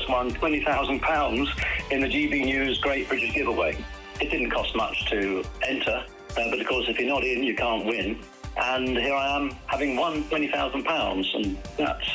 just won £20,000 in the GBNews Great British Giveaway. It didn't cost much to enter, but of course if you're not in, you can't win. And here I am, having won £20,000, and that's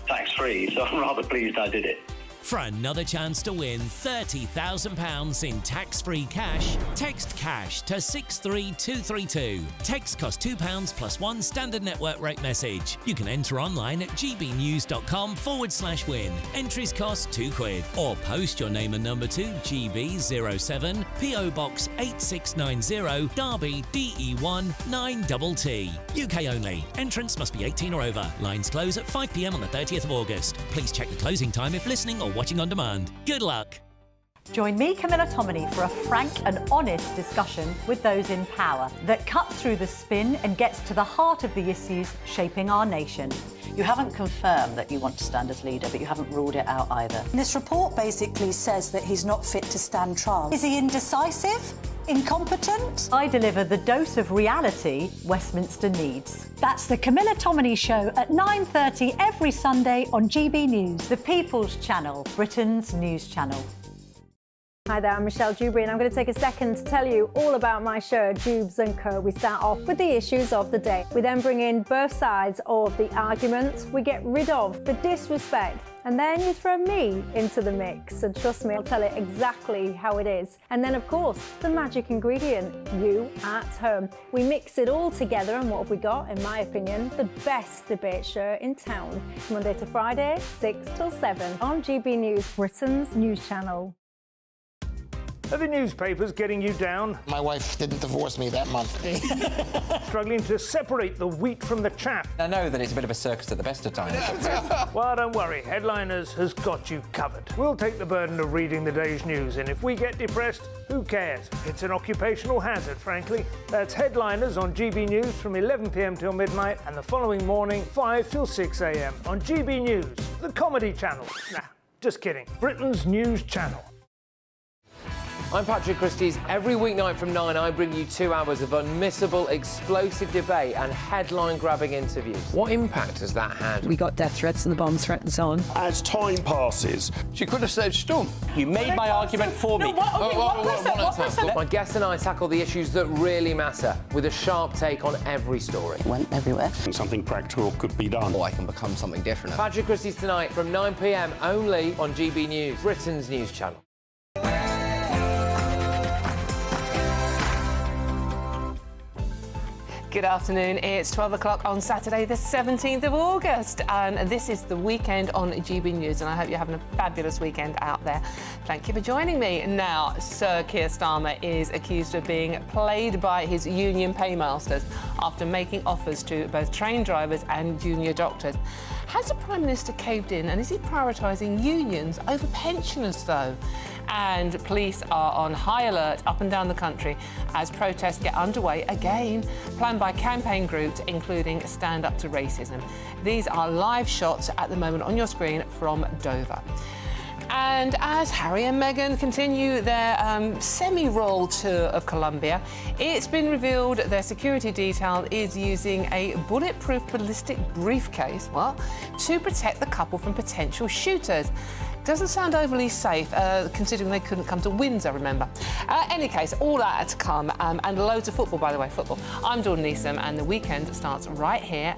tax-free, so I'm rather pleased I did it. For another chance to win £30,000 in tax-free cash, text CASH to 63232. Text costs £2 plus one standard network rate message. You can enter online at gbnews.com/win. Entries cost £2. Or post your name and number to GB07 PO Box 8690 Derby DE1 9TT. UK only. Entrance must be 18 or over. Lines close at 5 p.m. on the 30th of August. Please check the closing time if listening or watching on demand. Good luck. Join me, Camilla Tominey, for a frank and honest discussion with those in power that cuts through the spin and gets to the heart of the issues shaping our nation. You haven't confirmed that you want to stand as leader, but you haven't ruled it out either. This report basically says that he's not fit to stand trial. Is he indecisive? Incompetent? I deliver the dose of reality Westminster needs. That's the Camilla Tominey Show at 9:30 every Sunday on GB News. The People's Channel, Britain's news channel. Hi there, I'm Michelle Dewberry and I'm going to take a second to tell you all about my show, Dubes & Co. We start off with the issues of the day. We then bring in both sides of the arguments. We get rid of the disrespect. And then you throw me into the mix. And trust me, I'll tell it exactly how it is. And then, of course, the magic ingredient, you at home. We mix it all together and what have we got, in my opinion, the best debate show in town. Monday to Friday, 6 till 7 on GB News, Britain's news channel. Are the newspapers getting you down? My wife didn't divorce me that month. Struggling to separate the wheat from the chaff? I know that it's a bit of a circus at the best of times. Well, don't worry, Headliners has got you covered. We'll take the burden of reading the day's news, and if we get depressed, who cares? It's an occupational hazard, frankly. That's Headliners on GB News from 11 p.m. till midnight, and the following morning, 5 till 6 a.m. on GB News, the comedy channel. Nah, just kidding. Britain's news channel. I'm Patrick Christie's. Every weeknight from 9, I bring you 2 hours of unmissable, explosive debate and headline-grabbing interviews. What impact has that had? We got death threats and the bomb threat and so on. As time passes, she could have said Stump. You made my argument for me. My guest and I tackle the issues that really matter with a sharp take on every story. Went everywhere. Something practical could be done. Or I can become something different. Patrick Christie's tonight from 9 p.m. only on GB News, Britain's news channel. Good afternoon, it's 12 o'clock on Saturday the 17th of August and this is the weekend on GB News and I hope you're having a fabulous weekend out there. Thank you for joining me. Now, Sir Keir Starmer is accused of being played by his union paymasters after making offers to both train drivers and junior doctors. Has the Prime Minister caved in and is he prioritising unions over pensioners though? And police are on high alert up and down the country as protests get underway again, planned by campaign groups including Stand Up to Racism. These are live shots at the moment on your screen from Dover. And as Harry and Meghan continue their semi-royal tour of Colombia, it's been revealed their security detail is using a bulletproof ballistic briefcase, to protect the couple from potential shooters. Doesn't sound overly safe, considering they couldn't come to Windsor, remember. Any case, all that to come, and loads of football, by the way, football. I'm Dawn Neeson, and the weekend starts right here.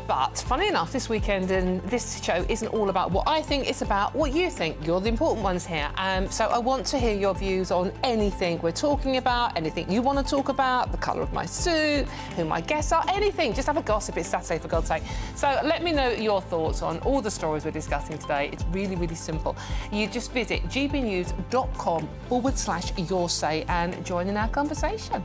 But funny enough, this weekend and this show isn't all about what I think, it's about what you think. You're the important ones here. So I want to hear your views on anything we're talking about, anything you want to talk about, the colour of my suit, who my guests are, anything. Just have a gossip, it's Saturday for God's sake. So let me know your thoughts on all the stories we're discussing today. It's really, really simple. You just visit gbnews.com/yoursay and join in our conversation.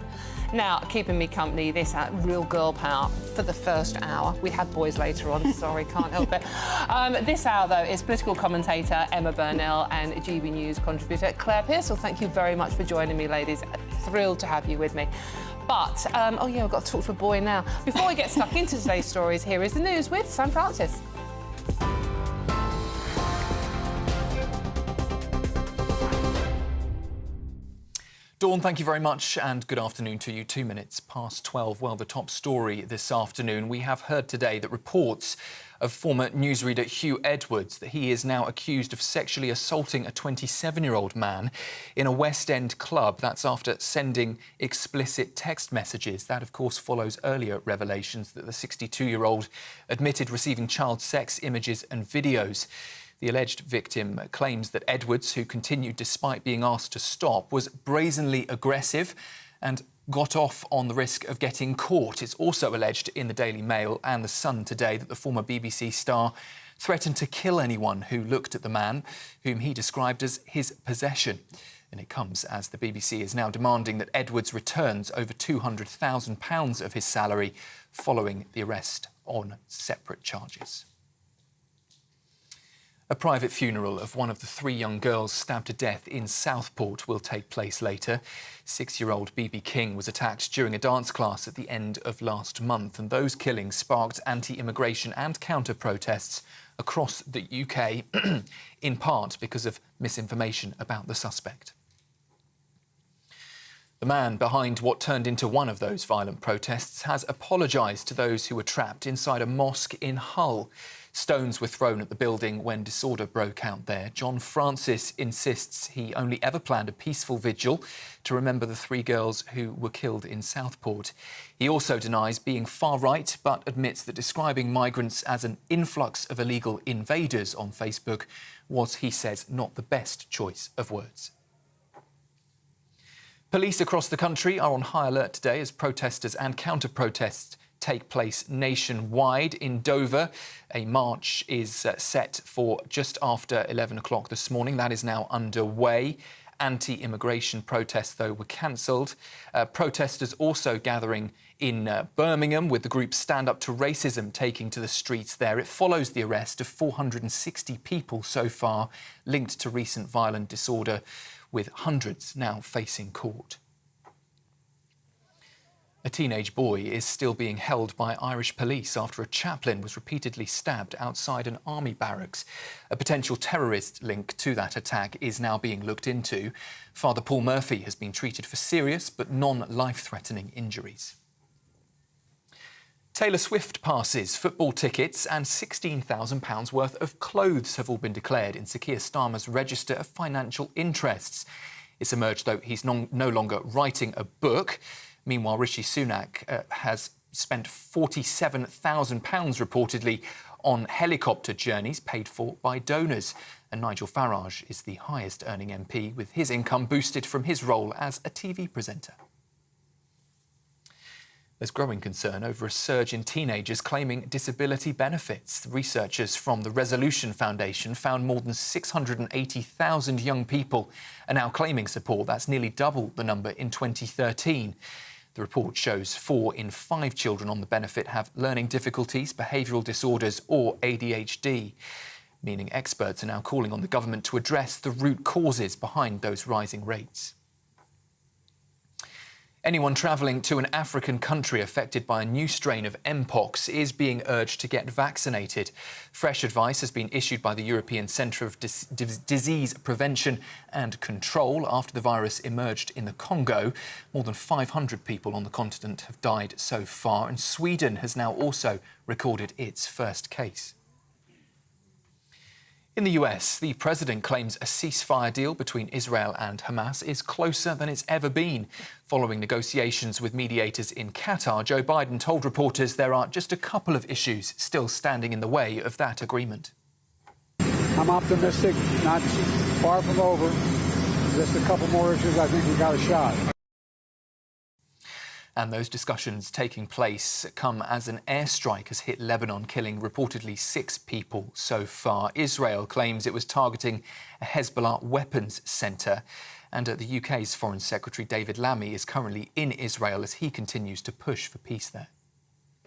Now, keeping me company, this real girl power for the first hour. We have boys later on, sorry, can't help it. This hour, though, is political commentator Emma Burnell and GB News contributor Claire Pearsall. Thank you very much for joining me, ladies. Thrilled to have you with me. But, oh yeah, I've got to talk to a boy now. Before we get stuck into today's stories, here is the news with Sam Francis. Dawn, thank you very much and good afternoon to you. 2 minutes past 12. Well, the top story this afternoon. We have heard today that reports of former newsreader Hugh Edwards that he is now accused of sexually assaulting a 27-year-old man in a West End club. That's after sending explicit text messages. That, of course, follows earlier revelations that the 62-year-old admitted receiving child sex images and videos. The alleged victim claims that Edwards, who continued despite being asked to stop, was brazenly aggressive and got off on the risk of getting caught. It's also alleged in the Daily Mail and The Sun today that the former BBC star threatened to kill anyone who looked at the man, whom he described as his possession. And it comes as the BBC is now demanding that Edwards returns over £200,000 of his salary following the arrest on separate charges. A private funeral of one of the 3 young girls stabbed to death in Southport will take place later. 6-year-old BB King was attacked during a dance class at the end of last month, and those killings sparked anti-immigration and counter-protests across the UK, in part because of misinformation about the suspect. The man behind what turned into one of those violent protests has apologised to those who were trapped inside a mosque in Hull. Stones were thrown at the building when disorder broke out there. John Francis insists he only ever planned a peaceful vigil to remember the 3 girls who were killed in Southport. He also denies being far-right, but admits that describing migrants as an influx of illegal invaders on Facebook was, he says, not the best choice of words. Police across the country are on high alert today as protesters and counter-protests take place nationwide. In Dover, a march is set for just after 11 o'clock this morning. That is now underway. Anti-immigration protests, though, were cancelled. Protesters also gathering in Birmingham, with the group Stand Up to Racism taking to the streets there. It follows the arrest of 460 people so far linked to recent violent disorder, with hundreds now facing court. A teenage boy is still being held by Irish police after a chaplain was repeatedly stabbed outside an army barracks. A potential terrorist link to that attack is now being looked into. Father Paul Murphy has been treated for serious but non-life-threatening injuries. Taylor Swift passes, football tickets and £16,000 worth of clothes have all been declared in Sir Keir Starmer's register of financial interests. It's emerged, though, he's no longer writing a book. Meanwhile, Rishi Sunak has spent £47,000 reportedly on helicopter journeys paid for by donors. And Nigel Farage is the highest earning MP, with his income boosted from his role as a TV presenter. There's growing concern over a surge in teenagers claiming disability benefits. Researchers from the Resolution Foundation found more than 680,000 young people are now claiming support. That's nearly double the number in 2013. The report shows 4 in 5 children on the benefit have learning difficulties, behavioural disorders or ADHD, meaning experts are now calling on the government to address the root causes behind those rising rates. Anyone travelling to an African country affected by a new strain of Mpox is being urged to get vaccinated. Fresh advice has been issued by the European Centre of Disease Prevention and Control after the virus emerged in the Congo. More than 500 people on the continent have died so far, and Sweden has now also recorded its first case. In the US, the president claims a ceasefire deal between Israel and Hamas is closer than it's ever been. Following negotiations with mediators in Qatar, Joe Biden told reporters there are just a couple of issues still standing in the way of that agreement. I'm optimistic, not far from over. Just a couple more issues, I think we got a shot. And those discussions taking place come as an airstrike has hit Lebanon, killing reportedly 6 people so far. Israel claims it was targeting a Hezbollah weapons centre. And the UK's Foreign Secretary David Lammy is currently in Israel as he continues to push for peace there.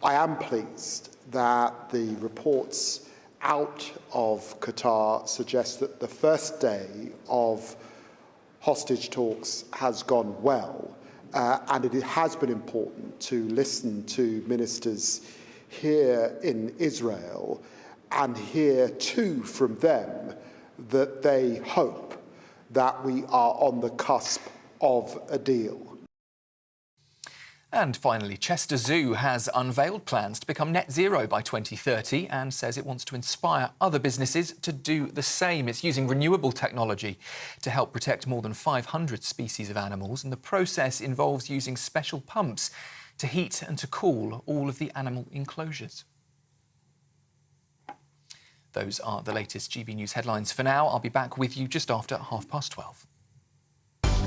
I am pleased that the reports out of Qatar suggest that the first day of hostage talks has gone well. And it has been important to listen to ministers here in Israel and hear too from them that they hope that we are on the cusp of a deal. And finally, Chester Zoo has unveiled plans to become net zero by 2030 and says it wants to inspire other businesses to do the same. It's using renewable technology to help protect more than 500 species of animals, and the process involves using special pumps to heat and to cool all of the animal enclosures. Those are the latest GB News headlines for now. I'll be back with you just after 12:30.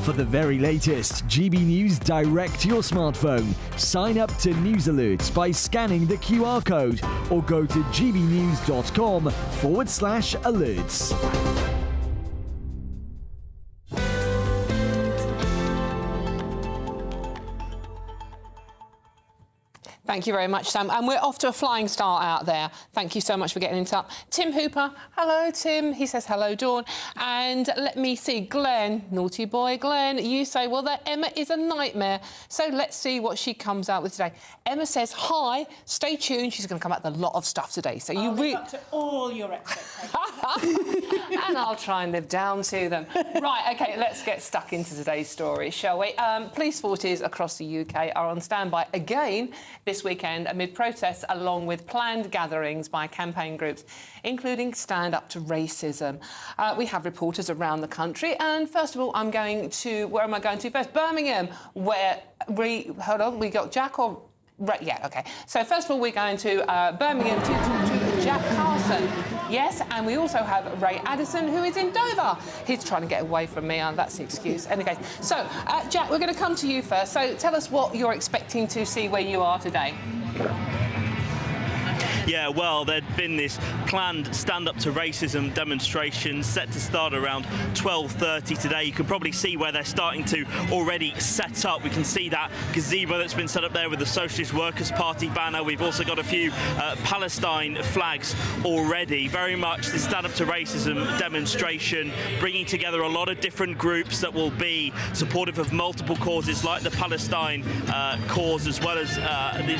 For the very latest GB News direct to your smartphone, sign up to News Alerts by scanning the QR code or go to gbnews.com/alerts. Thank you very much, Sam. And we're off to a flying start out there. Thank you so much for getting in touch. Tim Hooper, hello, Tim. He says hello, Dawn. And let me see, Glenn, naughty boy Glenn, you say, well, that Emma is a nightmare. So let's see what she comes out with today. Emma says, hi, stay tuned. She's going to come out with a lot of stuff today. So you live up to all your expectations. And I'll try and live down to them. Right, OK, let's get stuck into today's story, shall we? Police forces across the UK are on standby again this weekend amid protests along with planned gatherings by campaign groups, including Stand Up to Racism. We have reporters around the country, and first of all, I'm going to... Where am I going to first? Birmingham, where... Hold on, we got Jack or... Right, yeah, OK. So first of all, we're going to Birmingham to talk to Jack Carson. Yes, and we also have Ray Addison, who is in Dover. He's trying to get away from me, and that's the excuse. Anyway, so, Jack, we're going to come to you first. So tell us what you're expecting to see where you are today. Yeah, well, there'd been this planned Stand Up to Racism demonstration set to start around 12:30 today. You can probably see where they're starting to already set up. We can see that gazebo that's been set up there with the Socialist Workers' Party banner. We've also got a few Palestine flags already. Very much the Stand Up to Racism demonstration, bringing together a lot of different groups that will be supportive of multiple causes like the Palestine cause, as well as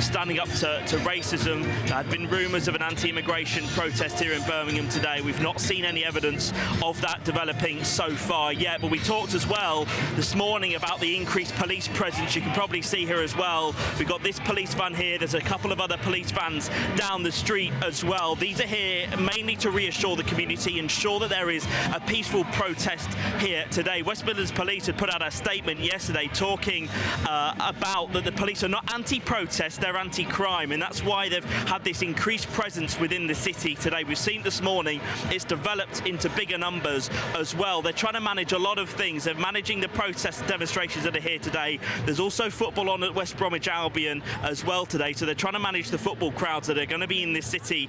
standing up to racism. There had been rumours of an anti-immigration protest here in Birmingham today. We've not seen any evidence of that developing so far yet, but we talked as well this morning about the increased police presence. You can probably see here as well. We've got this police van here. There's a couple of other police vans down the street as well. These are here mainly to reassure the community, ensure that there is a peaceful protest here today. West Midlands Police had put out a statement yesterday talking about that the police are not anti-protest, they're anti-crime, and that's why they've had this increased presence within the city today. We've seen this morning it's developed into bigger numbers as well. They're trying to manage a lot of things. They're managing the protest demonstrations that are here today. There's also football on at West Bromwich Albion as well today, so they're trying to manage the football crowds that are going to be in this city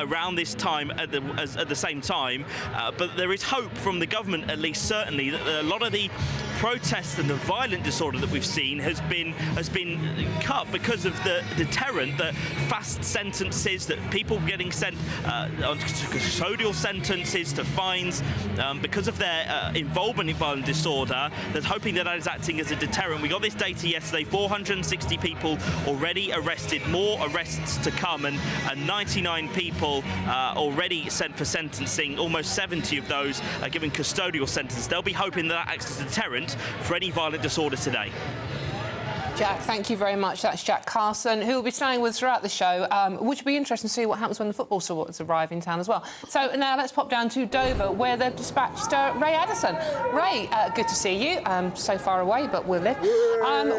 around this time at the same time. But there is hope from the government, at least certainly, that a lot of the protests and the violent disorder that we've seen has been cut because of the deterrent, that fast sentences, that people getting sent on custodial sentences to fines because of their involvement in violent disorder. They're hoping that is acting as a deterrent. We got this data yesterday, 460 people already arrested, more arrests to come, and 99 people already sent for sentencing. Almost 70 of those are given custodial sentences. They'll be hoping that acts as a deterrent for any violent disorder today. Jack, thank you very much. That's Jack Carson, who will be staying with us throughout the show, which will be interesting to see what happens when the football supporters arrive in town as well. So now let's pop down to Dover, where they've dispatched Ray Addison. Ray, good to see you. So far away, but we'll live.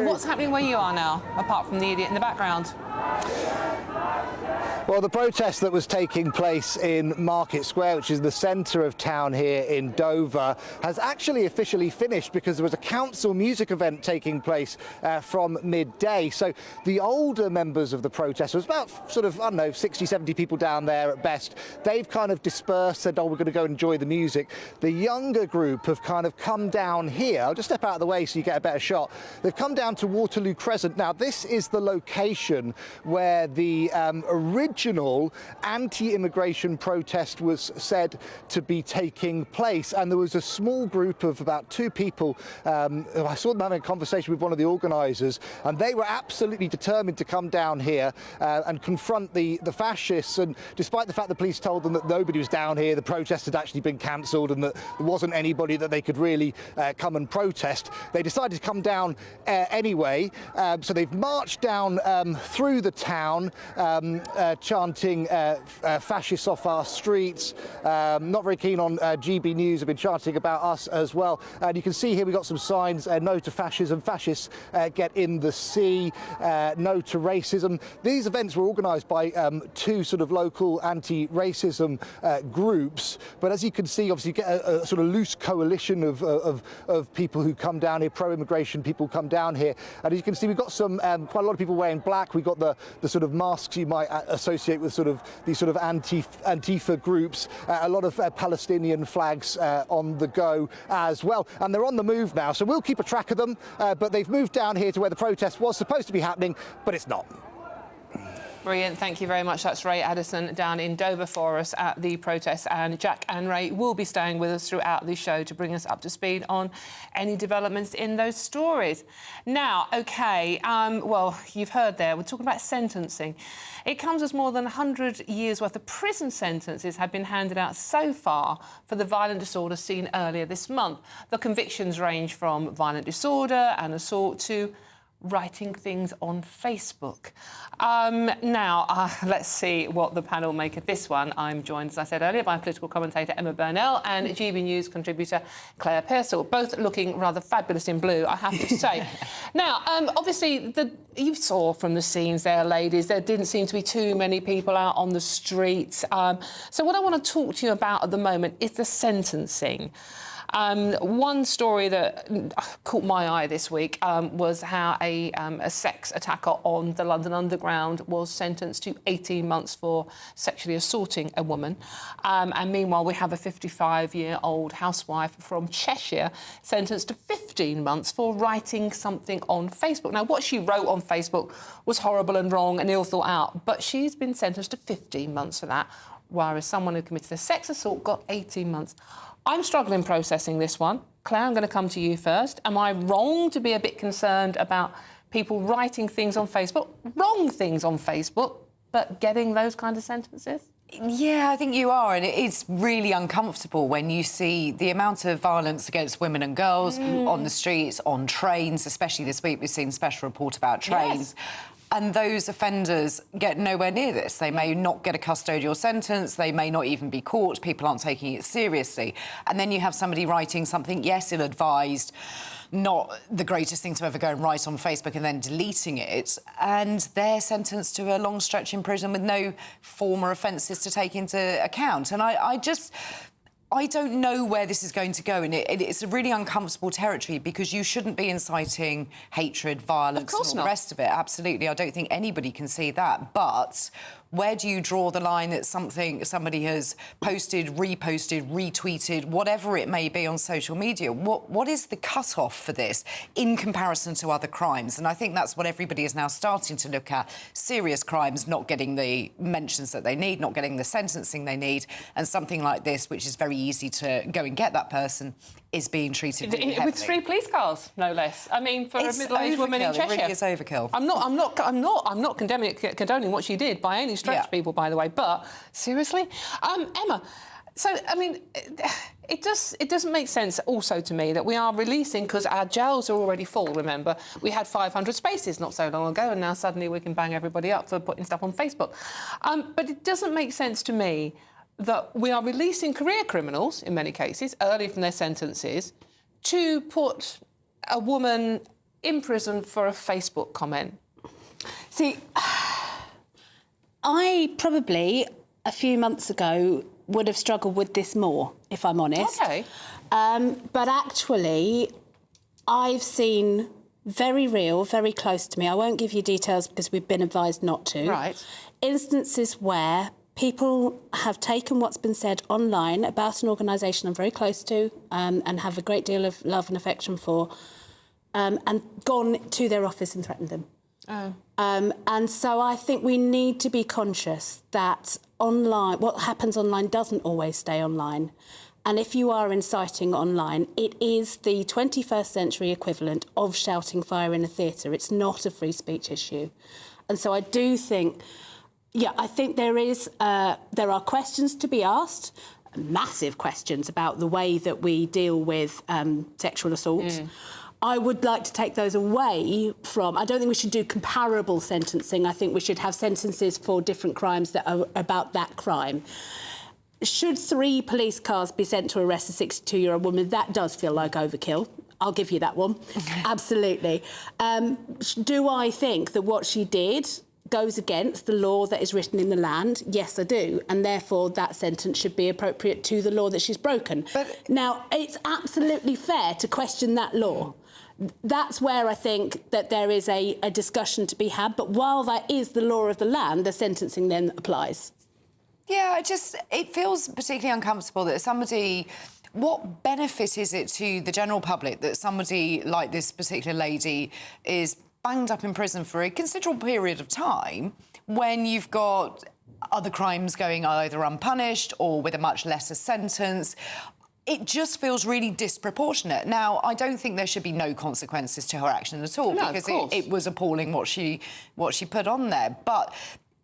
What's happening where you are now, apart from the idiot in the background? Well, the protest that was taking place in Market Square, which is the centre of town here in Dover, has actually officially finished because there was a council music event taking place from midday. So the older members of the protest, was about sort of, I don't know, 60, 70 people down there at best. They've kind of dispersed, said, oh, we're going to go enjoy the music. The younger group have kind of come down here. I'll just step out of the way so you get a better shot. They've come down to Waterloo Crescent. Now, this is the location where the original regional anti-immigration protest was said to be taking place, and there was a small group of about 2 people. I saw them having a conversation with one of the organisers, and they were absolutely determined to come down here and confront the fascists. And despite the fact the police told them that nobody was down here, the protest had actually been cancelled and that there wasn't anybody that they could really come and protest, they decided to come down anyway. So they've marched down through the town, chanting fascists off our streets. Not very keen on GB News, have been chanting about us as well. And you can see here we've got some signs, no to fascism, fascists get in the sea, no to racism. These events were organised by 2 sort of local anti-racism groups, but as you can see, obviously you get a sort of loose coalition of people who come down here, pro-immigration people come down here. And as you can see, we've got some quite a lot of people wearing black. We've got the sort of masks you might associate with sort of these sort of Antifa groups, a lot of Palestinian flags on the go as well. And they're on the move now, so we'll keep a track of them, but they've moved down here to where the protest was supposed to be happening, but it's not. Brilliant, thank you very much. That's Ray Addison down in Dover for us at the protest, and Jack and Ray will be staying with us throughout the show to bring us up to speed on any developments in those stories. Now, OK, well, you've heard there, we're talking about sentencing. It comes as more than 100 years' worth of prison sentences have been handed out so far for the violent disorder seen earlier this month. The convictions range from violent disorder and assault to writing things on Facebook. Now, let's see what the panel make of this one. I'm joined, as I said earlier, by political commentator Emma Burnell and GB News contributor Claire Pearsall, both looking rather fabulous in blue, I have to say. Now, obviously, you saw from the scenes there, ladies, there didn't seem to be too many people out on the streets. So what I want to talk to you about at the moment is the sentencing. One story that caught my eye this week was how a sex attacker on the London Underground was sentenced to 18 months for sexually assaulting a woman. And meanwhile, we have a 55-year-old housewife from Cheshire sentenced to 15 months for writing something on Facebook. Now, what she wrote on Facebook was horrible and wrong and ill thought out, but she's been sentenced to 15 months for that, whereas someone who committed a sex assault got 18 months. I'm struggling processing this one. Claire, I'm going to come to you first. Am I wrong to be a bit concerned about people writing things on Facebook, wrong things on Facebook, but getting those kind of sentences? Yeah, I think you are, and it's really uncomfortable when you see the amount of violence against women and girls on the streets, on trains, especially this week we've seen a special report about trains. Yes. And those offenders get nowhere near this. They may not get a custodial sentence, they may not even be caught, people aren't taking it seriously. And then you have somebody writing something, yes, ill-advised, not the greatest thing to ever go and write on Facebook and then deleting it, and they're sentenced to a long stretch in prison with no former offences to take into account. And I don't know where this is going to go, and it's a really uncomfortable territory because you shouldn't be inciting hatred, violence, and all the rest of it. Absolutely, I don't think anybody can see that. But where do you draw the line that somebody has posted, reposted, retweeted, whatever it may be on social media? What is the cut-off for this in comparison to other crimes? And I think that's what everybody is now starting to look at. Serious crimes not getting the mentions that they need, not getting the sentencing they need, and something like this, which is very easy to go and get that person, is being treated really heavily. With 3 police cars, no less. I mean, for a middle-aged woman in Cheshire. It really is overkill. I'm not condoning what she did by any stretch, people, by the way. But seriously, Emma. So I mean, it doesn't make sense also to me that we are releasing, because our jails are already full. Remember, we had 500 spaces not so long ago, and now suddenly we can bang everybody up for putting stuff on Facebook. But it doesn't make sense to me that we are releasing career criminals, in many cases, early from their sentences, to put a woman in prison for a Facebook comment. See, I probably, a few months ago, would have struggled with this more, if I'm honest. OK. But actually, I've seen very real, very close to me, I won't give you details because we've been advised not to, right, instances where people have taken what's been said online about an organisation I'm very close to and have a great deal of love and affection for, and gone to their office and threatened them. Oh. And so I think we need to be conscious that what happens online doesn't always stay online. And if you are inciting online, it is the 21st century equivalent of shouting fire in a theatre. It's not a free speech issue. And so I do think, I think there are questions to be asked, massive questions about the way that we deal with sexual assault. I would like to take those away from... I don't think we should do comparable sentencing. I think we should have sentences for different crimes that are about that crime. Should 3 police cars be sent to arrest a 62-year-old woman? That does feel like overkill. I'll give you that one. Absolutely. Do I think that what she did goes against the law that is written in the land? Yes, I do. And therefore, that sentence should be appropriate to the law that she's broken. Now, it's absolutely fair to question that law. That's where I think that there is a discussion to be had. But while that is the law of the land, the sentencing then applies. Yeah, it feels particularly uncomfortable that somebody... What benefit is it to the general public that somebody like this particular lady is banged up in prison for a considerable period of time when you've got other crimes going either unpunished or with a much lesser sentence? It just feels really disproportionate. Now, I don't think there should be no consequences to her action at all, because it was appalling what she put on there. But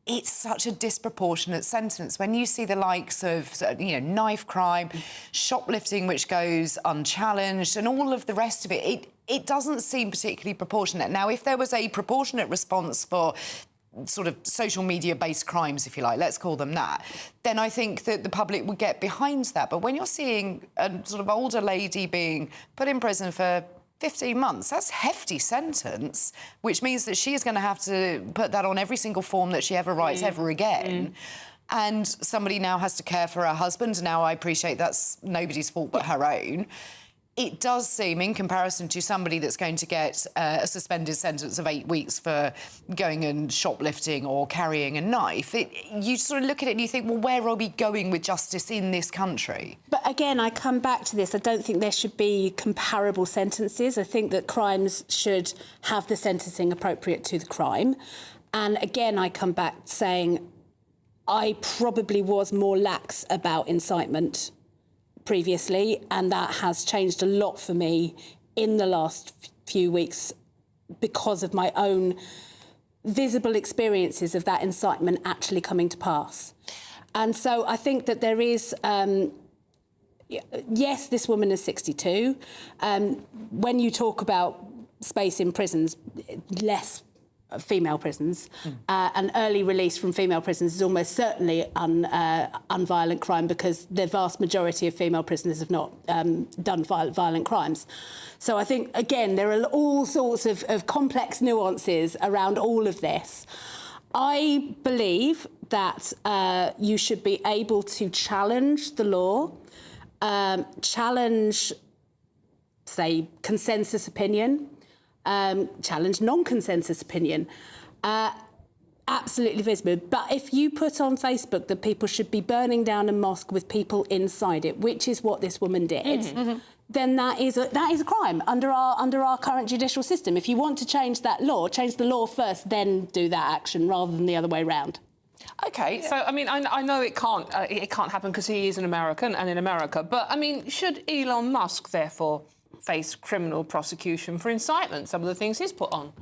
it's such a disproportionate sentence when you see the likes of, knife crime, shoplifting, which goes unchallenged, and all of the rest of it. It doesn't seem particularly proportionate. Now, if there was a proportionate response for sort of social media-based crimes, if you like, let's call them that, then I think that the public would get behind that. But when you're seeing a sort of older lady being put in prison for 15 months, that's a hefty sentence, which means that she is going to have to put that on every single form that she ever writes ever again. And somebody now has to care for her husband. Now, I appreciate that's nobody's fault but her own. It does seem, in comparison to somebody that's going to get a suspended sentence of 8 weeks for going and shoplifting or carrying a knife, you sort of look at it and you think, well, where are we going with justice in this country? But again, I come back to this. I don't think there should be comparable sentences. I think that crimes should have the sentencing appropriate to the crime. And again, I come back saying I probably was more lax about incitement previously, and that has changed a lot for me in the last few weeks because of my own visible experiences of that incitement actually coming to pass. And so I think that there is... yes, this woman is 62. When you talk about space in prisons, less female prisons, and early release from female prisons is almost certainly unviolent crime, because the vast majority of female prisoners have not done violent crimes. So I think, again, there are all sorts of complex nuances around all of this. I believe that you should be able to challenge the law, challenge, say, consensus opinion, challenge non-consensus opinion, absolutely visible. But if you put on Facebook that people should be burning down a mosque with people inside it, which is what this woman did, then that is a crime under our current judicial system. If you want to change that law, change the law first, then do that action, rather than the other way round. OK, so, I mean, I know it can't happen because he is an American and in America, but, I mean, should Elon Musk, therefore, face criminal prosecution for incitement, some of the things he's put on?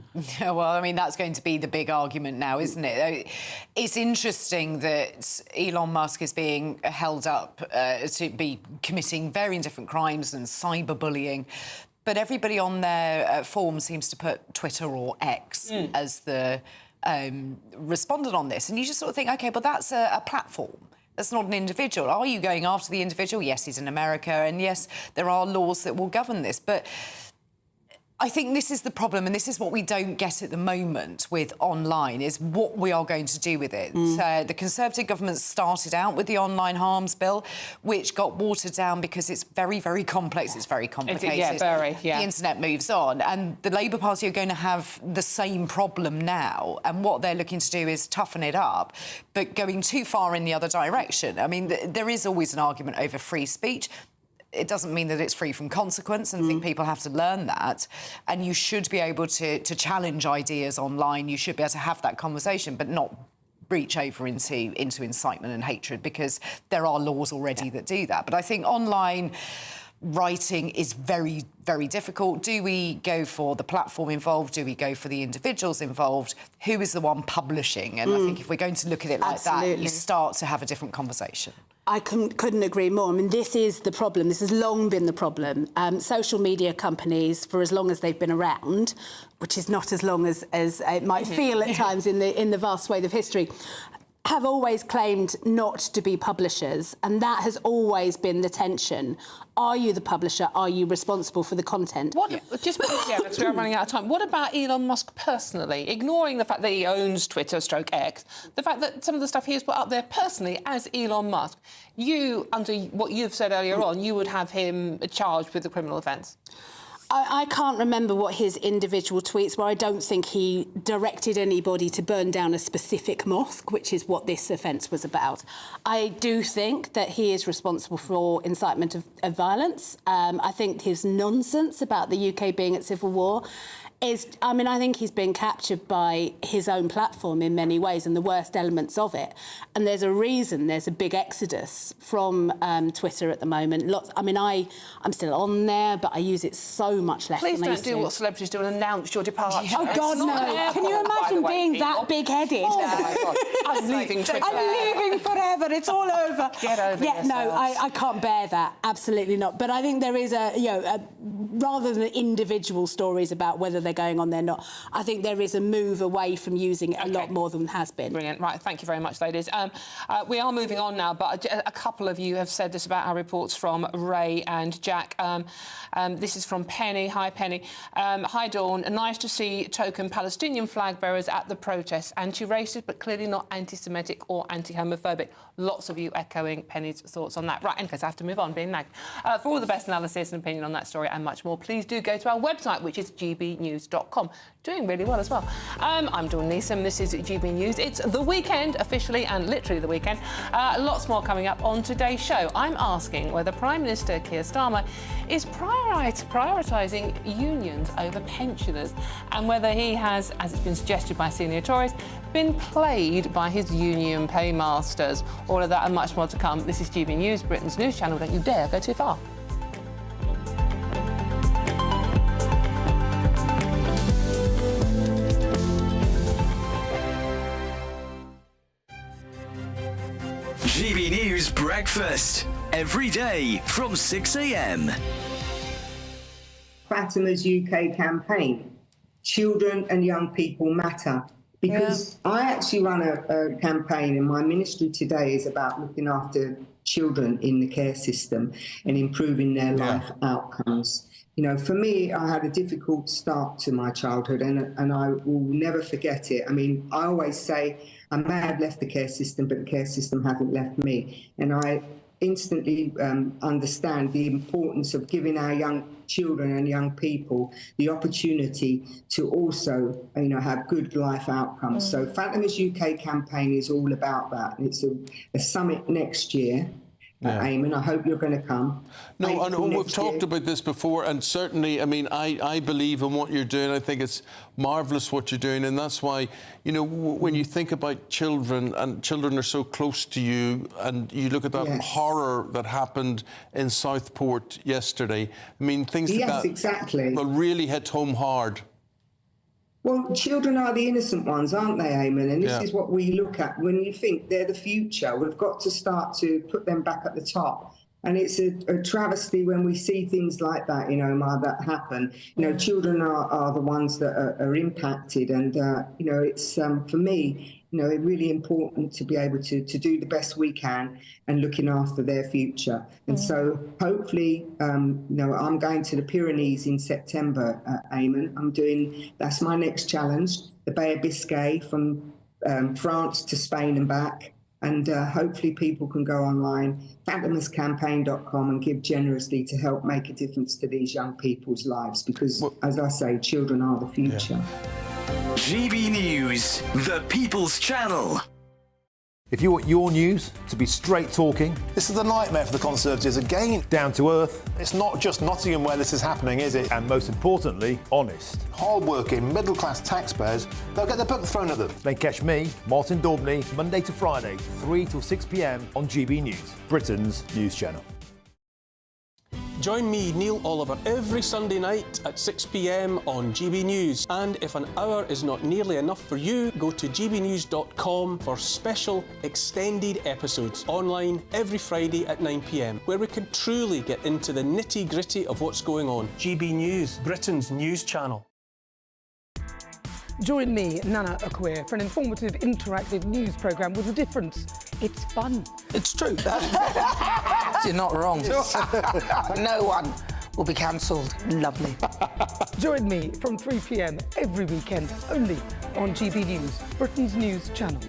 Yeah, well, I mean, that's going to be the big argument now, isn't it? It's interesting that Elon Musk is being held up to be committing very different crimes and cyberbullying, but everybody on their form seems to put Twitter or X as the respondent on this. And you just sort of think, OK, but that's a platform. That's not an individual. Are you going after the individual? Yes, he's in America, and yes, there are laws that will govern this. But I think this is the problem, and this is what we don't get at the moment with online, is what we are going to do with it. The Conservative government started out with the online harms bill, which got watered down because it's very, very complex. It's very complicated. Yeah, very, yeah. The internet moves on, and the Labour Party are going to have the same problem now, and what they're looking to do is toughen it up, but going too far in the other direction. I mean, there is always an argument over free speech. it doesn't mean that it's free from consequence, and I think people have to learn that. And you should be able to challenge ideas online. You should be able to have that conversation, but not breach over into incitement and hatred, because there are laws already that do that. But I think online writing is very, very difficult. Do we go for the platform involved? Do we go for the individuals involved? Who is the one publishing? And I think if we're going to look at it like that, you start to have a different conversation. I couldn't agree more. I mean, this is the problem. This has long been the problem. Social media companies, for as long as they've been around, which is not as long as it might feel at times in the vast swathe of history, have always claimed not to be publishers, and that has always been the tension. Are you the publisher? Are you responsible for the content? Just because we're running out of time, what about Elon Musk personally? Ignoring the fact that he owns Twitter/X, the fact that some of the stuff he has put up there personally as Elon Musk, you, under what you've said earlier on, you would have him charged with a criminal offence. I can't remember what his individual tweets were. I don't think he directed anybody to burn down a specific mosque, which is what this offence was about. I do think that he is responsible for incitement of violence. I think his nonsense about the UK being at civil war is... I mean, I think he's been captured by his own platform in many ways and the worst elements of it. And there's a reason there's a big exodus from Twitter at the moment. I'm still on there, but I use it so much less Please than I don't used do to. what celebrities do and announce your departure. Oh, God, no. Can you imagine being that big-headed? Oh, my God. I'm leaving Twitter. I'm leaving forever. It's all over. Get over yourselves. No, I can't bear that. Absolutely not. But I think there is rather than individual stories about whether they're going on there or not, I think there is a move away from using it a lot more than has been. Brilliant. Right, thank you very much, ladies. We are moving on now, but a couple of you have said this about our reports from Ray and Jack. This is from Penny. Hi, Penny. Hi, Dawn. Nice to see token Palestinian flag bearers at the protests. Anti-racist, but clearly not anti-Semitic or anti-homophobic. Lots of you echoing Penny's thoughts on that. Right, in case I have to move on, being nagged. For all the best analysis and opinion on that story and much more, please do go to our website, which is gbnews.com. Doing really well as well. I'm Dawn Neeson. This is GB News. It's the weekend, officially and literally the weekend. Lots more coming up on today's show. I'm asking whether Prime Minister Keir Starmer is prioritising unions over pensioners, and whether he has, as it's been suggested by senior Tories, been played by his union paymasters. All of that and much more to come. This is GB News, Britain's news channel. Don't you dare go too far. GB News Breakfast, every day from 6 a.m. Fatima's UK campaign, Children and Young People Matter. Because I actually run a campaign, and my ministry today is about looking after children in the care system and improving their life outcomes. You know, for me, I had a difficult start to my childhood, and I will never forget it. I mean, I always say I may have left the care system, but the care system hasn't left me. And I instantly understand the importance of giving our young children and young people the opportunity to also, have good life outcomes. So Fatima's UK campaign is all about that. It's a summit next year. Eamon, I hope you're going to come. No, and we've talked about this before, and certainly, I mean, I believe in what you're doing. I think it's marvellous what you're doing, and that's why, when you think about children, and children are so close to you, and you look at that horror that happened in Southport yesterday, I mean, things like that exactly. will really hit home hard. Well, children are the innocent ones, aren't they, Eamon? And this is what we look at when you think they're the future. We've got to start to put them back at the top. And it's a travesty when we see things like that, that happen. Children are the ones that are impacted. And, it's, for me, really important to be able to do the best we can and looking after their future. And so hopefully, I'm going to the Pyrenees in September, Eamon. That's my next challenge, the Bay of Biscay from France to Spain and back. And hopefully people can go online, fatimascampaign.com, and give generously to help make a difference to these young people's lives. Because, as I say, children are the future. GB News, the People's Channel. If you want your news to be straight talking... This is the nightmare for the Conservatives again. Down to earth. It's not just Nottingham where this is happening, is it? And most importantly, honest. Hard-working, middle-class taxpayers, they'll get their book thrown at them. Then catch me, Martin Daubney, Monday to Friday, 3 till 6 p.m. on GB News, Britain's news channel. Join me, Neil Oliver, every Sunday night at 6 p.m. on GB News. And if an hour is not nearly enough for you, go to gbnews.com for special extended episodes online every Friday at 9 p.m, where we can truly get into the nitty-gritty of what's going on. GB News, Britain's news channel. Join me, Nana Akwe, for an informative, interactive news programme with a difference. It's fun. It's true. You're not wrong. No one will be cancelled. Lovely. Join me from 3 p.m. every weekend, only on GB News, Britain's news channel.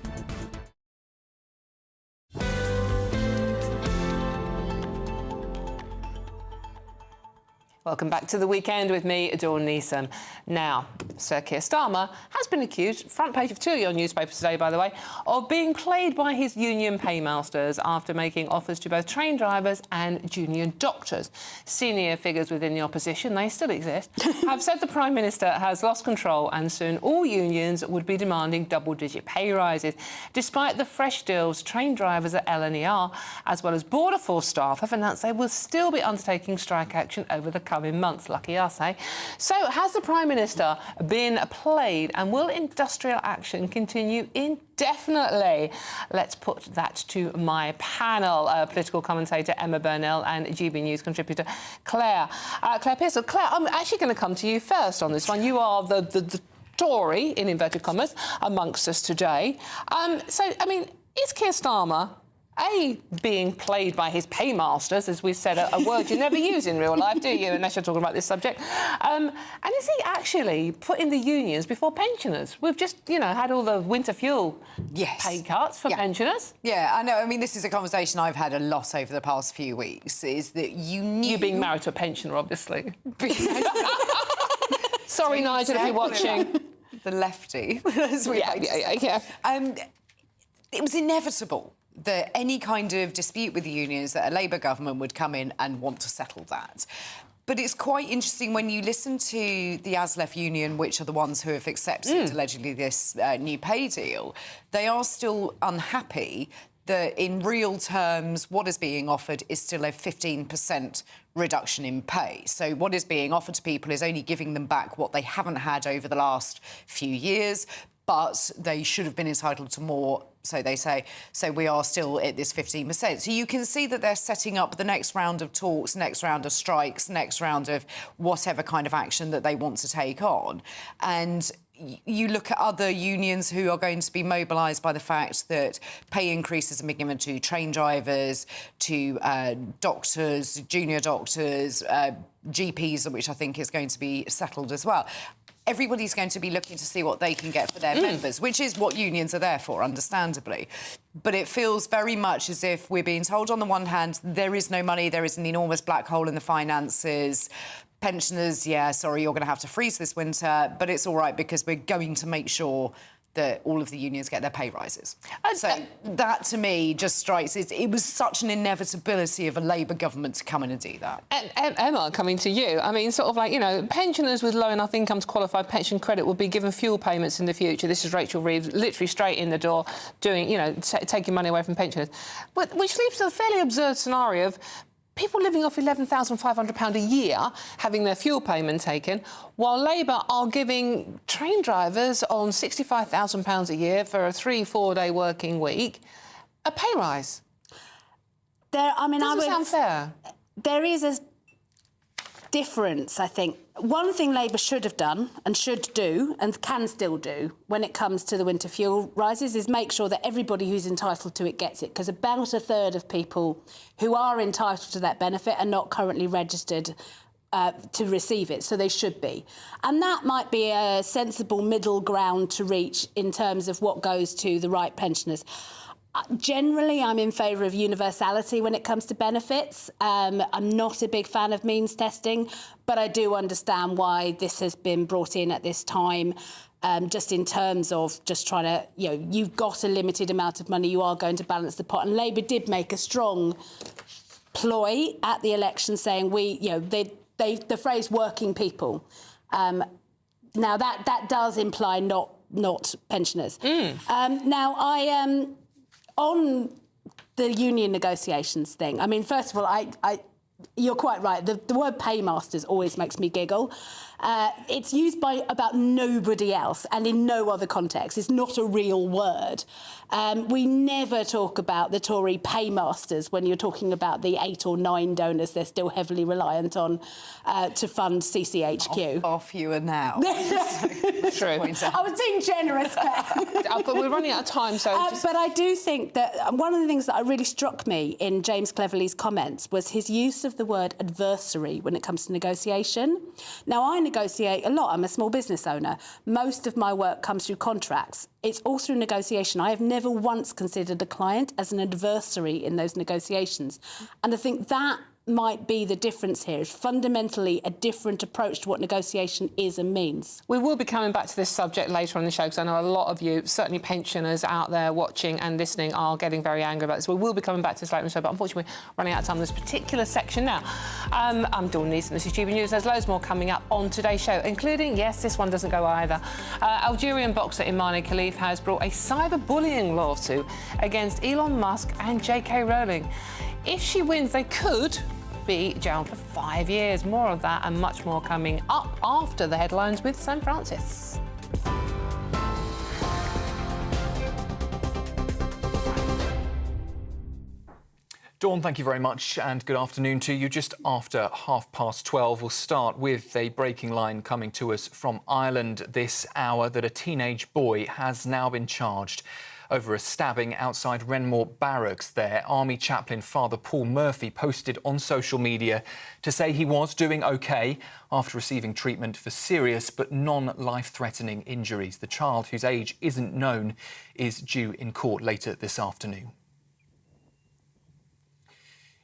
Welcome back to The Weekend with me, Dawn Neeson. Now, Sir Keir Starmer has been accused, front page of 2 of your newspapers today, by the way, of being played by his union paymasters after making offers to both train drivers and junior doctors. Senior figures within the opposition, they still exist, have said the Prime Minister has lost control and soon all unions would be demanding double-digit pay rises. Despite the fresh deals, train drivers at LNER, as well as Border Force staff, have announced they will still be undertaking strike action over the coming months. Lucky us, eh? So, has the Prime Minister been played, and will industrial action continue indefinitely? Let's put that to my panel. Political commentator Emma Burnell and GB News contributor Claire Pearson. Claire, I'm actually going to come to you first on this one. You are the Tory, in inverted commas, amongst us today. So, I mean, is Keir Starmer being played by his paymasters, as we've said, a word you never use in real life, do you, unless you're talking about this subject? And is he actually putting the unions before pensioners? We've just, you know, had all the winter fuel pay cuts for pensioners. Yeah, I know. I mean, this is a conversation I've had a lot over the past few weeks, is that you knew... You being married to a pensioner, obviously. Sorry, Nigel, if you're watching. The lefty, as we like to say. It was inevitable that any kind of dispute with the unions, that a Labour government would come in and want to settle that. But it's quite interesting when you listen to the ASLEF union, which are the ones who have accepted, allegedly, this new pay deal, they are still unhappy that in real terms what is being offered is still a 15% reduction in pay. So what is being offered to people is only giving them back what they haven't had over the last few years, but they should have been entitled to more, so they say. So we are still at this 15%. So you can see that they're setting up the next round of talks, next round of strikes, next round of whatever kind of action that they want to take on. And you look at other unions who are going to be mobilised by the fact that pay increases are being given to train drivers, to doctors, junior doctors, GPs, which I think is going to be settled as well. Everybody's going to be looking to see what they can get for their members, which is what unions are there for, understandably. But it feels very much as if we're being told, on the one hand, there is no money, there is an enormous black hole in the finances. Pensioners, yeah, sorry, you're going to have to freeze this winter, but it's all right because we're going to make sure that all of the unions get their pay rises. So that, to me, just strikes... It was such an inevitability of a Labour government to come in and do that. And Emma, coming to you, I mean, sort of like, you know, pensioners with low enough income to qualify pension credit will be given fuel payments in the future. This is Rachel Reeves, literally straight in the door, doing, you know, taking money away from pensioners. Which leaves a fairly absurd scenario of people living off £11,500 a year having their fuel payment taken, while Labour are giving train drivers on £65,000 a year for a 3-4 day working week a pay rise. Doesn't sound fair. There is a difference, I think. One thing Labour should have done and should do and can still do when it comes to the winter fuel rises is make sure that everybody who's entitled to it gets it, because about a third of people who are entitled to that benefit are not currently registered to receive it, so they should be. And that might be a sensible middle ground to reach in terms of what goes to the right pensioners. Generally, I'm in favour of universality when it comes to benefits. I'm not a big fan of means testing, but I do understand why this has been brought in at this time. just in terms of just trying to, you've got a limited amount of money, you are going to balance the pot. And Labour did make a strong ploy at the election saying the phrase working people. Now, that does imply not pensioners. Now, on the union negotiations thing, I mean, first of all, you're quite right. The word paymasters always makes me giggle. It's used by about nobody else and in no other context. It's not a real word. We never talk about the Tory paymasters when you're talking about the 8 or 9 donors they're still heavily reliant on to fund CCHQ. Off you are now. True. I was being generous, but we're running out of time, so... But I do think that one of the things that really struck me in James Cleverly's comments was his use of the word adversary when it comes to negotiation. Now, I negotiate a lot. I'm a small business owner. Most of my work comes through contracts. It's all through negotiation. I have never once considered a client as an adversary in those negotiations. And I think that might be the difference here, is fundamentally a different approach to what negotiation is and means. We will be coming back to this subject later on in the show, because I know a lot of you, certainly pensioners out there watching and listening, are getting very angry about this. We will be coming back to this later in the show, but unfortunately we're running out of time on this particular section now. I'm Dawn Neeson, this is GB News. There's loads more coming up on today's show, including, yes, this one doesn't go either. Algerian boxer Imani Khalif has brought a cyberbullying lawsuit against Elon Musk and J.K. Rowling. If she wins, they could be jailed for 5 years. More of that and much more coming up after the headlines with Sam Francis. Dawn, thank you very much and good afternoon to you. Just after 12:30, we'll start with a breaking line coming to us from Ireland this hour that a teenage boy has now been charged over a stabbing outside Renmore Barracks there. Army chaplain Father Paul Murphy posted on social media to say he was doing OK after receiving treatment for serious but non-life-threatening injuries. The child, whose age isn't known, is due in court later this afternoon.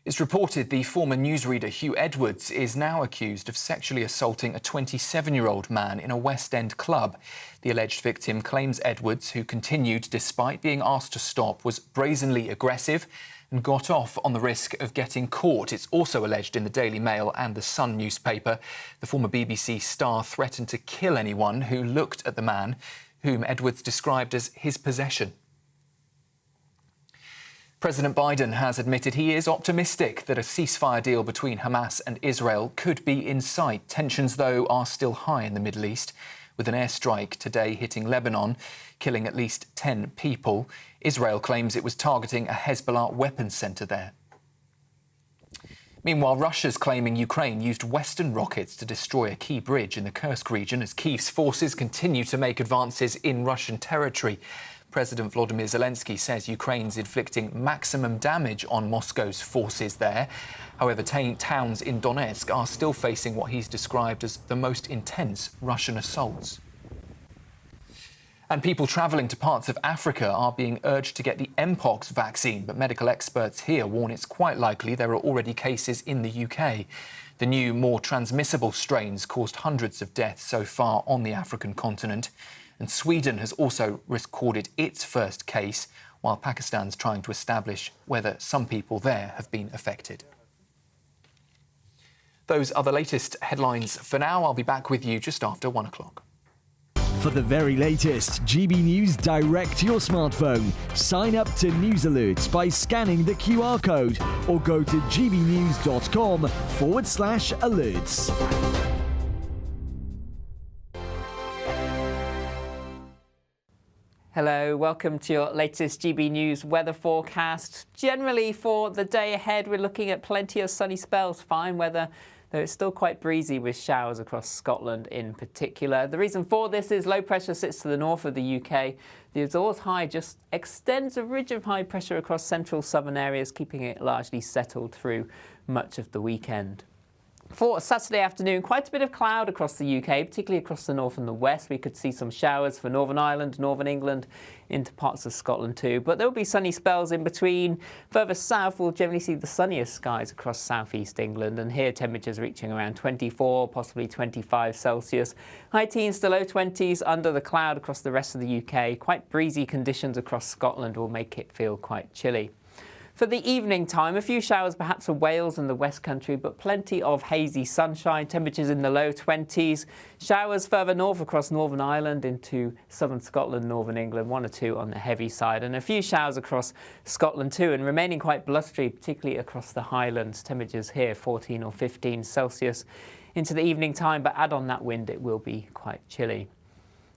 It's reported the former newsreader Hugh Edwards is now accused of sexually assaulting a 27-year-old man in a West End club. The alleged victim claims Edwards, who continued despite being asked to stop, was brazenly aggressive and got off on the risk of getting caught. It's also alleged in the Daily Mail and the Sun newspaper. The former BBC star threatened to kill anyone who looked at the man, whom Edwards described as his possession. President Biden has admitted he is optimistic that a ceasefire deal between Hamas and Israel could be in sight. Tensions, though, are still high in the Middle East, with an airstrike today hitting Lebanon, killing at least 10 people. Israel claims it was targeting a Hezbollah weapons centre there. Meanwhile, Russia's claiming Ukraine used Western rockets to destroy a key bridge in the Kursk region as Kyiv's forces continue to make advances in Russian territory. President Volodymyr Zelensky says Ukraine's inflicting maximum damage on Moscow's forces there. However, towns in Donetsk are still facing what he's described as the most intense Russian assaults. And people travelling to parts of Africa are being urged to get the Mpox vaccine, but medical experts here warn it's quite likely there are already cases in the UK. The new, more transmissible strains caused hundreds of deaths so far on the African continent. And Sweden has also recorded its first case, while Pakistan's trying to establish whether some people there have been affected. Those are the latest headlines for now. I'll be back with you just after 1 o'clock. For the very latest GB News direct to your smartphone, sign up to News Alerts by scanning the QR code or go to gbnews.com/alerts. Hello, welcome to your latest GB News weather forecast. Generally for the day ahead, we're looking at plenty of sunny spells, fine weather, though it's still quite breezy with showers across Scotland in particular. The reason for this is low pressure sits to the north of the UK. The Azores high just extends a ridge of high pressure across central southern areas, keeping it largely settled through much of the weekend. For Saturday afternoon, quite a bit of cloud across the UK, particularly across the north and the west. We could see some showers for Northern Ireland, Northern England, into parts of Scotland too. But there will be sunny spells in between. Further south, we'll generally see the sunniest skies across southeast England. And here, temperatures reaching around 24, possibly 25 Celsius. High teens to low 20s under the cloud across the rest of the UK. Quite breezy conditions across Scotland will make it feel quite chilly. For the evening time, a few showers perhaps for Wales and the West Country, but plenty of hazy sunshine, temperatures in the low 20s. Showers further north across Northern Ireland into southern Scotland, Northern England, 1 or 2 on the heavy side, and a few showers across Scotland too, and remaining quite blustery, particularly across the Highlands. Temperatures here 14 or 15 Celsius into the evening time, but add on that wind, it will be quite chilly.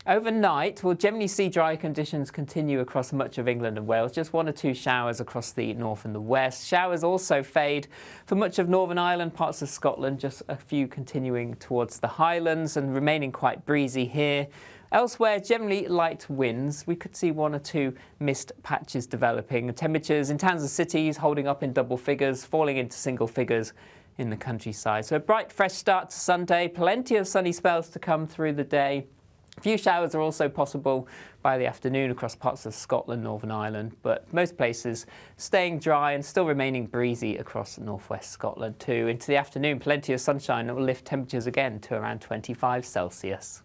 Overnight, we'll generally see dry conditions continue across much of England and Wales, just 1 or 2 showers across the north and the west. Showers also fade for much of Northern Ireland, parts of Scotland, just a few continuing towards the Highlands and remaining quite breezy here. Elsewhere, generally light winds. We could see 1 or 2 mist patches developing. Temperatures in towns and cities holding up in double figures, falling into single figures in the countryside. So a bright, fresh start to Sunday. Plenty of sunny spells to come through the day. A few showers are also possible by the afternoon across parts of Scotland, Northern Ireland, but most places staying dry and still remaining breezy across northwest Scotland too. Into the afternoon, plenty of sunshine that will lift temperatures again to around 25 Celsius.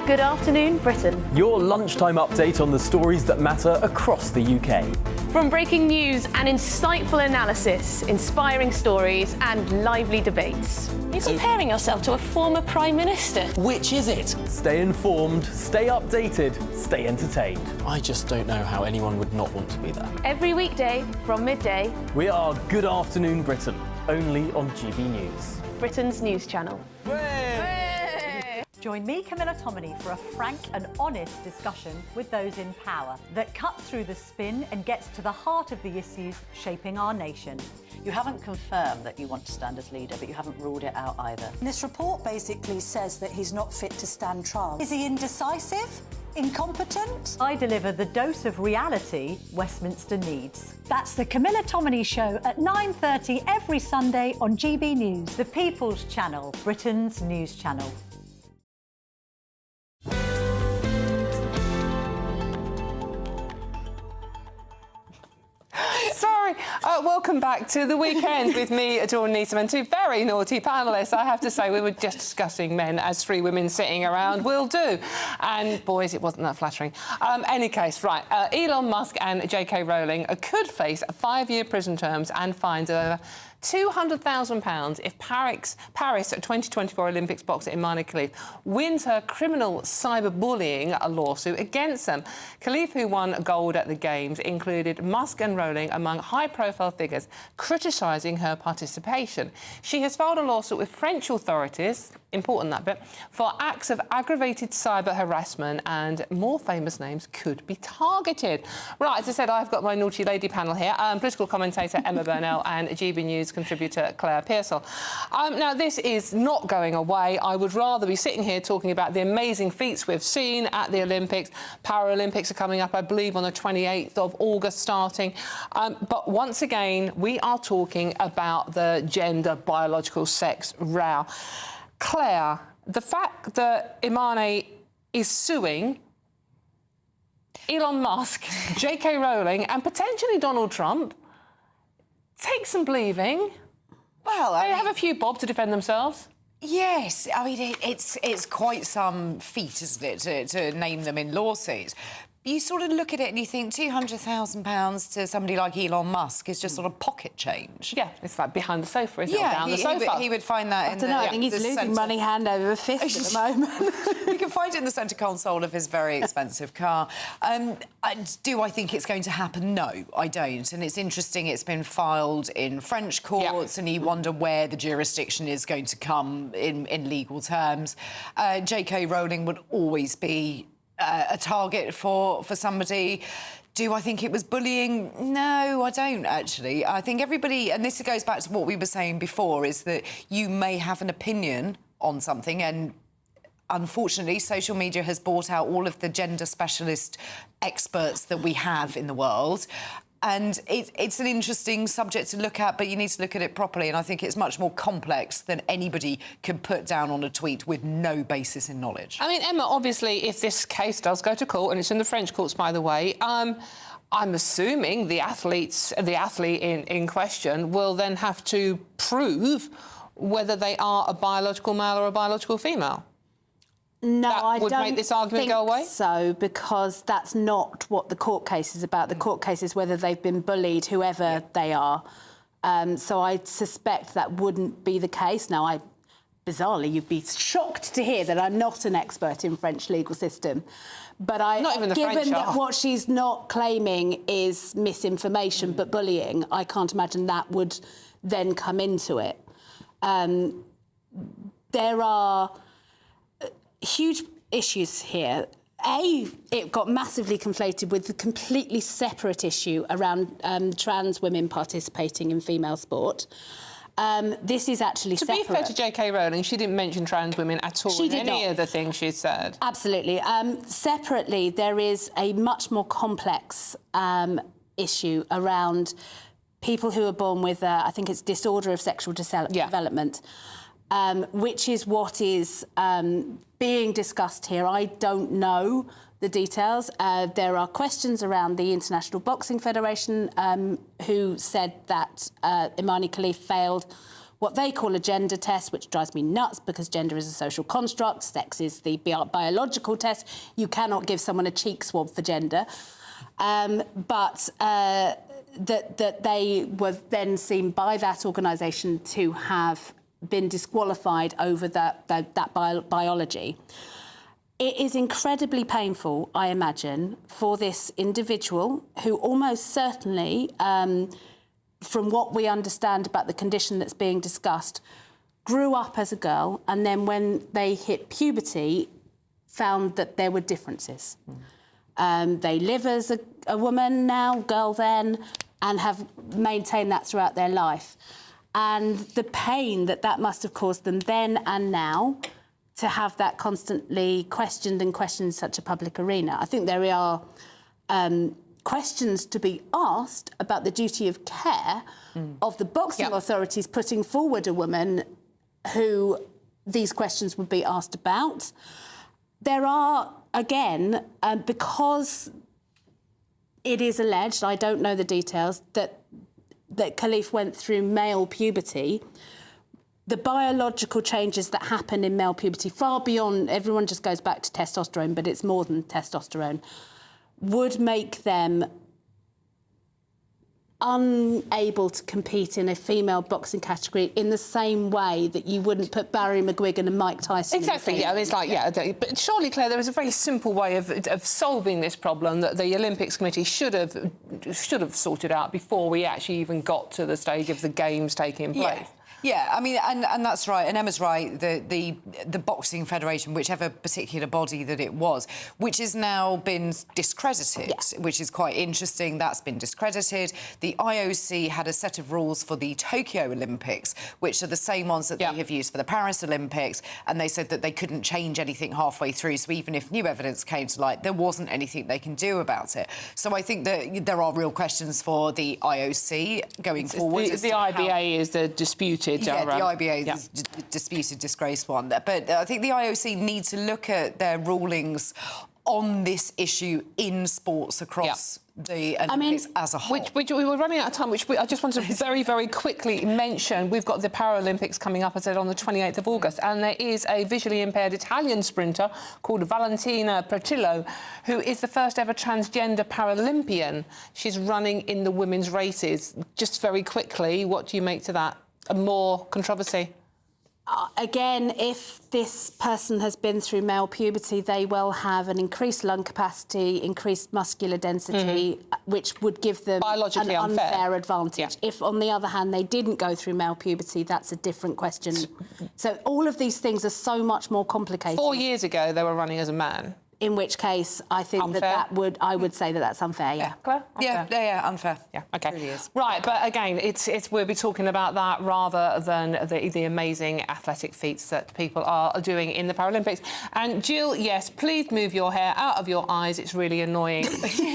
Good afternoon, Britain. Your lunchtime update on the stories that matter across the UK. From breaking news and insightful analysis, inspiring stories and lively debates. You're comparing yourself to a former Prime Minister. Which is it? Stay informed, stay updated, stay entertained. I just don't know how anyone would not want to be there. Every weekday from midday. We are Good Afternoon Britain, only on GB News. Britain's news channel. Join me, Camilla Tominey, for a frank and honest discussion with those in power that cuts through the spin and gets to the heart of the issues shaping our nation. You haven't confirmed that you want to stand as leader, but you haven't ruled it out either. This report basically says that he's not fit to stand trial. Is he indecisive? Incompetent? I deliver the dose of reality Westminster needs. That's the Camilla Tominey Show at 9:30 every Sunday on GB News, the People's Channel, Britain's news channel. Sorry, welcome back to The Weekend with me, Dawn Neeson, and 2 very naughty panellists. I have to say, we were just discussing men, as 3 women sitting around will do. And, boys, it wasn't that flattering. Any case, right, Elon Musk and JK Rowling could face 5-year prison terms and fines of £200,000 if Paris 2024 Olympics boxer Imani Khalif wins her criminal cyberbullying lawsuit against them. Khalif, who won gold at the Games, included Musk and Rowling among high-profile figures criticising her participation. She has filed a lawsuit with French authorities, important that bit, for acts of aggravated cyber harassment, and more famous names could be targeted. Right, as I said, I've got my naughty lady panel here, political commentator Emma Burnell and GB News contributor Claire Pearsall. Now, this is not going away. I would rather be sitting here talking about the amazing feats we've seen at the Olympics. Paralympics are coming up, I believe, on the 28th of August starting. But once again, we are talking about the gender biological sex row. Claire, the fact that Imani is suing Elon Musk, JK Rowling and potentially Donald Trump takes some believing. Well, they have a few bob to defend themselves. Yes, I mean, it's quite some feat, isn't it, to name them in lawsuits. You sort of look at it and you think £200,000 to somebody like Elon Musk is just sort of pocket change. Yeah, it's like behind the sofa, isn't it? Or down the sofa. He would find that in the I think he's losing money hand over fist at the moment. You can find it in the centre console of his very expensive car. Do I think it's going to happen? No, I don't. And it's interesting, it's been filed in French courts, and you wonder where the jurisdiction is going to come in legal terms. J.K. Rowling would always be a target for somebody. Do I think it was bullying? No, I don't, actually. I think everybody, and this goes back to what we were saying before, is that you may have an opinion on something, and unfortunately, social media has brought out all of the gender specialist experts that we have in the world. And it's an interesting subject to look at, but you need to look at it properly. And I think it's much more complex than anybody can put down on a tweet with no basis in knowledge. I mean, Emma, obviously, if this case does go to court, and it's in the French courts, by the way, I'm assuming the athlete in question will then have to prove whether they are a biological male or a biological female. No, I would don't make this argument think go away? so, because that's not what the court case is about. The court case is whether they've been bullied, whoever they are. So I suspect that wouldn't be the case. Now, bizarrely, you'd be shocked to hear that I'm not an expert in French legal system. But given that what she's not claiming is misinformation but bullying, I can't imagine that would then come into it. There are huge issues here. It got massively conflated with the completely separate issue around trans women participating in female sport. This is actually separate. To be fair to J.K. Rowling, she didn't mention trans women at all in any of the things she said. Absolutely. Separately, there is a much more complex issue around people who are born with, I think it's disorder of sexual development, which is what is being discussed here. I don't know the details. There are questions around the International Boxing Federation, who said that Imani Khalif failed what they call a gender test, which drives me nuts because gender is a social construct, sex is the biological test. You cannot give someone a cheek swab for gender. But that they were then seen by that organisation to have been disqualified over that biology. It is incredibly painful, I imagine, for this individual who almost certainly, from what we understand about the condition that's being discussed, grew up as a girl and then when they hit puberty, found that there were differences. They live as a woman now, girl then, and have maintained that throughout their life. And the pain that must have caused them then and now to have that constantly questioned in such a public arena. I think there are questions to be asked about the duty of care of the boxing authorities putting forward a woman who these questions would be asked about. There are, again, because it is alleged, I don't know the details, that Khalif went through male puberty. The biological changes that happen in male puberty, far beyond, everyone just goes back to testosterone, but it's more than testosterone, would make them unable to compete in a female boxing category in the same way that you wouldn't put Barry McGuigan and Mike Tyson Exactly, in the yeah, it's like, yeah. But surely, Claire, there is a very simple way of solving this problem that the Olympics Committee should have sorted out before we actually even got to the stage of the Games taking place. Yeah, I mean, and that's right, and Emma's right, the Boxing Federation, whichever particular body that it was, which has now been discredited, which is quite interesting, that's been discredited. The IOC had a set of rules for the Tokyo Olympics, which are the same ones that they have used for the Paris Olympics, and they said that they couldn't change anything halfway through, so even if new evidence came to light, there wasn't anything they can do about it. So I think that there are real questions for the IOC going forward. The IBA is the disputed... Yeah, the IBA is a disputed, disgraced one. But I think the IOC need to look at their rulings on this issue in sports across the Olympics as a whole. Which we were running out of time, I just want to very, very quickly mention. We've got the Paralympics coming up, I said, on the 28th of August, and there is a visually impaired Italian sprinter called Valentina Pretillo, who is the first ever transgender Paralympian. She's running in the women's races. Just very quickly, what do you make to that? More controversy? Again, if this person has been through male puberty, they will have an increased lung capacity, increased muscular density, which would give them biologically an unfair advantage. If, on the other hand, they didn't go through male puberty, that's a different question. So all of these things are so much more complicated. 4 years ago, they were running as a man. In which case, I think I would say that that's unfair. Yeah, Claire? Yeah, unfair. Yeah, okay. It really is. Right, but again, we'll be talking about that rather than the amazing athletic feats that people are doing in the Paralympics. And Jill, yes, please move your hair out of your eyes. It's really annoying.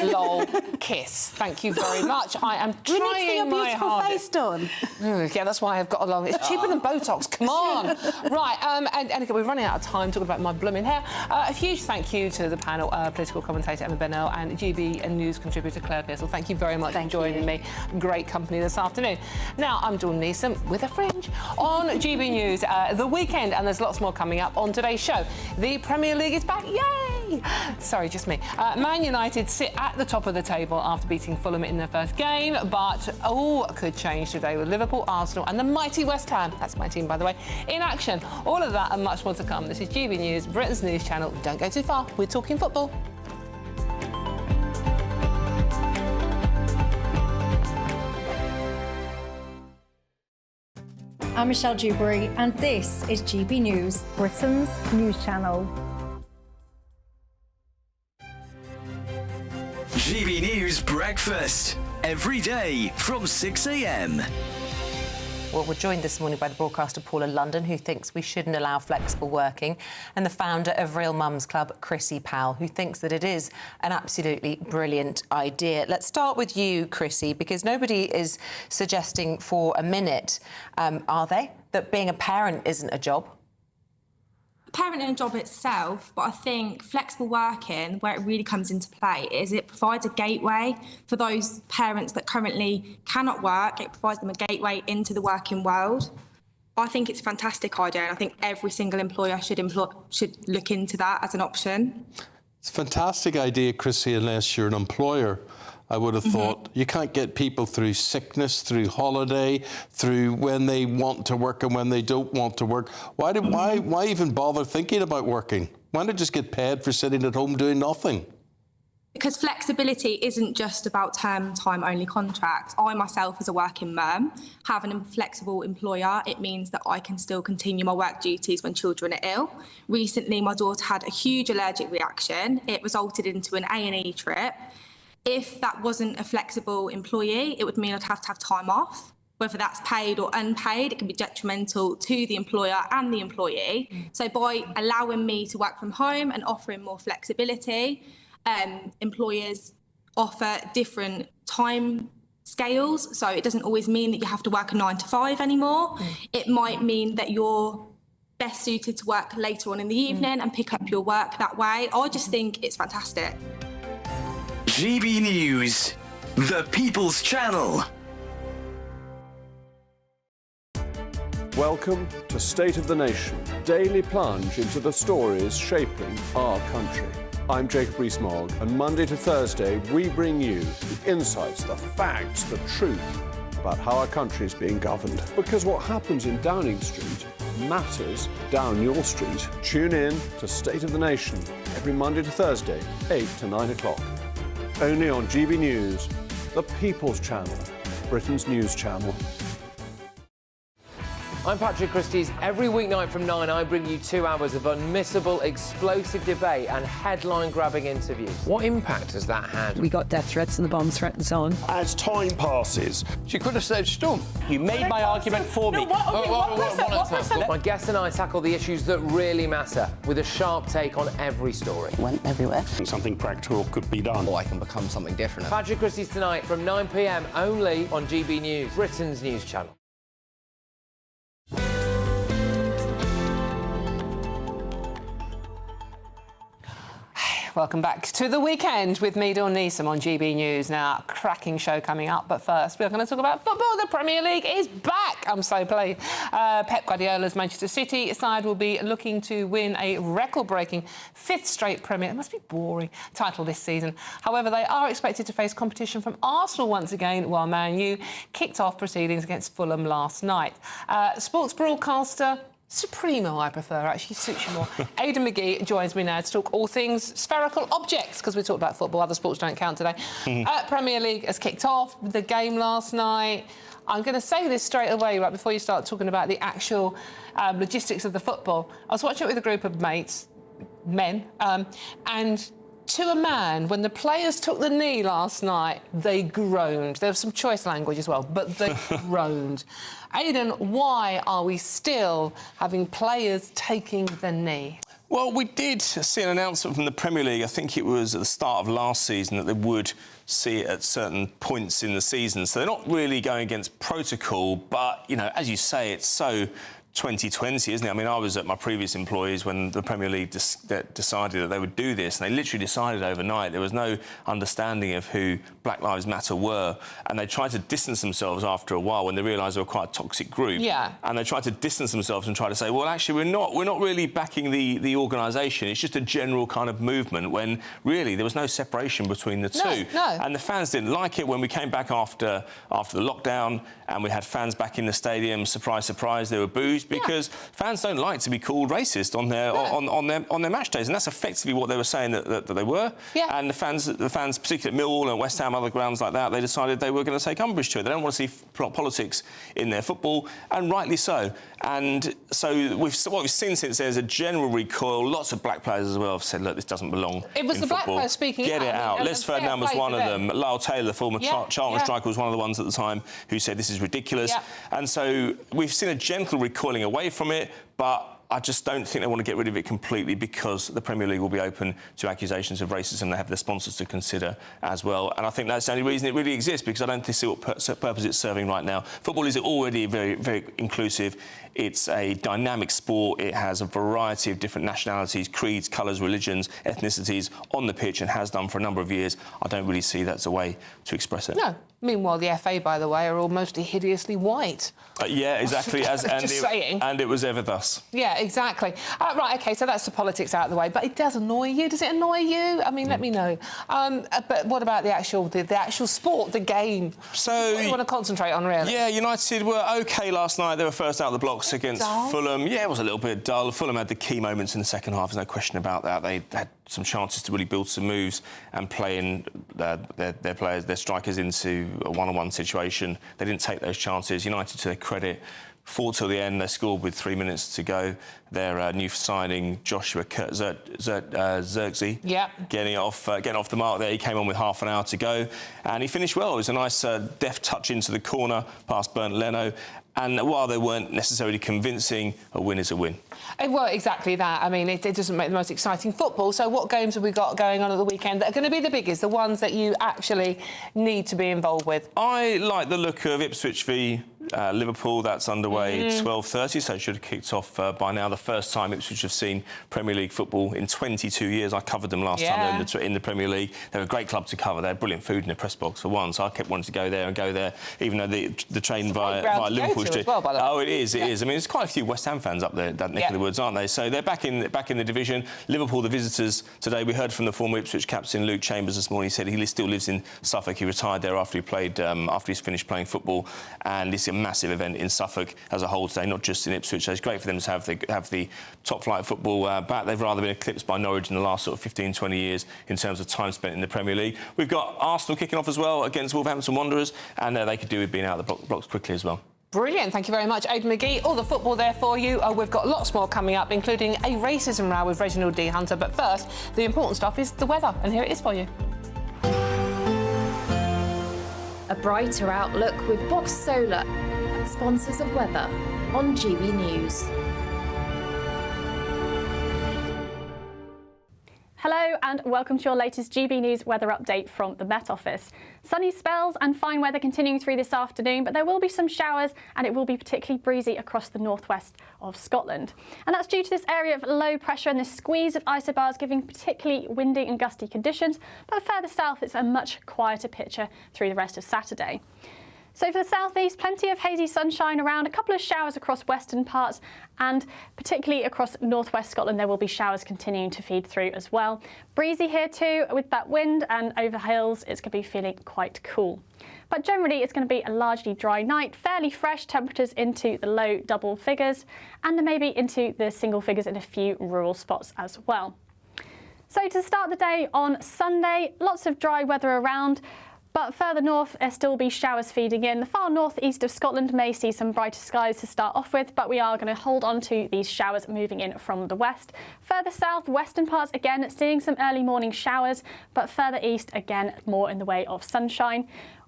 Lol, kiss. Thank you very much. I am trying my We need to see your beautiful hardest. face, Dawn. Yeah, that's why I've got along. It's cheaper than Botox. Come on. Right, and again, we're running out of time talking about my blooming hair. A huge thank you to the panel, political commentator Emma Bennell and GBNews contributor Claire Pearsall. Thank you very much for joining me. Great company this afternoon. Now, I'm Dawn Neeson with a fringe on GB News. The weekend, and there's lots more coming up on today's show. The Premier League is back. Yay! Sorry, just me. Man United sit at the top of the table after beating Fulham in their first game, but all could change today with Liverpool, Arsenal and the mighty West Ham, that's my team by the way, in action. All of that and much more to come. This is GB News, Britain's news channel. Don't go too far, we're talking football. I'm Michelle Dewberry and this is GB News, Britain's news channel. GB News Breakfast, every day from 6 a.m. Well, we're joined this morning by the broadcaster Paula London, who thinks we shouldn't allow flexible working, and the founder of Real Mums Club, Chrissy Powell, who thinks that it is an absolutely brilliant idea. Let's start with you, Chrissy, because nobody is suggesting for a minute, are they, that being a parent isn't a job? Parenting a job itself, but I think flexible working, where it really comes into play, is it provides a gateway for those parents that currently cannot work. It provides them a gateway into the working world. I think it's a fantastic idea, and I think every single employer should look into that as an option. It's a fantastic idea, Chrissy, unless you're an employer. I would have thought you can't get people through sickness, through holiday, through when they want to work and when they don't want to work. Why even bother thinking about working? Why not just get paid for sitting at home doing nothing? Because flexibility isn't just about term time only contracts. I myself, as a working mum, having a flexible employer, it means that I can still continue my work duties when children are ill. Recently, my daughter had a huge allergic reaction. It resulted into an A&E trip. If that wasn't a flexible employee, it would mean I'd have to have time off. Whether that's paid or unpaid, it can be detrimental to the employer and the employee. So by allowing me to work from home and offering more flexibility, employers offer different time scales. So it doesn't always mean that you have to work a 9 to 5 anymore. It might mean that you're best suited to work later on in the evening and pick up your work that way. I just think it's fantastic. GB News, the People's Channel. Welcome to State of the Nation, daily plunge into the stories shaping our country. I'm Jacob Rees-Mogg, and Monday to Thursday we bring you the insights, the facts, the truth about how our country is being governed. Because what happens in Downing Street matters down your street. Tune in to State of the Nation every Monday to Thursday, 8 to 9 o'clock. Only on GB News, the People's Channel, Britain's news channel. I'm Patrick Christie's. Every weeknight from 9, I bring you 2 hours of unmissable, explosive debate and headline-grabbing interviews. What impact has that had? We got death threats and the bomb threat and so on. As time passes, she could have saved Storm. You made my argument for me. My guests and I tackle the issues that really matter with a sharp take on every story. Went everywhere. Something practical could be done. Or I can become something different. Patrick Christie's tonight from 9 p.m. only on GB News, Britain's news channel. Welcome back to the weekend with me, Dawn Neeson, on GB News. Now, cracking show coming up, but first we're going to talk about football. The Premier League is back. I'm so pleased. Pep Guardiola's Manchester City side will be looking to win a record-breaking 5th straight Premier, it must be boring, title this season. However, they are expected to face competition from Arsenal once again, while Man U kicked off proceedings against Fulham last night. Sports broadcaster Supremo, I prefer, actually suits you more. Aidan McGee joins me now to talk all things spherical objects, because we talked about football, other sports don't count today. Premier League has kicked off with the game last night. I'm going to say this straight away, right, before you start talking about the actual logistics of the football. I was watching it with a group of mates. men, and to a man, when the players took the knee last night, they groaned. There was some choice language as well, but they groaned. Aidan, why are we still having players taking the knee? Well, we did see an announcement from the Premier League, I think it was at the start of last season, that they would see it at certain points in the season. So they're not really going against protocol, but, you know, as you say, it's so 2020, isn't it? I mean, I was at my previous employees when the Premier League decided that they would do this, and they literally decided overnight. There was no understanding of who Black Lives Matter were, and they tried to distance themselves after a while when they realised they were quite a toxic group. Yeah. And they tried to distance themselves and try to say, well, actually, we're not really backing the organisation. It's just a general kind of movement, when really there was no separation between the two. No. And the fans didn't like it when we came back after the lockdown, and we had fans back in the stadium. Surprise, surprise, they were booed. Because fans don't like to be called racist on their match days, and that's effectively what they were saying that they were. Yeah. And the fans, particularly at Millwall and West Ham, other grounds like that, they decided they were going to take umbrage to it. They don't want to see politics in their football, and rightly so. And so what we've seen since there's a general recoil. Lots of black players as well have said, look, this doesn't belong. It was in the football. black players speaking. Get it out. Les Ferdinand was one of them. Lyle Taylor, the former Charlton striker, was one of the ones at the time who said this is ridiculous. Yeah. And so we've seen a gentle recoiling away from it, but I just don't think they want to get rid of it completely, because the Premier League will be open to accusations of racism. They have their sponsors to consider as well. And I think that's the only reason it really exists, because I don't see what purpose it's serving right now. Football is already very, very inclusive. It's a dynamic sport. It has a variety of different nationalities, creeds, colours, religions, ethnicities on the pitch, and has done for a number of years. I don't really see that's a way to express it. No. Meanwhile, the FA, by the way, are all mostly hideously white. Yeah, exactly. And it was ever thus. Yeah, exactly. Right, OK, so that's the politics out of the way. But it does annoy you. Does it annoy you? I mean, let me know. But what about the actual sport, the game? So what do you want to concentrate on, really? Yeah, United were OK last night. They were first out of the blocks against Fulham. Yeah, it was a little bit dull. Fulham had the key moments in the second half. There's no question about that. They had some chances to really build some moves and play in their players, their strikers, into a one-on-one situation. They didn't take those chances. United, to their credit, fought till the end. They scored with 3 minutes to go. Their new signing, Joshua Zirkzee, getting off the mark there. He came on with half an hour to go, and he finished well. It was a nice deft touch into the corner past Bernd Leno. And while they weren't necessarily convincing, a win is a win. Well, exactly that. I mean, it doesn't make the most exciting football. So what games have we got going on at the weekend that are going to be the biggest, the ones that you actually need to be involved with? I like the look of Ipswich v Liverpool. That's underway at 12:30, so it should have kicked off by now. The first time Ipswich have seen Premier League football in 22 years. I covered them last time in the Premier League. They're a great club to cover. They had brilliant food in the press box for one, so I kept wanting to go there, even though the train via Liverpool Street. Well, by the way. Oh, it is. I mean, there's quite a few West Ham fans up there, that neck of the woods, aren't they? So they're back in the division. Liverpool, the visitors today. We heard from the former Ipswich captain Luke Chambers this morning. He said he still lives in Suffolk. He retired there after he's finished playing football, and it's a massive event in Suffolk as a whole today, not just in Ipswich. So it's great for them to have the top flight football back. They've rather been eclipsed by Norwich in the last sort of 15, 20 years in terms of time spent in the Premier League. We've got Arsenal kicking off as well against Wolverhampton Wanderers, and they could do with being out of the blocks quickly as well. Brilliant. Thank you very much, Aidan McGee. All the football there for you. We've got lots more coming up, including a racism row with Reginald D. Hunter. But first, the important stuff is the weather, and here it is for you. A brighter outlook with Box Solar, sponsors of weather on GB News. Hello and welcome to your latest GB News weather update from the Met Office. Sunny spells and fine weather continuing through this afternoon, but there will be some showers and it will be particularly breezy across the northwest of Scotland. And that's due to this area of low pressure and this squeeze of isobars giving particularly windy and gusty conditions, but further south it's a much quieter picture through the rest of Saturday. So for the southeast, plenty of hazy sunshine around, a couple of showers across western parts, and particularly across northwest Scotland there will be showers continuing to feed through as well. Breezy here too with that wind, and over hills it's going to be feeling quite cool. But generally it's going to be a largely dry night, fairly fresh, temperatures into the low double figures and maybe into the single figures in a few rural spots as well. So to start the day on Sunday, lots of dry weather around. But further north, there still will be showers feeding in. The far northeast of Scotland may see some brighter skies to start off with, but we are going to hold on to these showers moving in from the west. Further south, western parts again seeing some early morning showers, but further east again more in the way of sunshine.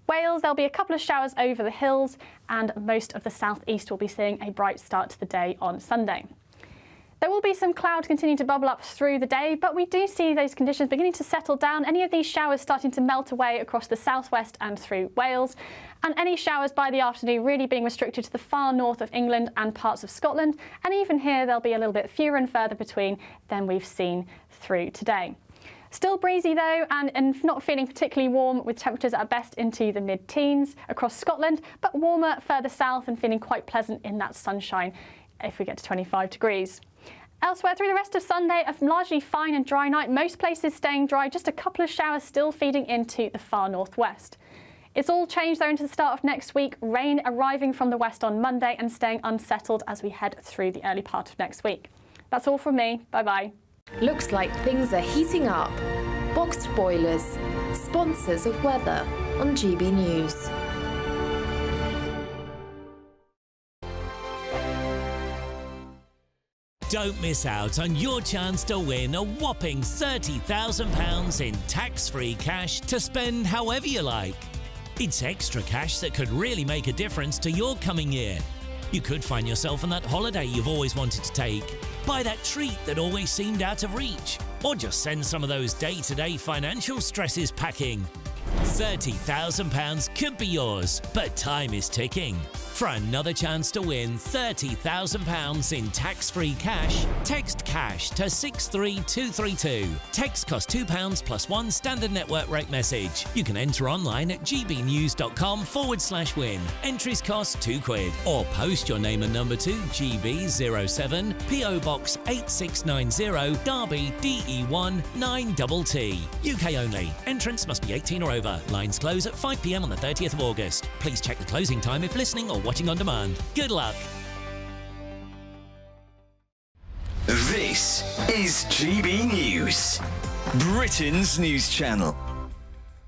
Wales, there'll be a couple of showers over the hills, and most of the southeast will be seeing a bright start to the day on Sunday. There will be some clouds continuing to bubble up through the day, but we do see those conditions beginning to settle down. Any of these showers starting to melt away across the southwest and through Wales, and any showers by the afternoon really being restricted to the far north of England and parts of Scotland. And even here, there'll be a little bit fewer and further between than we've seen through today. Still breezy though, and not feeling particularly warm, with temperatures at best into the mid-teens across Scotland, but warmer further south and feeling quite pleasant in that sunshine if we get to 25 degrees. Elsewhere, through the rest of Sunday, a largely fine and dry night. Most places staying dry, just a couple of showers still feeding into the far northwest. It's all changed though into the start of next week. Rain arriving from the west on Monday and staying unsettled as we head through the early part of next week. That's all from me. Bye-bye. Looks like things are heating up. Boxed boilers, sponsors of weather on GB News. Don't miss out on your chance to win a whopping £30,000 in tax-free cash to spend however you like. It's extra cash that could really make a difference to your coming year. You could find yourself on that holiday you've always wanted to take, buy that treat that always seemed out of reach, or just send some of those day-to-day financial stresses packing. £30,000 could be yours, but time is ticking. For another chance to win £30,000 in tax-free cash, text CASH to 63232. Text costs £2 plus one standard network rate message. You can enter online at gbnews.com/win. Entries cost £2, or post your name and number to GB07 PO Box 8690 Derby DE1 9TT. UK only. Entrance must be 18 or over. Lines close at 5 p.m. on the 30th of August. Please check the closing time if listening or watching on demand. Good luck. This is GB News, Britain's news channel.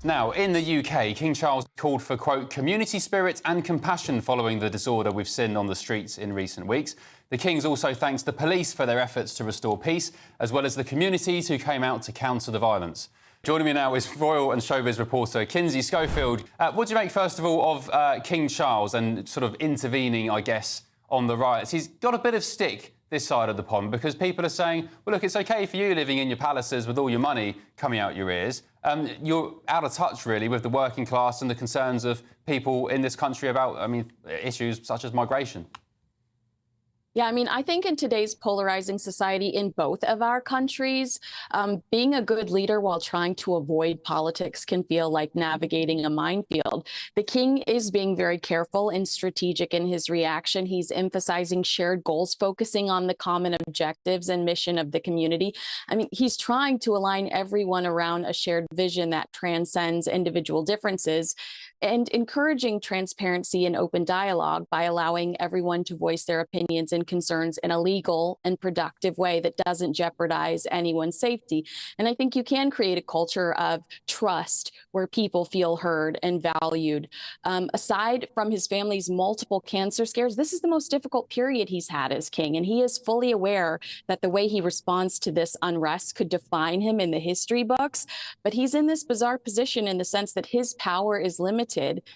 Now, in the UK, King Charles called for, quote, community spirit and compassion following the disorder we've seen on the streets in recent weeks. The King's also thanked the police for their efforts to restore peace, as well as the communities who came out to counter the violence. Joining me now is royal and showbiz reporter Kinsey Schofield. What do you make, first of all, of King Charles and sort of intervening, I guess, on the riots? He's got a bit of stick this side of the pond because people are saying, well, look, it's OK for you living in your palaces with all your money coming out your ears. You're out of touch, really, with the working class and the concerns of people in this country about, I mean, issues such as migration. Yeah, I mean, I think in today's polarizing society in both of our countries, being a good leader while trying to avoid politics can feel like navigating a minefield. The King is being very careful and strategic in his reaction. He's emphasizing shared goals, focusing on the common objectives and mission of the community. I mean, he's trying to align everyone around a shared vision that transcends individual differences, and encouraging transparency and open dialogue by allowing everyone to voice their opinions and concerns in a legal and productive way that doesn't jeopardize anyone's safety. And I think you can create a culture of trust where people feel heard and valued. Aside from his family's multiple cancer scares, this is the most difficult period he's had as king, and he is fully aware that the way he responds to this unrest could define him in the history books. But he's in this bizarre position in the sense that his power is limited.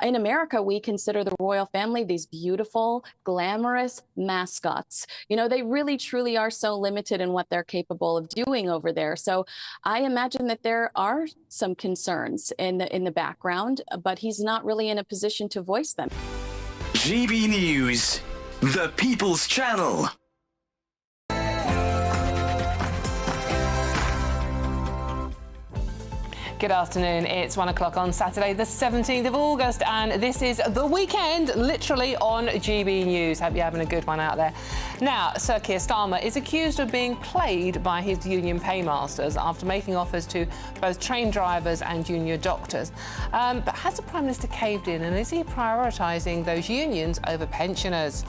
In America, we consider the royal family these beautiful, glamorous mascots. You know, they really, truly are so limited in what they're capable of doing over there. So I imagine that there are some concerns in the background, but he's not really in a position to voice them. GB News, the People's Channel. Good afternoon. It's 1 o'clock on Saturday, the 17th of August, and this is the weekend, literally, on GB News. Hope you're having a good one out there. Now, Sir Keir Starmer is accused of being played by his union paymasters after making offers to both train drivers and junior doctors. But has the Prime Minister caved in, and is he prioritising those unions over pensioners?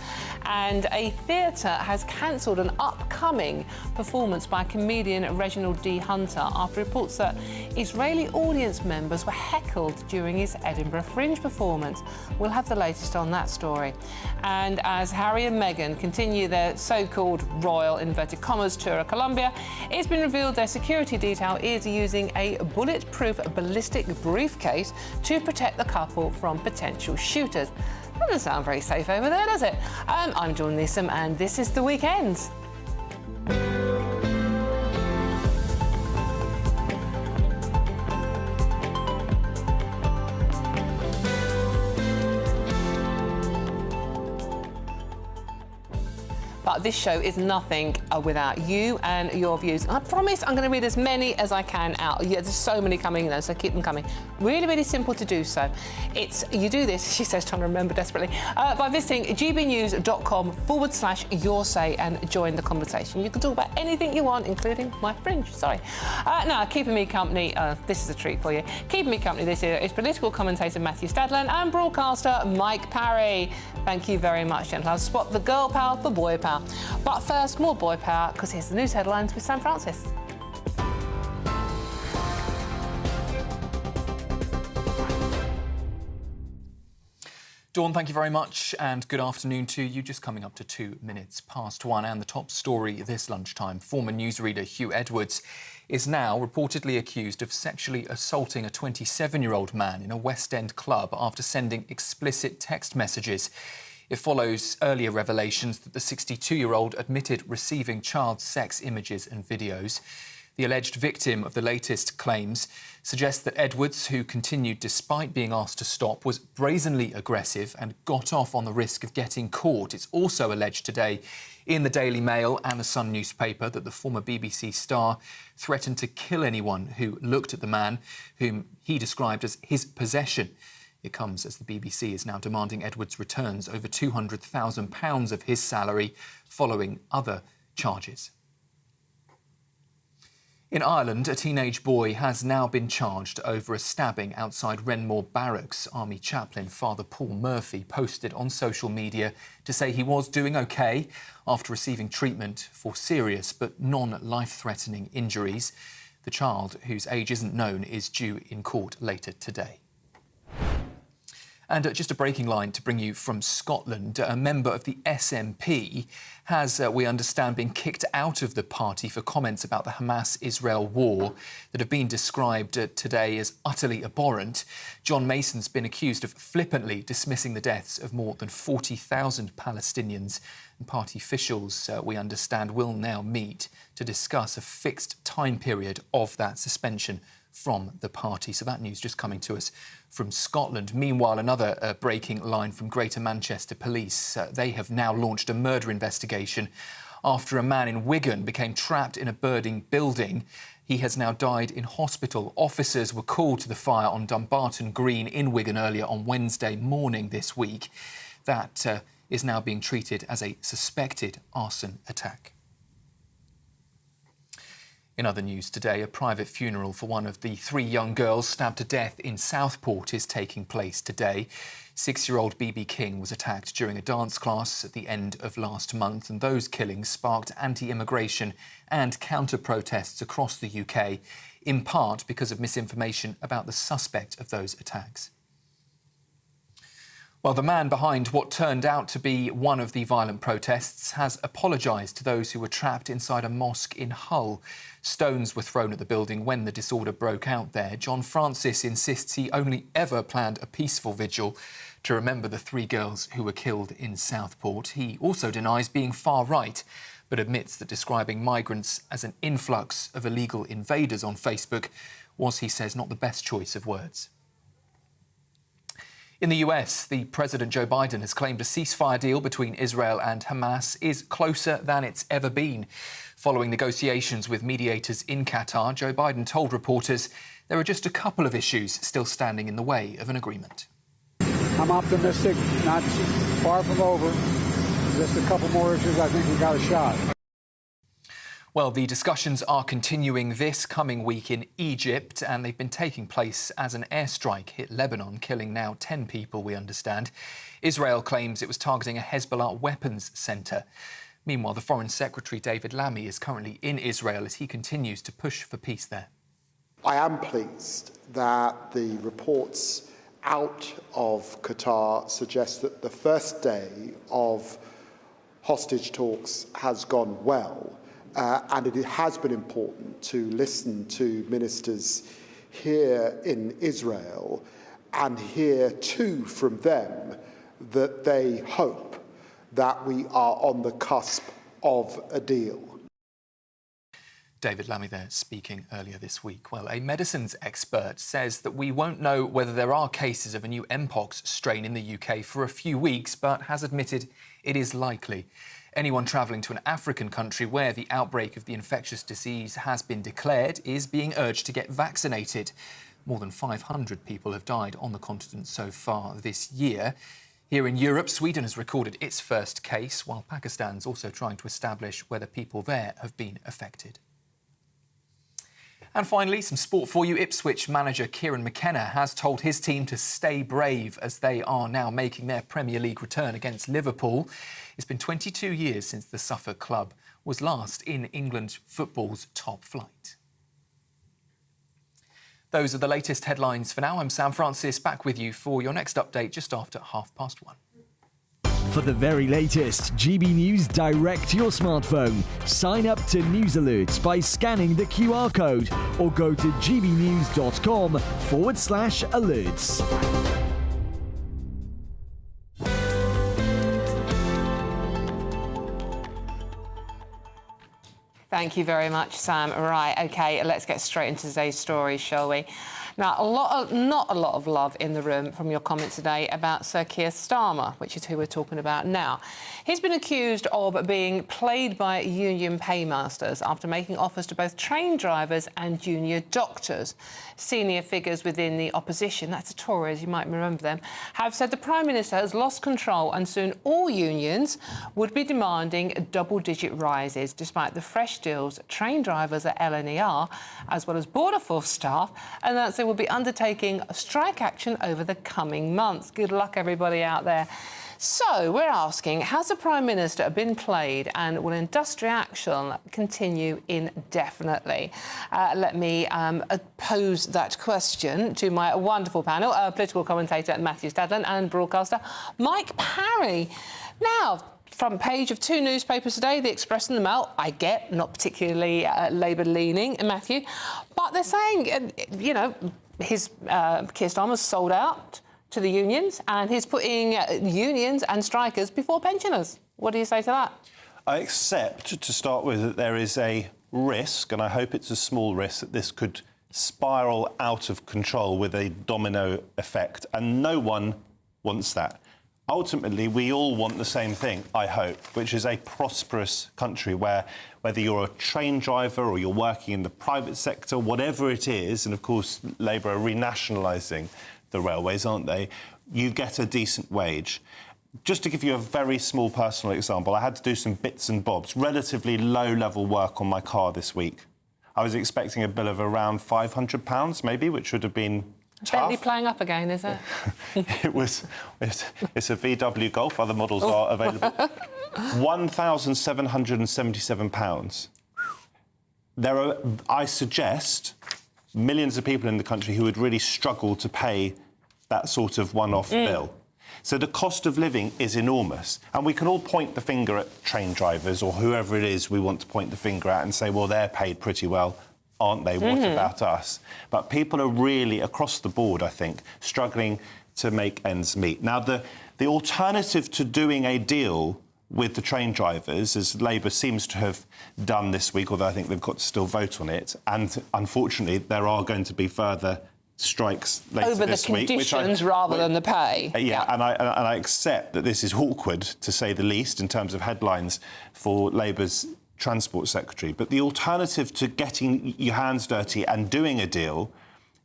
And a theatre has cancelled an upcoming performance by comedian Reginald D. Hunter after reports that Israeli audience members were heckled during his Edinburgh Fringe performance. We'll have the latest on that story. And as Harry and Meghan continue their so-called royal inverted commas tour of Colombia, it's been revealed their security detail is using a bulletproof ballistic briefcase to protect the couple from potential shooters. That doesn't sound very safe over there, does it? I'm Dawn Neeson, and this is The Weekend. But this show is nothing without you and your views. I promise I'm going to read as many as I can out. Yeah, there's so many coming, though, so keep them coming. Really, really simple to do so. You do this, she says, trying to remember desperately, by visiting gbnews.com/your say and join the conversation. You can talk about anything you want, including my fringe. Sorry. Now, keeping me company, this is a treat for you. Keeping me company this year is political commentator Matthew Stadler and broadcaster Mike Parry. Thank you very much, gentlemen. I'll swap the girl power for boy power. But first, more boy power, because here's the news headlines with Sam Francis. Dawn, thank you very much, and good afternoon to you. Just coming up to 2 minutes past 1, and the top story this lunchtime. Former newsreader Hugh Edwards is now reportedly accused of sexually assaulting a 27-year-old man in a West End club after sending explicit text messages. It follows earlier revelations that the 62-year-old admitted receiving child sex images and videos. The alleged victim of the latest claims suggests that Edwards, who continued despite being asked to stop, was brazenly aggressive and got off on the risk of getting caught. It's also alleged today in the Daily Mail and the Sun newspaper that the former BBC star threatened to kill anyone who looked at the man, whom he described as his possession. It comes as the BBC is now demanding Edwards returns over £200,000 of his salary following other charges. In Ireland, a teenage boy has now been charged over a stabbing outside Renmore Barracks. Army chaplain Father Paul Murphy posted on social media to say he was doing OK after receiving treatment for serious but non-life-threatening injuries. The child, whose age isn't known, is due in court later today. And just a breaking line to bring you from Scotland. A member of the SNP has, we understand, been kicked out of the party for comments about the Hamas-Israel war that have been described today as utterly abhorrent. John Mason's been accused of flippantly dismissing the deaths of more than 40,000 Palestinians. And party officials, we understand, will now meet to discuss a fixed time period of that suspension from the party. So that news just coming to us from Scotland. Meanwhile, another breaking line from Greater Manchester Police. They have now launched a murder investigation after a man in Wigan became trapped in a burning building. He has now died in hospital. Officers were called to the fire on Dumbarton Green in Wigan earlier on Wednesday morning this week. That is now being treated as a suspected arson attack. In other news today, a private funeral for one of the 3 young girls stabbed to death in Southport is taking place today. 6-year-old BB King was attacked during a dance class at the end of last month, and those killings sparked anti-immigration and counter-protests across the UK, in part because of misinformation about the suspect of those attacks. Well, the man behind what turned out to be one of the violent protests has apologised to those who were trapped inside a mosque in Hull. Stones were thrown at the building when the disorder broke out there. John Francis insists he only ever planned a peaceful vigil to remember the 3 girls who were killed in Southport. He also denies being far-right, but admits that describing migrants as an influx of illegal invaders on Facebook was, he says, not the best choice of words. In the US, the President Joe Biden has claimed a ceasefire deal between Israel and Hamas is closer than it's ever been. Following negotiations with mediators in Qatar, Joe Biden told reporters there are just a couple of issues still standing in the way of an agreement. I'm optimistic, not far from over. Just a couple more issues, I think we got a shot. Well, the discussions are continuing this coming week in Egypt, and they've been taking place as an airstrike hit Lebanon, killing now 10 people, we understand. Israel claims it was targeting a Hezbollah weapons centre. Meanwhile, the Foreign Secretary, David Lammy, is currently in Israel as he continues to push for peace there. I am pleased that the reports out of Qatar suggest that the first day of hostage talks has gone well. And it has been important to listen to ministers here in Israel and hear too from them that they hope that we are on the cusp of a deal. David Lammy there speaking earlier this week. Well, a medicines expert says that we won't know whether there are cases of a new Mpox strain in the UK for a few weeks, but has admitted it is likely. Anyone travelling to an African country where the outbreak of the infectious disease has been declared is being urged to get vaccinated. More than 500 people have died on the continent so far this year. Here in Europe, Sweden has recorded its first case, while Pakistan's also trying to establish whether people there have been affected. And finally, some sport for you. Ipswich manager Kieran McKenna has told his team to stay brave as they are now making their Premier League return against Liverpool. It's been 22 years since the Suffolk club was last in England football's top flight. Those are the latest headlines for now. I'm Sam Francis, back with you for your next update just after 1:30. For the very latest GB News direct to your smartphone, sign up to News Alerts by scanning the QR code or go to gbnews.com/alerts. Thank you very much, Sam. Right, OK, let's get straight into today's story, shall we? Now, not a lot of love in the room from your comments today about Sir Keir Starmer, which is who we're talking about now. He's been accused of being played by union paymasters after making offers to both train drivers and junior doctors. Senior figures within the opposition, that's the Tories, you might remember them, have said the Prime Minister has lost control and soon all unions would be demanding double-digit rises, despite the fresh deals train drivers at LNER, as well as Border Force staff, and that's they will be undertaking strike action over the coming months. Good luck, everybody out there. So, we're asking, has the Prime Minister been played and will industrial action continue indefinitely? Let me pose that question to my wonderful panel, political commentator Matthew Stadland and broadcaster Mike Parry. Now, front page of two newspapers today, The Express and the Mail, I get, not particularly Labour-leaning, Matthew, but they're saying, you know, Keir Starmer's sold out to the unions and he's putting unions and strikers before pensioners. What do you say to that? I accept, to start with, that there is a risk, and I hope it's a small risk, that this could spiral out of control with a domino effect, and no one wants that. Ultimately, we all want the same thing, I hope, which is a prosperous country where, whether you're a train driver or you're working in the private sector, whatever it is, and of course Labour are renationalising the railways, aren't they, you get a decent wage. Just to give you a very small personal example, I had to do some bits and bobs, relatively low-level work on my car this week. I was expecting a bill of around £500, maybe, which would have been Bentley playing up again, is it? It's a VW Golf. Other models are available. £1,777. There are, I suggest, millions of people in the country who would really struggle to pay that sort of one-off bill. So the cost of living is enormous. And we can all point the finger at train drivers or whoever it is we want to point the finger at and say, well, they're paid pretty well, aren't they? What about us? But people are really, across the board, I think, struggling to make ends meet. Now, the alternative to doing a deal with the train drivers, as Labour seems to have done this week, although I think they've got to still vote on it, and unfortunately there are going to be further strikes later this week. Over the conditions rather than the pay. Yeah, and I accept that this is awkward, to say the least, in terms of headlines for Labour's Transport Secretary. But the alternative to getting your hands dirty and doing a deal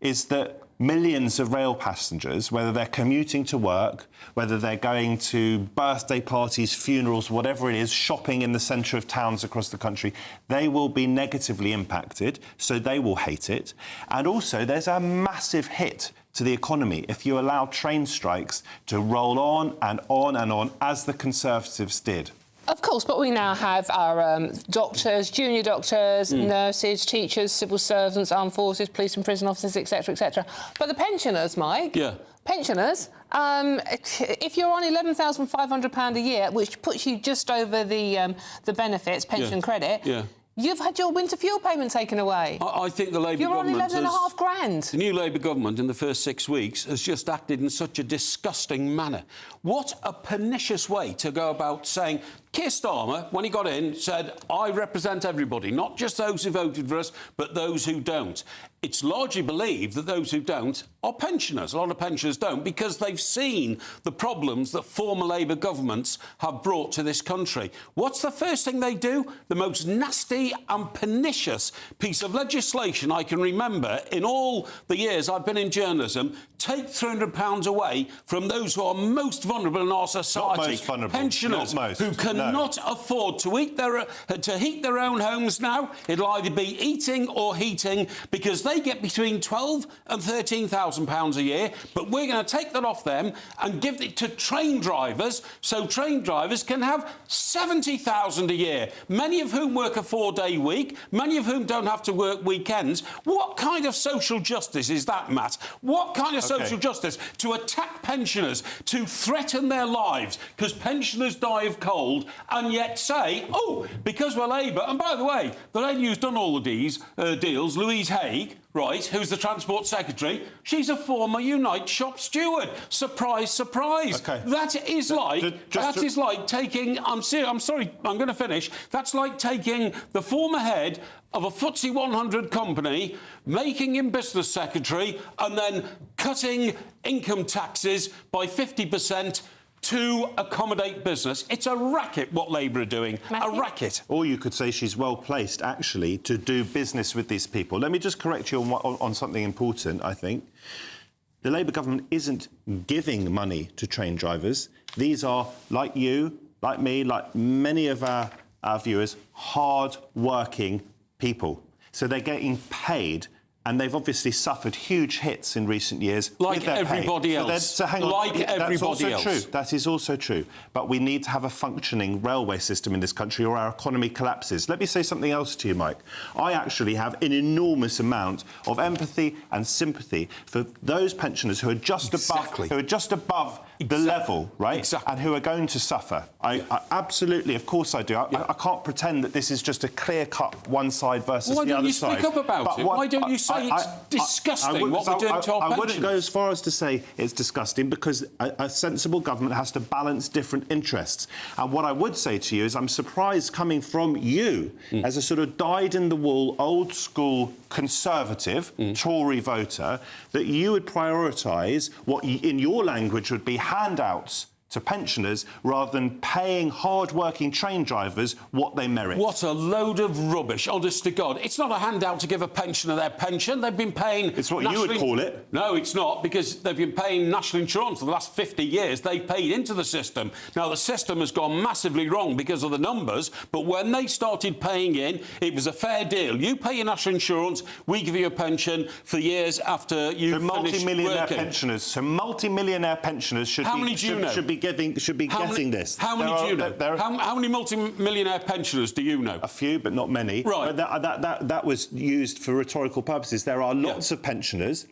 is that millions of rail passengers, whether they're commuting to work, whether they're going to birthday parties, funerals, whatever it is, shopping in the centre of towns across the country, they will be negatively impacted, so they will hate it. And also, there's a massive hit to the economy if you allow train strikes to roll on and on and on, as the Conservatives did. Of course, but we now have our doctors, junior doctors, nurses, teachers, civil servants, armed forces, police and prison officers, etc., etc. But the pensioners, Mike... Yeah. Pensioners, if you're on £11,500 a year, which puts you just over the benefits, pension credit... Yeah. You've had your winter fuel payment taken away. I think the Labour government... You're on £11.5 grand. The new Labour government in the first 6 weeks has just acted in such a disgusting manner. What a pernicious way to go about saying... Keir Starmer, when he got in, said, I represent everybody, not just those who voted for us, but those who don't. It's largely believed that those who don't are pensioners. A lot of pensioners don't, because they've seen the problems that former Labour governments have brought to this country. What's the first thing they do? The most nasty and pernicious piece of legislation I can remember in all the years I've been in journalism, take £300 away from those who are most vulnerable in our society. Not most vulnerable. Pensioners who cannot afford to heat their own homes now. It'll either be eating or heating, because they get between £12,000 and £13,000 a year, but we're going to take that off them and give it to train drivers, so train drivers can have £70,000 a year, many of whom work a 4-day week, many of whom don't have to work weekends. What kind of social justice is that, Matt? What kind of social justice to attack pensioners, to threaten their lives because pensioners die of cold, and yet say, oh, because we're Labour... And by the way, the lady who's done all of these deals, Louise Haigh, right, who's the Transport Secretary, she's a former Unite shop steward. Surprise, surprise. That is like taking... I'm sorry, I'm going to finish. That's like taking the former head of a FTSE 100 company, making him business secretary, and then cutting income taxes by 50% to accommodate business. It's a racket what Labour are doing. A racket. Or you could say she's well placed, actually, to do business with these people. Let me just correct you on something important, I think. The Labour government isn't giving money to train drivers. These are, like you, like me, like many of our viewers, hard-working people. So they're getting paid, and they've obviously suffered huge hits in recent years. Like everybody else. So hang on. Like everybody else. True. That is also true. But we need to have a functioning railway system in this country, or our economy collapses. Let me say something else to you, Mike. I actually have an enormous amount of empathy and sympathy for those pensioners who are just above the level, right? And who are going to suffer. I absolutely, of course I do. I can't pretend that this is just a clear-cut one side versus the other side. Why don't you speak up about it? Why don't you say it's disgusting what we're doing to our pensioners? I wouldn't go as far as to say it's disgusting, because a sensible government has to balance different interests. And what I would say to you is I'm surprised, coming from you, as a sort of dyed-in-the-wool, old-school Conservative Tory voter, that you would prioritise what, in your language, would be handouts to pensioners rather than paying hard-working train drivers what they merit. What a load of rubbish, honest to God. It's not a handout to give a pensioner their pension. They've been paying... It's what you would call it. No, it's not, because they've been paying national insurance for the last 50 years. They've paid into the system. Now, the system has gone massively wrong because of the numbers, but when they started paying in, it was a fair deal. You pay your national insurance, we give you a pension for years after you finish multi-millionaire working. Pensioners. So multi-millionaire pensioners should be getting this. How many do you know? How many multi-millionaire pensioners do you know? A few, but not many. Right. But that was used for rhetorical purposes. There are lots of pensioners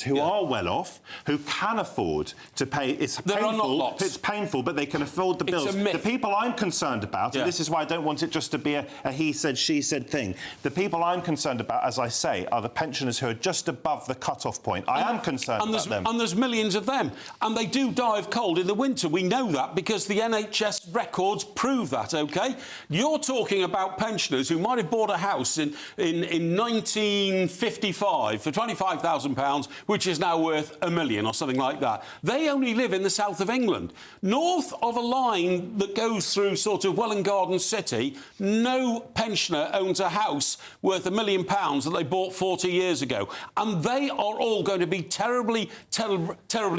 who are well off, who can afford to pay. There are not lots. It's painful, but they can afford the bills. It's a myth. The people I'm concerned about, and this is why I don't want it just to be a he said, she said thing. The people I'm concerned about, as I say, are the pensioners who are just above the cut-off point. I am concerned about them. And there's millions of them. And they do die of cold in the winter. We know that because the NHS records prove that, OK? You're talking about pensioners who might have bought a house in 1955 for £25,000, which is now worth £1 million or something like that. They only live in the south of England. North of a line that goes through sort of Welwyn Garden City, no pensioner owns a house worth £1 million that they bought 40 years ago. And they are all going to be terribly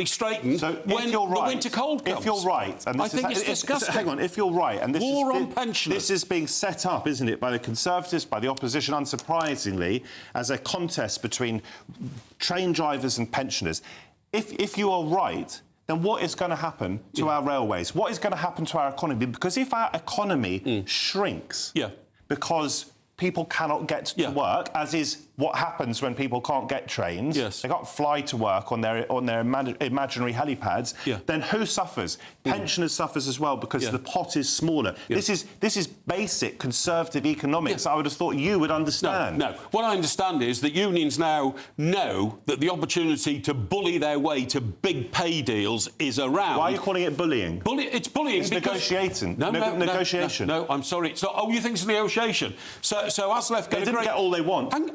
straightened when the winter cold comes. If you're right, and I think it's disgusting. Hang on, if you're right, and this War on pensioners. This is being set up, isn't it, by the Conservatives, by the opposition, unsurprisingly, as a contest between train drivers and pensioners. If you are right, then what is going to happen to our railways? What is going to happen to our economy? Because if our economy shrinks because people cannot get to work, as is what happens when people can't get trains. They can't fly to work on their imaginary helipads. Then who suffers? Pensioners suffers as well because the pot is smaller. This is basic Conservative economics. I would have thought you would understand. No. What I understand is that unions now know that the opportunity to bully their way to big pay deals is around. Why are you calling it bullying? It's bullying. It's negotiating. Negotiation. No, I'm sorry. It's not. Oh, you think it's negotiation? So ASLEF they didn't get all they want. Hang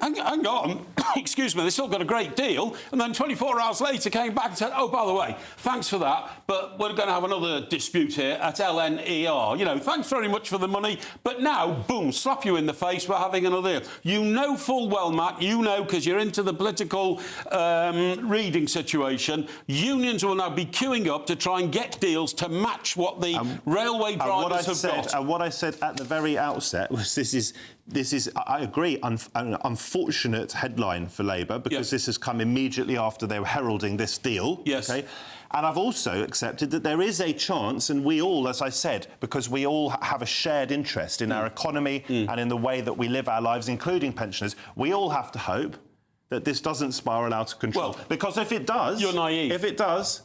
on. Excuse me. They still got a great deal, and then 24 hours later came back and said, "Oh, by the way, thanks for that, but we're going to have another dispute here at LNER. You know, thanks very much for the money, but now, boom, slap you in the face. We're having another deal." You know full well, Matt. You know because you're into the political reading situation. Unions will now be queuing up to try and get deals to match what the railway drivers have got. And what I said at the very outset was this is, I agree, an unfortunate headline for Labour because this has come immediately after they were heralding this deal. Okay? And I've also accepted that there is a chance, and we all, as I said, because we all have a shared interest in our economy and in the way that we live our lives, including pensioners, we all have to hope that this doesn't spiral out of control. Well, because if it does... You're naive. If it does...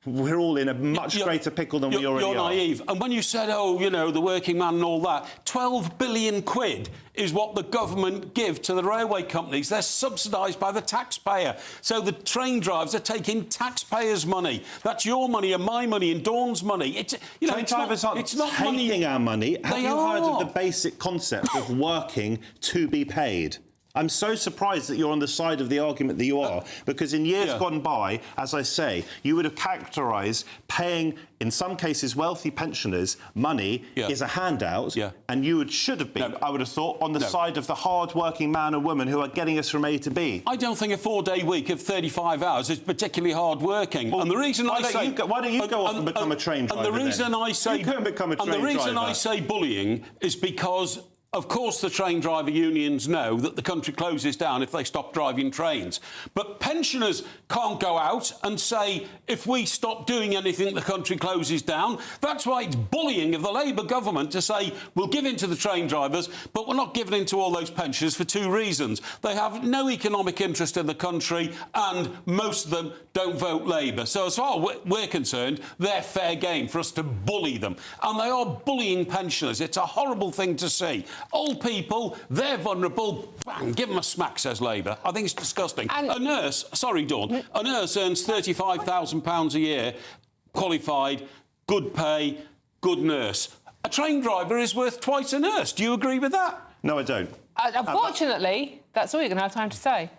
We're all in a much greater pickle than we already are. You're naive. And when you said, oh, you know, the working man and all that, 12 billion quid is what the government give to the railway companies. They're subsidised by the taxpayer. So the train drivers are taking taxpayers' money. That's your money and my money and Dawn's money. Train drivers aren't taking our money. Have you heard of the basic concept of working to be paid? I'm so surprised that you're on the side of the argument that you are, because in years gone by, as I say, you would have characterised paying, in some cases, wealthy pensioners money is a handout, and you should have been, I would have thought, on the side of the hard-working man and woman who are getting us from A to B. I don't think a 4-day week of 35 hours is particularly hard-working. Well, and the reason why don't you go off and become a train driver? And the reason then? I say you couldn't become a train driver. And the reason I say bullying is because, of course, the train driver unions know that the country closes down if they stop driving trains. But pensioners can't go out and say, if we stop doing anything, the country closes down. That's why it's bullying of the Labour government to say, we'll give in to the train drivers, but we're not giving in to all those pensioners for two reasons. They have no economic interest in the country, and most of them don't vote Labour. So as far as we're concerned, they're fair game for us to bully them. And they are bullying pensioners. It's a horrible thing to see. Old people, they're vulnerable. Bang, give them a smack, says Labour. I think it's disgusting. And a nurse, sorry, Dawn, a nurse earns £35,000 a year, qualified, good pay, good nurse. A train driver is worth twice a nurse. Do you agree with that? No, I don't. Unfortunately, that's all you're going to have time to say.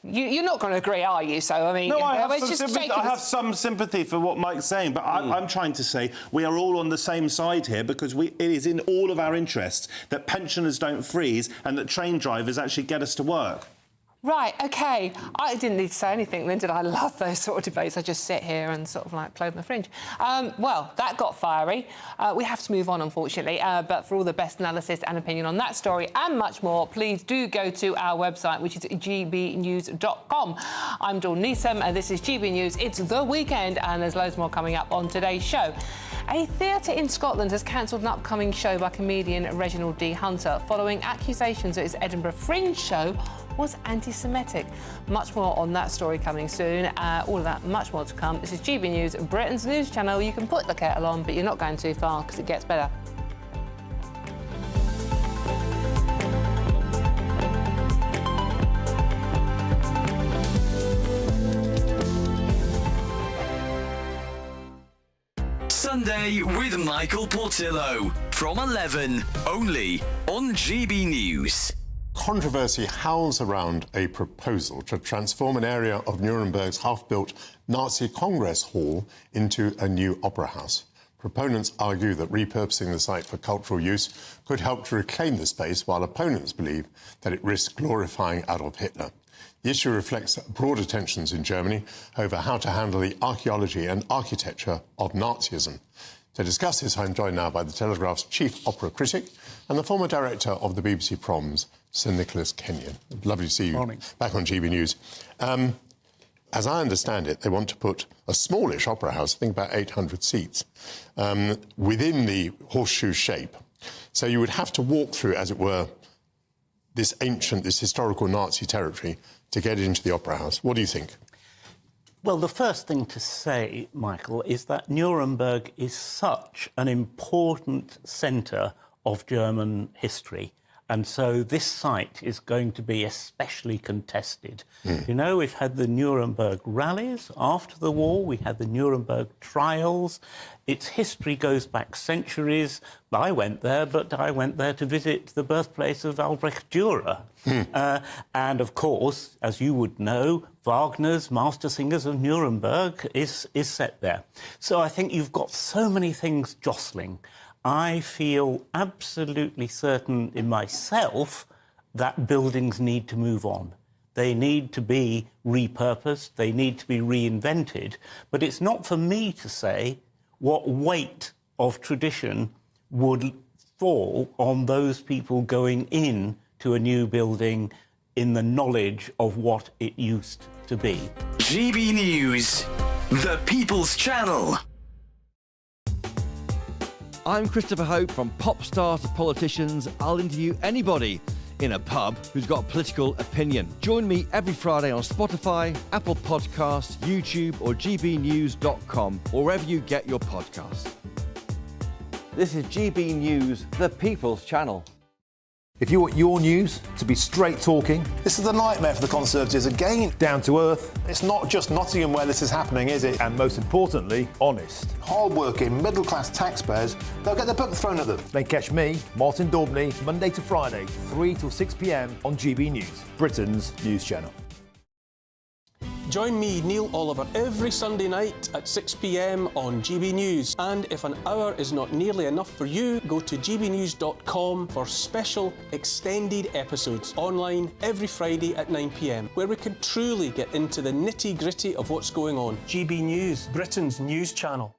You're not going to agree, are you? So, I mean... No, I have some sympathy for what Mike's saying, but I'm trying to say we are all on the same side here because it is in all of our interests that pensioners don't freeze and that train drivers actually get us to work. Right, OK. I didn't need to say anything then, did I? Love those sort of debates. I just sit here and sort of, like, play with my fringe. Well, that got fiery. We have to move on, unfortunately. But for all the best analysis and opinion on that story and much more, please do go to our website, which is gbnews.com. I'm Dawn Neeson, and this is GB News. It's the weekend, and there's loads more coming up on today's show. A theatre in Scotland has cancelled an upcoming show by comedian Reginald D. Hunter following accusations that his Edinburgh Fringe show was anti-Semitic. Much more on that story coming soon. All of that, much more to come. This is GB News, Britain's news channel. You can put the kettle on, but you're not going too far because it gets better. Saturday with Michael Portillo from 11, only on GB News. Controversy howls around a proposal to transform an area of Nuremberg's half-built Nazi Congress Hall into a new opera house. Proponents argue that repurposing the site for cultural use could help to reclaim the space, while opponents believe that it risks glorifying Adolf Hitler. The issue reflects broader tensions in Germany over how to handle the archaeology and architecture of Nazism. To discuss this, I'm joined now by the Telegraph's chief opera critic and the former director of the BBC Proms, Sir Nicholas Kenyon. Lovely to see you back on GB News. As I understand it, they want to put a smallish opera house, I think about 800 seats, within the horseshoe shape. So you would have to walk through, as it were, this historical Nazi territory to get into the opera house. What do you think? Well, the first thing to say, Michael, is that Nuremberg is such an important centre of German history. And so this site is going to be especially contested. You know, we've had the Nuremberg rallies after the war, we had the Nuremberg trials. Its history goes back centuries. I went there, but I went there to visit the birthplace of Albrecht Dürer. And, of course, as you would know, Wagner's Master Singers of Nuremberg is set there. So I think you've got so many things jostling. I feel absolutely certain in myself that buildings need to move on. They need to be repurposed, they need to be reinvented, but it's not for me to say what weight of tradition would fall on those people going in to a new building in the knowledge of what it used to be. GB News, the People's Channel. I'm Christopher Hope. From pop stars to politicians, I'll interview anybody in a pub who's got a political opinion. Join me every Friday on Spotify, Apple Podcasts, YouTube or gbnews.com, or wherever you get your podcasts. This is GB News, the People's Channel. If you want your news to be straight talking, this is a nightmare for the Conservatives again. Down to earth. It's not just Nottingham where this is happening, is it? And most importantly, honest. Hard-working, middle-class taxpayers, they'll get their book thrown at them. Then catch me, Martin Daubney, Monday to Friday, 3 till 6 p.m. on GB News, Britain's news channel. Join me, Neil Oliver, every Sunday night at 6 p.m. on GB News. And if an hour is not nearly enough for you, go to gbnews.com for special extended episodes online every Friday at 9 p.m, where we can truly get into the nitty-gritty of what's going on. GB News, Britain's news channel.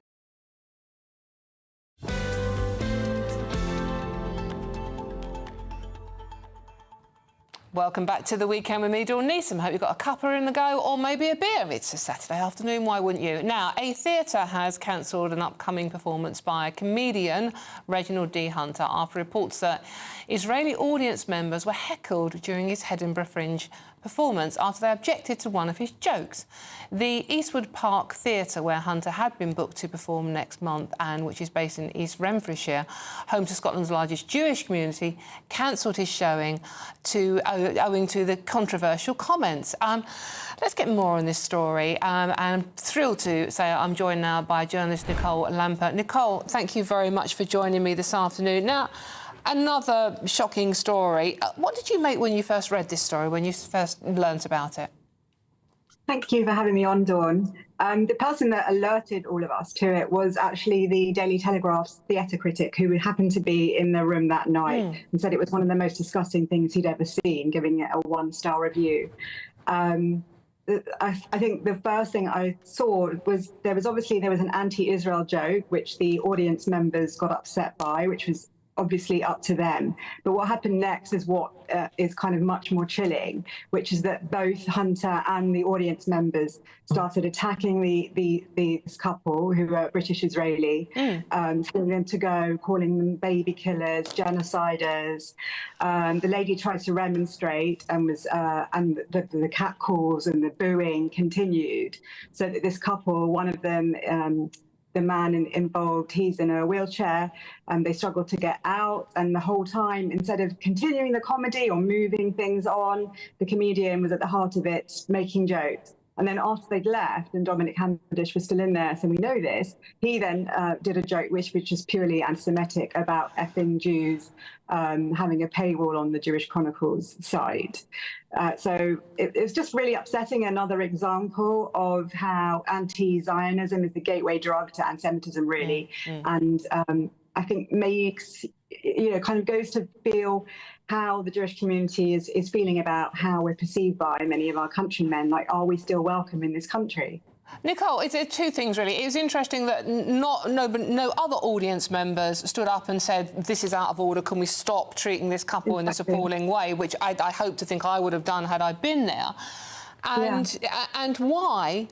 Welcome back to the weekend with me, Dawn Neeson. Hope you've got a cuppa in the go or maybe a beer. It's a Saturday afternoon, why wouldn't you? Now, a theatre has cancelled an upcoming performance by comedian Reginald D. Hunter after reports that Israeli audience members were heckled during his Edinburgh Fringe performance after they objected to one of his jokes. The Eastwood Park Theatre, where Hunter had been booked to perform next month and which is based in East Renfrewshire, home to Scotland's largest Jewish community, cancelled his showing owing to the controversial comments. Let's get more on this story. And I'm thrilled to say I'm joined now by journalist Nicole Lamper. Nicole, thank you very much for joining me this afternoon. Now, another shocking story. What did you make when you first read this story, when you first learnt about it? Thank you for having me on, Dawn. The person that alerted all of us to it was actually the Daily Telegraph's theatre critic, who happened to be in the room that night and said it was one of the most disgusting things he'd ever seen, giving it a 1-star review. I think the first thing I saw was there was an anti-Israel joke, which the audience members got upset by, which was obviously up to them. But what happened next is what is kind of much more chilling, which is that both Hunter and the audience members started attacking this couple who were British-Israeli, telling them to go, calling them baby killers, genociders. The lady tried to remonstrate and the catcalls and the booing continued, so that this couple, one of them, the man involved, he's in a wheelchair, and they struggled to get out. And the whole time, instead of continuing the comedy or moving things on, the comedian was at the heart of it, making jokes. And then after they'd left and Dominic Cavendish was still in there, so we know this, he then did a joke which was purely anti-Semitic about effing Jews, having a paywall on the Jewish Chronicles site. So it was just really upsetting, another example of how anti-Zionism is the gateway drug to anti-Semitism, really. And I think makes, kind of goes to feel how the Jewish community is feeling about how we're perceived by many of our countrymen. Like, are we still welcome in this country? Nicole, it's two things, really. It was interesting that no other audience members stood up and said, this is out of order, can we stop treating this couple in this appalling way, which I hope to think I would have done had I been there. And why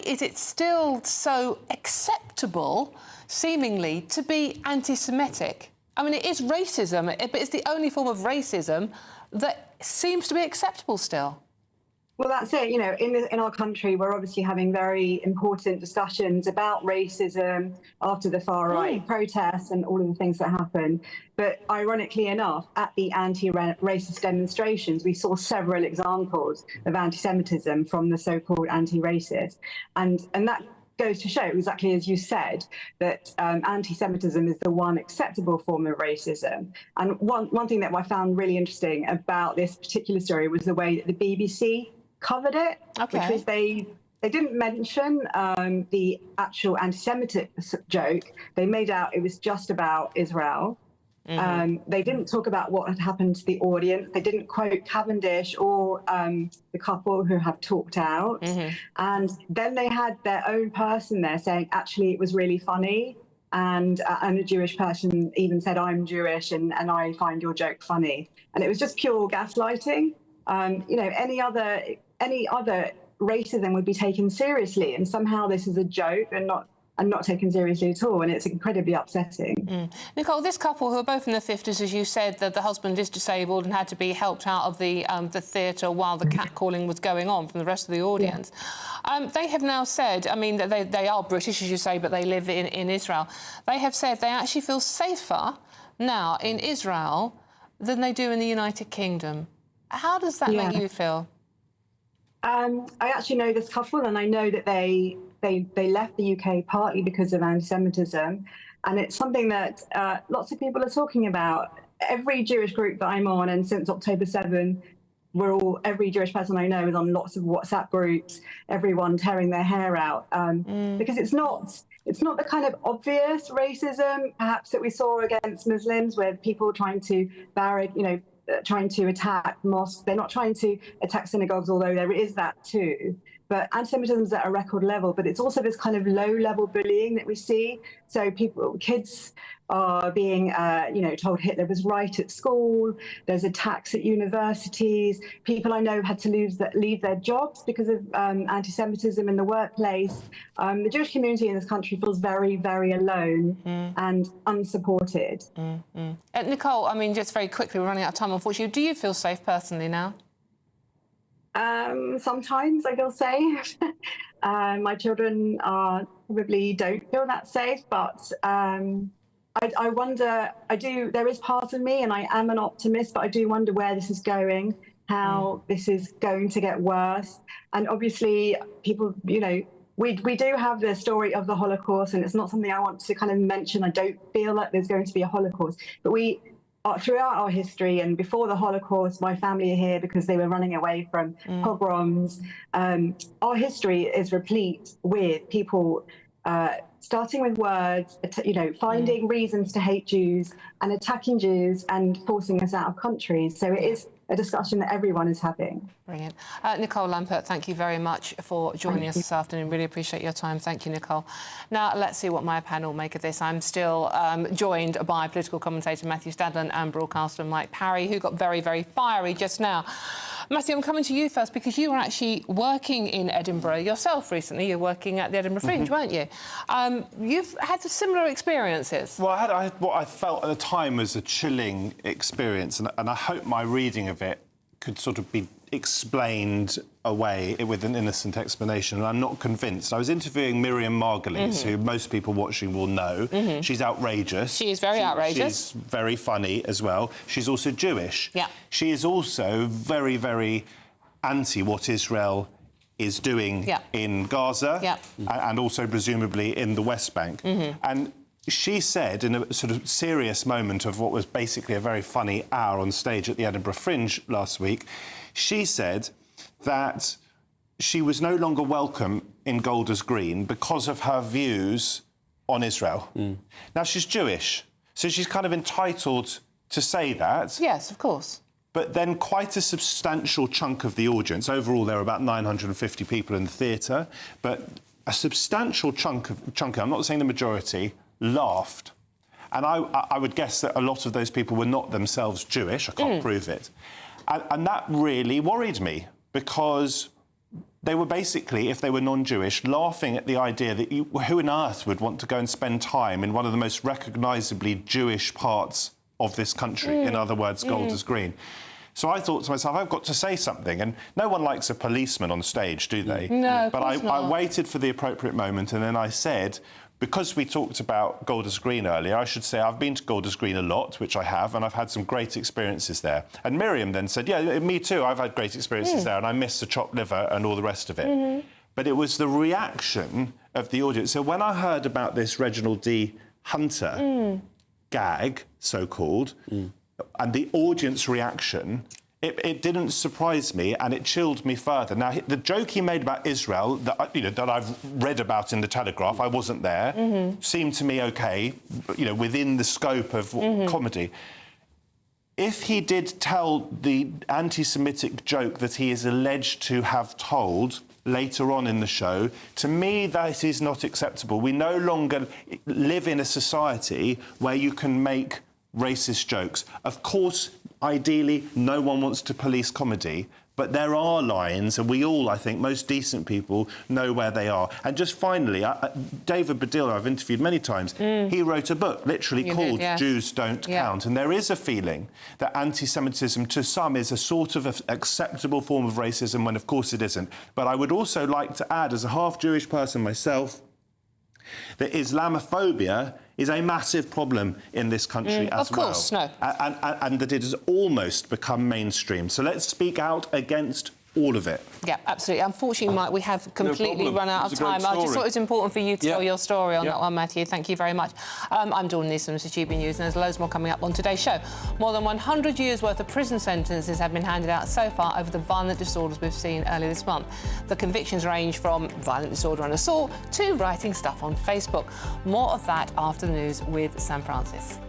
is it still so acceptable, seemingly, to be anti-Semitic? I mean, it is racism, but it's the only form of racism that seems to be acceptable still. Well, that's it. In our country, we're obviously having very important discussions about racism after the far-right protests and all of the things that happened. But ironically enough, at the anti-racist demonstrations, we saw several examples of anti-Semitism from the so-called anti-racist. And that goes to show, exactly as you said, that anti-Semitism is the one acceptable form of racism. And one thing that I found really interesting about this particular story was the way that the BBC covered it, which was they didn't mention the actual anti-Semitic joke. They made out it was just about Israel. They didn't talk about what had happened to the audience. They didn't quote Cavendish or the couple who have talked out. And then they had their own person there saying, actually, it was really funny. And a Jewish person even said, I'm Jewish and I find your joke funny. And it was just pure gaslighting. Any other racism would be taken seriously, and somehow this is a joke and not taken seriously at all, and it's incredibly upsetting. Nicole, this couple who are both in their 50s, as you said, that the husband is disabled and had to be helped out of the theatre while the catcalling was going on from the rest of the audience. They have now said, I mean, they are British, as you say, but they live in Israel. They have said they actually feel safer now in Israel than they do in the United Kingdom. How does that make you feel? I actually know this couple, and I know that they left the UK partly because of anti-Semitism, and it's something that lots of people are talking about. Every Jewish group that I'm on, and since October 7, every Jewish person I know is on lots of WhatsApp groups, everyone tearing their hair out, because it's not the kind of obvious racism, perhaps, that we saw against Muslims, where people trying to trying to attack mosques. They're not trying to attack synagogues, although there is that too. But anti-Semitism is at a record level, but it's also this kind of low-level bullying that we see. So kids are being, told Hitler was right at school. There's attacks at universities. People I know had to leave their jobs because of anti-Semitism in the workplace. The Jewish community in this country feels very, very alone and unsupported. Nicole, I mean, just very quickly, we're running out of time, unfortunately. Do you feel safe personally now? Sometimes I feel safe. My children probably don't feel that safe, but I wonder, there is part of me, and I am an optimist, but I do wonder where this is going, how this is going to get worse. And obviously people, we do have the story of the Holocaust, and it's not something I want to kind of mention. I don't feel like there's going to be a Holocaust, but throughout our history, and before the Holocaust, my family are here because they were running away from pogroms. Our history is replete with people starting with words, finding reasons to hate Jews and attacking Jews and forcing us out of countries. So it is a discussion that everyone is having. Brilliant. Nicole Lampert, thank you very much for joining us this afternoon. Really appreciate your time. Thank you, Nicole. Now, let's see what my panel make of this. I'm still joined by political commentator Matthew Stadland and broadcaster Mike Parry, who got very, very fiery just now. Matthew, I'm coming to you first because you were actually working in Edinburgh yourself recently. You're working at the Edinburgh Fringe, weren't you? You've had similar experiences. Well, what I felt at the time was a chilling experience, and I hope my reading of it could sort of be explained away with an innocent explanation, and I'm not convinced. I was interviewing Miriam Margolyes, who most people watching will know. She's outrageous. She is very outrageous. She's very funny as well. She's also Jewish. Yeah. She is also very, very anti what Israel is doing in Gaza and also presumably in the West Bank. And she said, in a sort of serious moment of what was basically a very funny hour on stage at the Edinburgh Fringe last week, she said that she was no longer welcome in Golders Green because of her views on Israel. Now, she's Jewish, so she's kind of entitled to say that. Yes, of course. But then quite a substantial chunk of the audience, overall there were about 950 people in the theatre, but a substantial chunk, I'm not saying the majority, laughed. And I would guess that a lot of those people were not themselves Jewish. I can't prove it. And that really worried me, because they were basically, if they were non-Jewish, laughing at the idea that who on earth would want to go and spend time in one of the most recognisably Jewish parts of this country, in other words, Golders Green. So I thought to myself, I've got to say something. And no one likes a policeman on stage, do they? No, but I waited for the appropriate moment, and then I said, because we talked about Golders Green earlier, I should say I've been to Golders Green a lot, which I have, and I've had some great experiences there. And Miriam then said, yeah, me too, I've had great experiences there, and I miss the chopped liver and all the rest of it. But it was the reaction of the audience. So when I heard about this Reginald D. Hunter gag, so-called, and the audience reaction, it didn't surprise me, and it chilled me further. Now, the joke he made about Israel, that I've read about in the Telegraph, I wasn't there, seemed to me OK, within the scope of comedy. If he did tell the anti-Semitic joke that he is alleged to have told later on in the show, to me that is not acceptable. We no longer live in a society where you can make racist jokes. Of course, ideally, no one wants to police comedy, but there are lines, and we all, I think, most decent people know where they are. And just finally, David Baddiel, I've interviewed many times, he wrote a book literally called Jews Don't Count. And there is a feeling that anti-Semitism to some is a sort of acceptable form of racism, when of course it isn't. But I would also like to add, as a half-Jewish person myself, that Islamophobia is a massive problem in this country as well. Of course, no. And that it has almost become mainstream. So let's speak out against all of it. Yeah, absolutely. Unfortunately, Mike, we have completely run out of time. I just thought it was important for you to tell your story on that one, Matthew. Thank you very much. I'm Dawn Neeson, this is GB News, and there's loads more coming up on today's show. More than 100 years' worth of prison sentences have been handed out so far over the violent disorders we've seen earlier this month. The convictions range from violent disorder and assault to writing stuff on Facebook. More of that after the news with Sam Francis.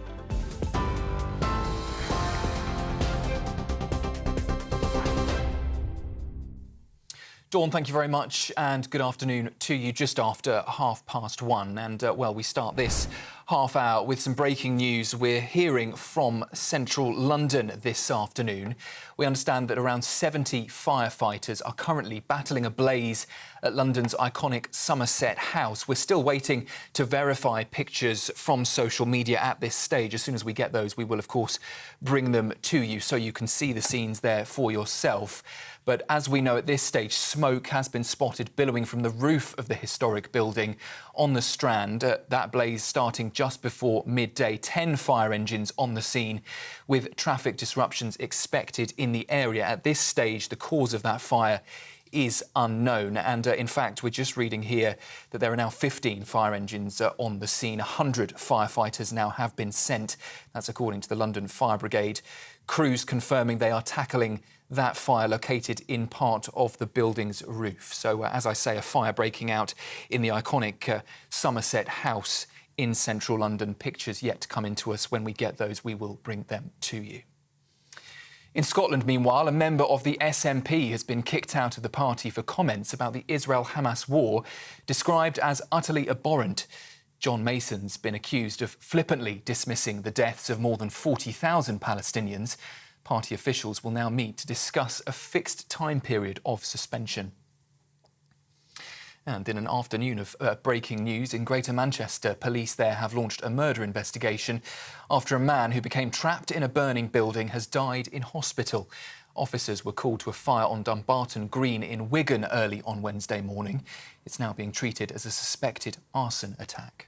Dawn, thank you very much, and good afternoon to you. Just after 1:30, and well, we start this half hour with some breaking news. We're hearing from central London this afternoon. We understand that around 70 firefighters are currently battling a blaze at London's iconic Somerset House. We're still waiting to verify pictures from social media at this stage. As soon as we get those, we will, of course, bring them to you so you can see the scenes there for yourself. But as we know at this stage, smoke has been spotted billowing from the roof of the historic building on the Strand. That blaze starting just before midday. 10 fire engines on the scene, with traffic disruptions expected in the area. At this stage, the cause of that fire is unknown. And in fact, we're just reading here that there are now 15 fire engines on the scene. 100 firefighters now have been sent. That's according to the London Fire Brigade. Crews confirming they are tackling that fire located in part of the building's roof. So, as I say, a fire breaking out in the iconic Somerset House in central London. Pictures yet to come into us. When we get those, we will bring them to you. In Scotland, meanwhile, a member of the SNP has been kicked out of the party for comments about the Israel-Hamas war, described as utterly abhorrent. John Mason's been accused of flippantly dismissing the deaths of more than 40,000 Palestinians. Party officials will now meet to discuss a fixed time period of suspension. And in an afternoon of breaking news in Greater Manchester, police there have launched a murder investigation after a man who became trapped in a burning building has died in hospital. Officers were called to a fire on Dumbarton Green in Wigan early on Wednesday morning. It's now being treated as a suspected arson attack.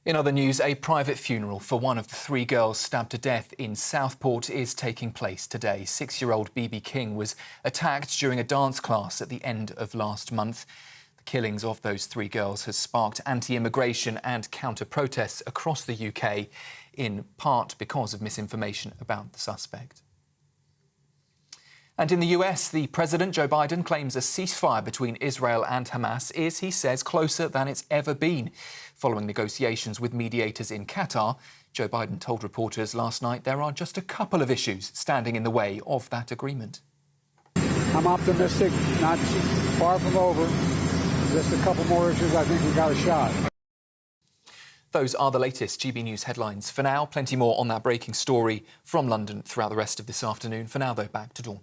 In other news, a private funeral for one of the 3 girls stabbed to death in Southport is taking place today. 6-year-old BB King was attacked during a dance class at the end of last month. The killings of those 3 girls has sparked anti-immigration and counter-protests across the UK, in part because of misinformation about the suspect. And in the US, the President, Joe Biden, claims a ceasefire between Israel and Hamas is, he says, closer than it's ever been. Following negotiations with mediators in Qatar, Joe Biden told reporters last night there are just a couple of issues standing in the way of that agreement. I'm optimistic, not far from over. Just a couple more issues, I think we got a shot. Those are the latest GB News headlines. For now, plenty more on that breaking story from London throughout the rest of this afternoon. For now, though, back to Dawn.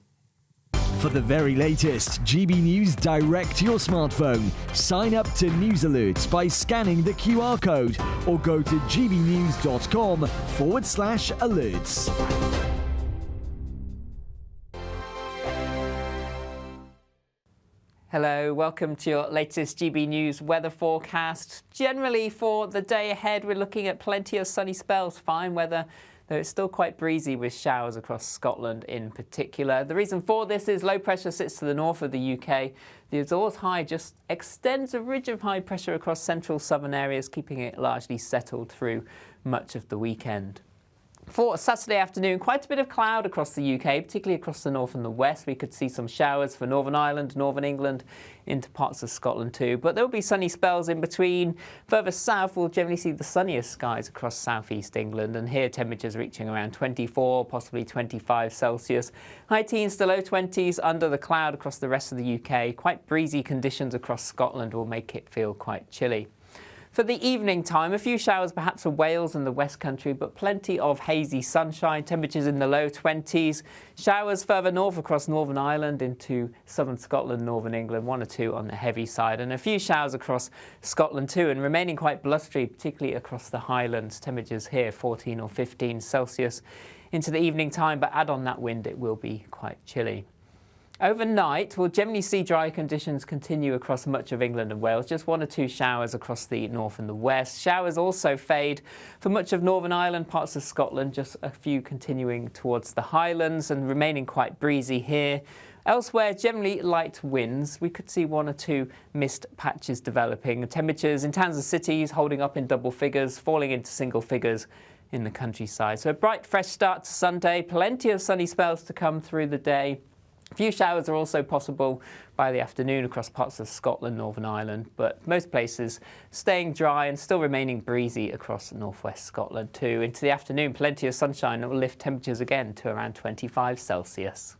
For the very latest GB News direct to your smartphone, sign up to News Alerts by scanning the QR code or go to gbnews.com/alerts. Hello, welcome to your latest GB News weather forecast. Generally for the day ahead, we're looking at plenty of sunny spells, fine weather, though it's still quite breezy with showers across Scotland in particular. The reason for this is low pressure sits to the north of the UK. The Azores high just extends a ridge of high pressure across central southern areas, keeping it largely settled through much of the weekend. For Saturday afternoon, quite a bit of cloud across the UK, particularly across the north and the west. We could see some showers for Northern Ireland, Northern England, into parts of Scotland too. But there will be sunny spells in between. Further south, we'll generally see the sunniest skies across southeast England. And here, temperatures reaching around 24, possibly 25 Celsius. High teens to low 20s under the cloud across the rest of the UK. Quite breezy conditions across Scotland will make it feel quite chilly. For the evening time, a few showers perhaps for Wales and the West Country, but plenty of hazy sunshine, temperatures in the low 20s. Showers further north across Northern Ireland into southern Scotland, Northern England, 1 or 2 on the heavy side, and a few showers across Scotland too, and remaining quite blustery, particularly across the Highlands. Temperatures here 14 or 15 Celsius into the evening time, but add on that wind, it will be quite chilly. Overnight, we'll generally see dry conditions continue across much of England and Wales, just 1 or 2 showers across the north and the west. Showers also fade for much of Northern Ireland, parts of Scotland, just a few continuing towards the Highlands and remaining quite breezy here. Elsewhere, generally light winds. We could see 1 or 2 mist patches developing. Temperatures in towns and cities holding up in double figures, falling into single figures in the countryside. So a bright, fresh start to Sunday. Plenty of sunny spells to come through the day. A few showers are also possible by the afternoon across parts of Scotland, Northern Ireland, but most places staying dry and still remaining breezy across northwest Scotland too. Into the afternoon, plenty of sunshine that will lift temperatures again to around 25 Celsius.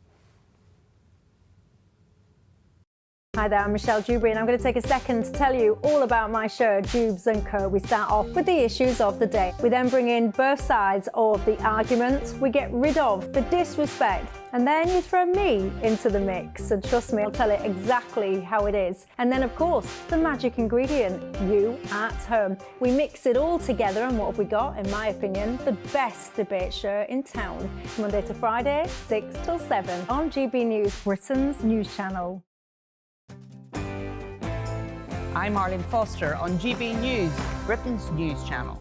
Hi there, I'm Michelle Dewberry and I'm going to take a second to tell you all about my show, Dubes & Co. We start off with the issues of the day. We then bring in both sides of the arguments. We get rid of the disrespect. And then you throw me into the mix. And trust me, I'll tell it exactly how it is. And then, of course, the magic ingredient, you at home. We mix it all together and what have we got, in my opinion, the best debate show in town. Monday to Friday, 6 till 7 on GB News, Britain's news channel. I'm Arlene Foster on GB News, Britain's news channel.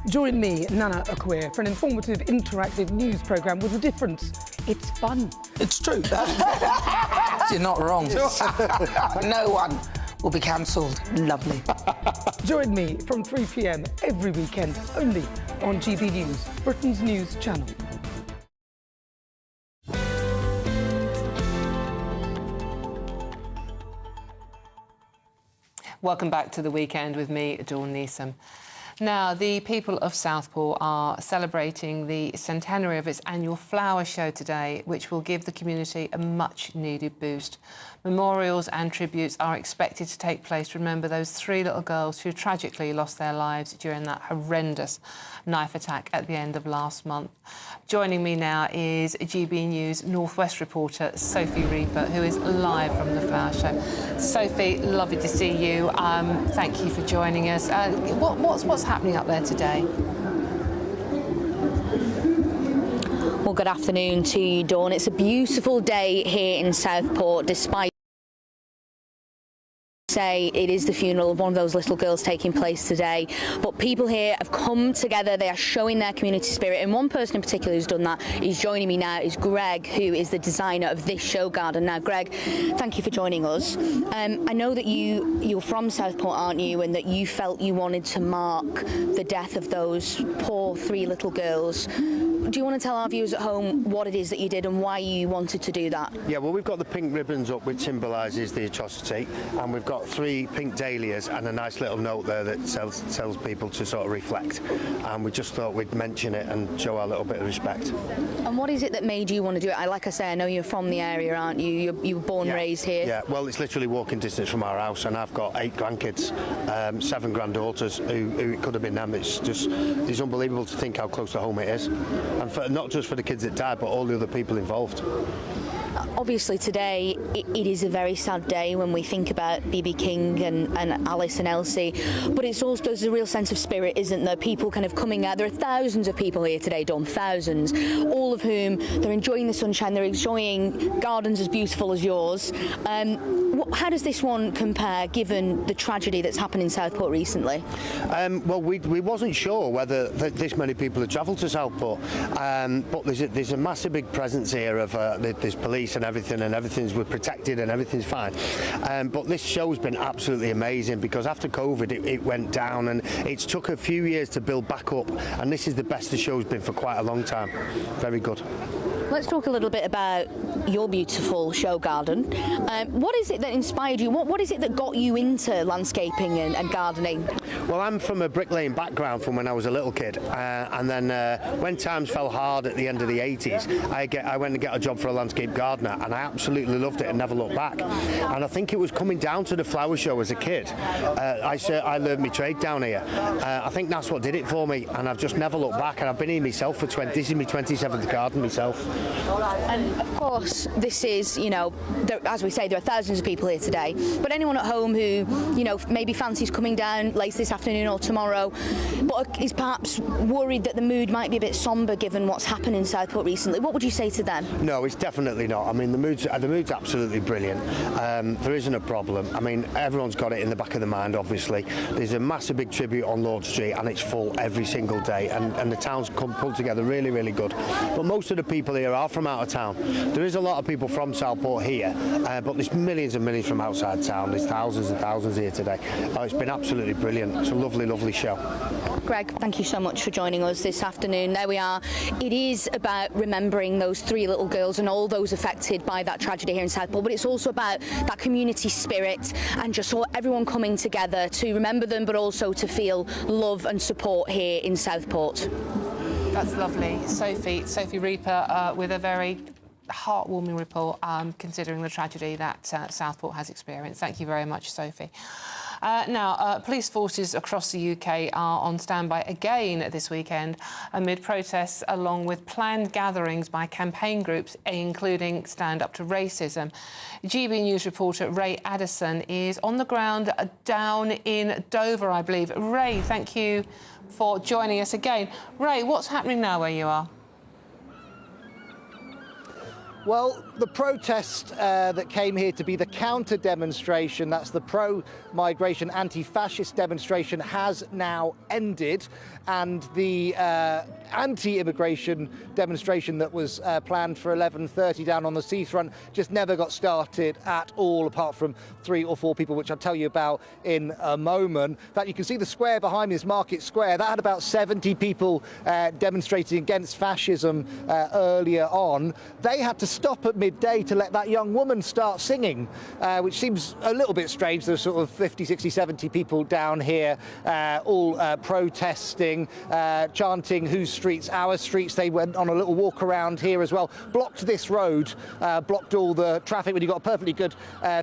Join me, Nana Akwe, for an informative, interactive news programme with a difference. It's fun. It's true. You're not wrong. No one will be cancelled. Lovely. Join me from 3 p.m. every weekend, only on GB News, Britain's news channel. Welcome back to the weekend with me, Dawn Neeson. Now, the people of Southport are celebrating the centenary of its annual flower show today, which will give the community a much-needed boost. Memorials and tributes are expected to take place to remember those 3 little girls who tragically lost their lives during that horrendous knife attack at the end of last month. Joining me now is GB News Northwest reporter Sophie Reaper, who is live from the flower show. Sophie, lovely to see you. Thank you for joining us. What's happening up there today? Well, good afternoon to you, Dawn. It's a beautiful day here in Southport, despite say, it is the funeral of one of those little girls taking place today. But people here have come together. They are showing their community spirit. And one person in particular who's done that is joining me now, is Greg, who is the designer of this show garden. Now, Greg, thank you for joining us. I know that you're from Southport, aren't you, and that you felt you wanted to mark the death of those poor 3 little girls. Do you want to tell our viewers at home what it is that you did and why you wanted to do that? Yeah, well, we've got the pink ribbons up, which symbolises the atrocity, and we've got 3 pink dahlias and a nice little note there that tells people to sort of reflect. And we just thought we'd mention it and show our little bit of respect. And what is it that made you want to do it? Like I say, I know you're from the area, aren't you? You were born, raised here. Yeah, well, it's literally walking distance from our house, and I've got 8 grandkids, 7 granddaughters who it could have been them. It's unbelievable to think how close to home it is. And not just for the kids that died, but all the other people involved. Obviously today it is a very sad day when we think about BB King and Alice and Elsie, but it's also, there's a real sense of spirit, isn't there? People kind of coming out. There are thousands of people here today, Dawn, thousands, all of whom they're enjoying the sunshine, they're enjoying gardens as beautiful as yours. How does this one compare, given the tragedy that's happened in Southport recently? Well, we wasn't sure whether this many people had travelled to Southport, but there's a massive big presence here of there's police and everything's protected and everything's fine. But this show's been absolutely amazing, because after COVID it went down, and it's took a few years to build back up, and this is the best the show's been for quite a long time. Very good. Let's talk a little bit about your beautiful show garden. What is it that inspired you? What is it that got you into landscaping and gardening? Well, I'm from a bricklaying background from when I was a little kid, and then when times fell hard at the end of the 80s, I went and got a job for a landscape gardener, and I absolutely loved it and never looked back. And I think it was coming down to the flower show as a kid. I learned my trade down here. I think that's what did it for me, and I've just never looked back. And I've been here myself for this is my 27th garden myself. And of course, this is, as we say, there are thousands of people here today, but anyone at home who, maybe fancies coming down later this afternoon or tomorrow, but is perhaps worried that the mood might be a bit sombre given what's happened in Southport recently, what would you say to them? No, it's definitely not. I mean, the mood's absolutely brilliant. There isn't a problem. I mean, everyone's got it in the back of the mind, obviously. There's a massive big tribute on Lord Street, and it's full every single day, and the town's pulled together really, really good. But most of the people here are from out of town. There is a lot of people from Southport here, but there's millions and millions from outside town. There's thousands and thousands here today. It's been absolutely brilliant. It's a lovely, lovely show. Greg, thank you so much for joining us this afternoon. There we are. It is about remembering those 3 little girls and all those affected by that tragedy here in Southport, but it's also about that community spirit and just everyone coming together to remember them, but also to feel love and support here in Southport. That's lovely. Sophie Reaper with a very heartwarming report considering the tragedy that Southport has experienced. Thank you very much, Sophie. Now, police forces across the UK are on standby again this weekend amid protests along with planned gatherings by campaign groups, including Stand Up to Racism. GB News reporter Ray Addison is on the ground down in Dover, I believe. Ray, thank you for joining us again. Ray, what's happening now where you are? Well, the protest that came here to be the counter demonstration, that's the pro-migration, anti-fascist demonstration, has now ended. And the anti-immigration demonstration that was planned for 11:30 down on the seafront just never got started at all, apart from 3 or 4 people, which I'll tell you about in a moment. In fact, you can see the square behind me is Market Square. That had about 70 people demonstrating against fascism earlier on. They had to stop at midday to let that young woman start singing, which seems a little bit strange. There's sort of 50, 60, 70 people down here all protesting, chanting "Whose streets? Our streets." They went on a little walk around here as well, blocked this road, blocked all the traffic. When you've got a perfectly good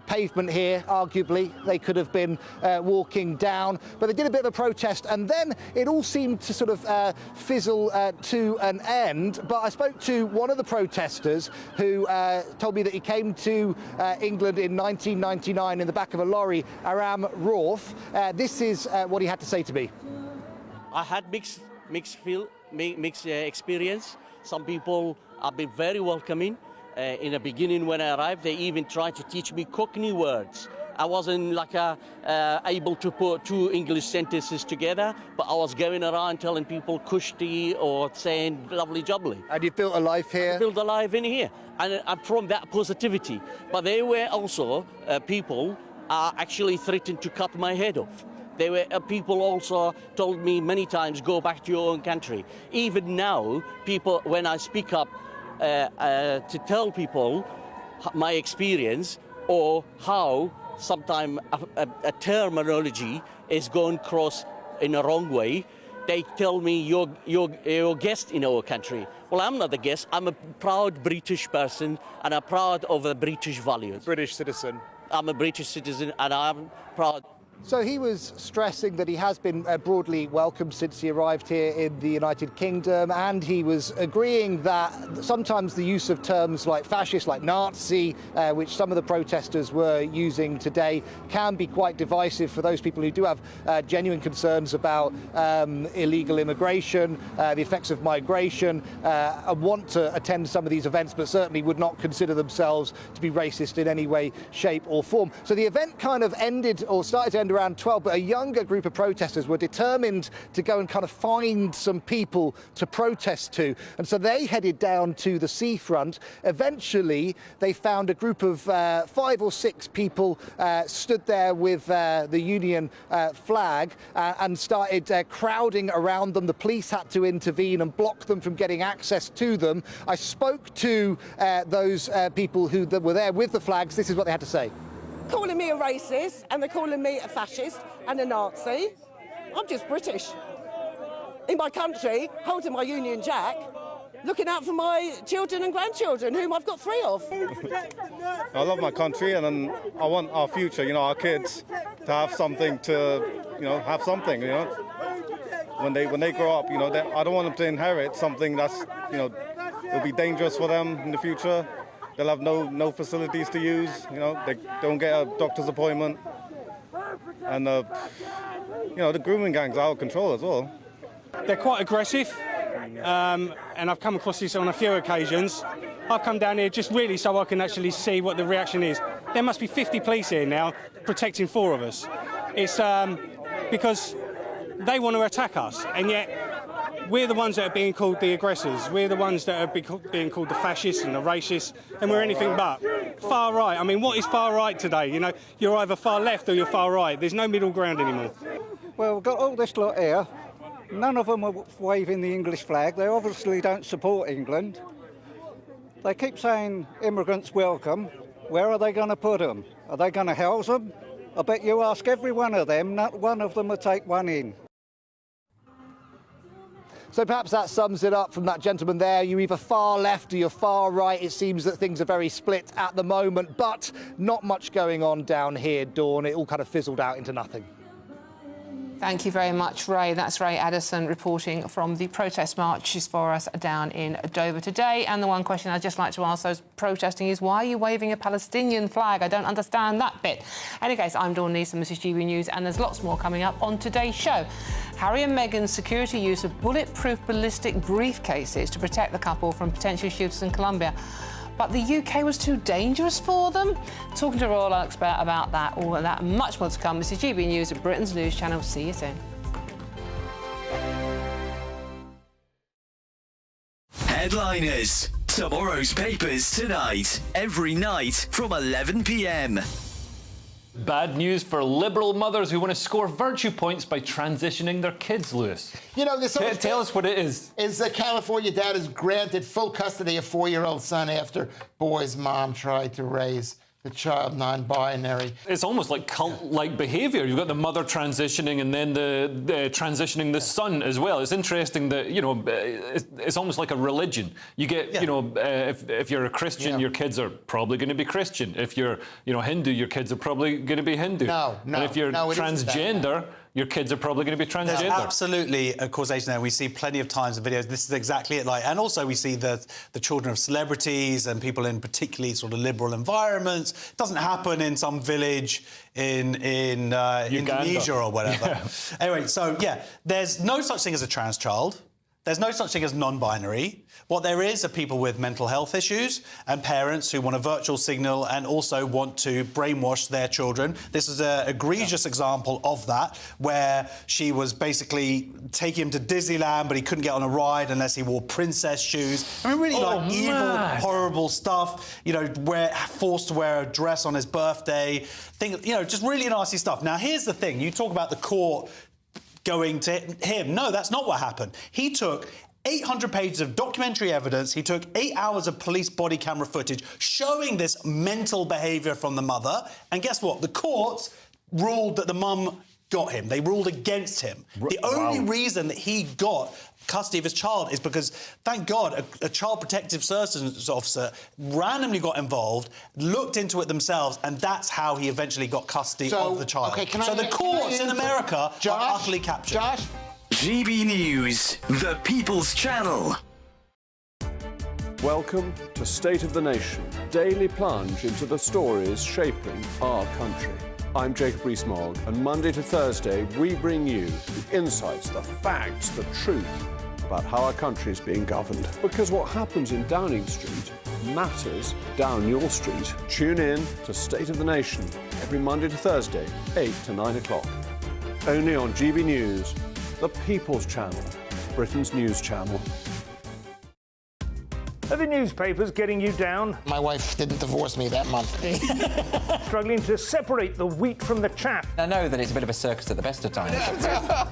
pavement here, arguably they could have been walking down, but they did a bit of a protest, and then it all seemed to sort of fizzle to an end. But I spoke to one of the protesters who told me that he came to England in 1999 in the back of a lorry, Aram Roth. This is what he had to say to me. I had mixed experience. Some people have been very welcoming. In the beginning when I arrived, they even tried to teach me Cockney words, I wasn't like able to put two English sentences together, but I was going around telling people kushti or saying lovely jubbly. And you built a life here? I built a life in here, and I'm from that positivity. But there were also people actually threatened to cut my head off. There were people also told me many times, go back to your own country. Even now, people, when I speak up to tell people my experience or how sometimes a terminology is going across in a wrong way, they tell me you're a guest in our country. Well, I'm not a guest. I'm a proud British person, and I'm proud of the British values. British citizen. I'm a British citizen, and I'm proud. So he was stressing that he has been broadly welcomed since he arrived here in the United Kingdom, and he was agreeing that sometimes the use of terms like fascist, like Nazi, which some of the protesters were using today, can be quite divisive for those people who do have genuine concerns about illegal immigration, the effects of migration, and want to attend some of these events, but certainly would not consider themselves to be racist in any way, shape or form. So the event kind of ended, or started to end around 12, but a younger group of protesters were determined to go and kind of find some people to protest to. And so they headed down to the seafront. Eventually, they found a group of 5 or 6 people stood there with the Union flag and started crowding around them. The police had to intervene and block them from getting access to them. I spoke to those people who were there with the flags. This is what they had to say. Calling me a racist, and they're calling me a fascist and a Nazi. I'm just British. In my country, holding my Union Jack, looking out for my children and grandchildren, whom I've got 3 of. I love my country, and I want our future, our kids, to have something to, have something, When they grow up, I don't want them to inherit something that's, it'll be dangerous for them in the future. They'll have no facilities to use, they don't get a doctor's appointment. And, the grooming gangs are out of control as well. They're quite aggressive, and I've come across this on a few occasions. I've come down here just really so I can actually see what the reaction is. There must be 50 police here now protecting 4 of us. It's because they want to attack us, and yet we're the ones that are being called the aggressors. We're the ones that are being called the fascists and the racists, and we're anything but. Far right. I mean, what is far right today? You're either far left or you're far right. There's no middle ground anymore. Well, we've got all this lot here. None of them are waving the English flag. They obviously don't support England. They keep saying immigrants welcome. Where are they going to put them? Are they going to house them? I bet you ask every one of them, not one of them will take one in. So perhaps that sums it up from that gentleman there. You're either far left or you're far right. It seems that things are very split at the moment, but not much going on down here, Dawn. It all kind of fizzled out into nothing. Thank you very much, Ray. That's Ray Addison reporting from the protest marches for us down in Dover today. And the one question I'd just like to ask those protesting is, why are you waving a Palestinian flag? I don't understand that bit. In any case, I'm Dawn Neeson, this is GB News, and there's lots more coming up on today's show. Harry and Meghan's security use of bulletproof ballistic briefcases to protect the couple from potential shooters in Colombia. But the UK was too dangerous for them? Talking to a royal expert about that, all of that, and much more to come. This is GB News at Britain's News Channel. See you soon. Headliners. Tomorrow's papers tonight. Every night from 11 p.m. Bad news for Liberal mothers who want to score virtue points by transitioning their kids, Lewis. Tell us what it is. Is a California dad is granted full custody of 4-year-old son after boy's mom tried to raise the child non-binary. It's almost like cult-like behaviour. You've got the mother transitioning and then the transitioning the son as well. It's interesting that, it's almost like a religion. You get, if you're a Christian, your kids are probably going to be Christian. If you're, Hindu, your kids are probably going to be Hindu. And if you're transgender, your kids are probably going to be transgender. There's absolutely a causation there. We see plenty of times in videos. This is exactly it. And also we see the children of celebrities and people in particularly sort of liberal environments. It doesn't happen in some village in Indonesia or whatever. Anyway, so there's no such thing as a trans child. There's no such thing as non-binary. What there is are people with mental health issues and parents who want a virtual signal and also want to brainwash their children. This is an egregious example of that, where she was basically taking him to Disneyland, but he couldn't get on a ride unless he wore princess shoes. I mean, really evil, horrible stuff. You know, forced to wear a dress on his birthday. Just really nasty stuff. Now, here's the thing. You talk about the court going to him. No, that's not what happened. He took 800 pages of documentary evidence. He took 8 hours of police body camera footage showing this mental behaviour from the mother. And guess what? The courts ruled that the mum got him. They ruled against him. The only reason that he got custody of his child is because, thank God, a child protective services officer randomly got involved, looked into it themselves, and that's how he eventually got custody of the child. So the courts in America are utterly captured. GB News, the People's Channel. Welcome to State of the Nation, daily plunge into the stories shaping our country. I'm Jacob Rees-Mogg, and Monday to Thursday we bring you the insights, the facts, the truth about how our country is being governed. Because what happens in Downing Street matters down your street. Tune in to State of the Nation every Monday to Thursday, 8 to 9 o'clock. Only on GB News, the People's Channel, Britain's news channel. Are the newspapers getting you down? My wife didn't divorce me that month. Struggling to separate the wheat from the chaff? I know that it's a bit of a circus at the best of times.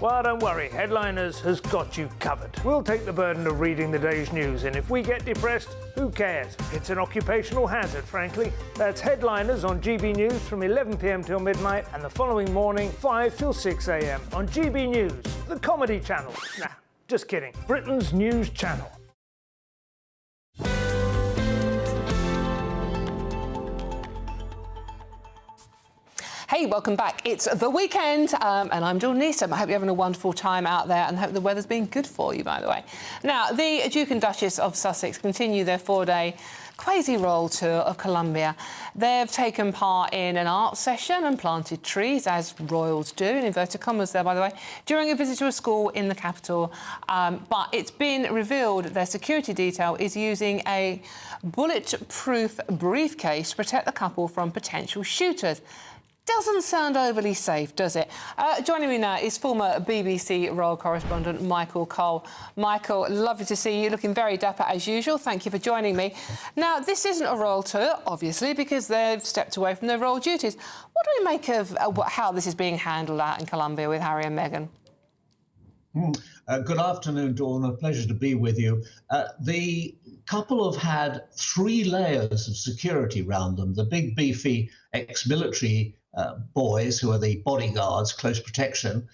Well, don't worry. Headliners has got you covered. We'll take the burden of reading the day's news, and if we get depressed, who cares? It's an occupational hazard, frankly. That's Headliners on GB News from 11 p.m. till midnight, and the following morning, 5 till 6 a.m. on GB News, the comedy channel. Nah, just kidding. Britain's news channel. Hey, welcome back. It's the weekend, and I'm Dawn Neeson. I hope you're having a wonderful time out there and hope the weather's been good for you, by the way. Now, the Duke and Duchess of Sussex continue their 4-day crazy royal tour of Colombia. They've taken part in an art session and planted trees, as royals do, in inverted commas there, by the way, during a visit to a school in the capital. But it's been revealed their security detail is using a bulletproof briefcase to protect the couple from potential shooters. Doesn't sound overly safe, does it? Joining me now is former BBC royal correspondent Michael Cole. Michael, lovely to see you, looking very dapper as usual. Thank you for joining me. Now, this isn't a royal tour, obviously, because they've stepped away from their royal duties. What do we make of how this is being handled out in Colombia with Harry and Meghan? Good afternoon, Dawn. A pleasure to be with you. The couple have had 3 layers of security around them. The big, beefy ex-military boys who are the bodyguards, close protection.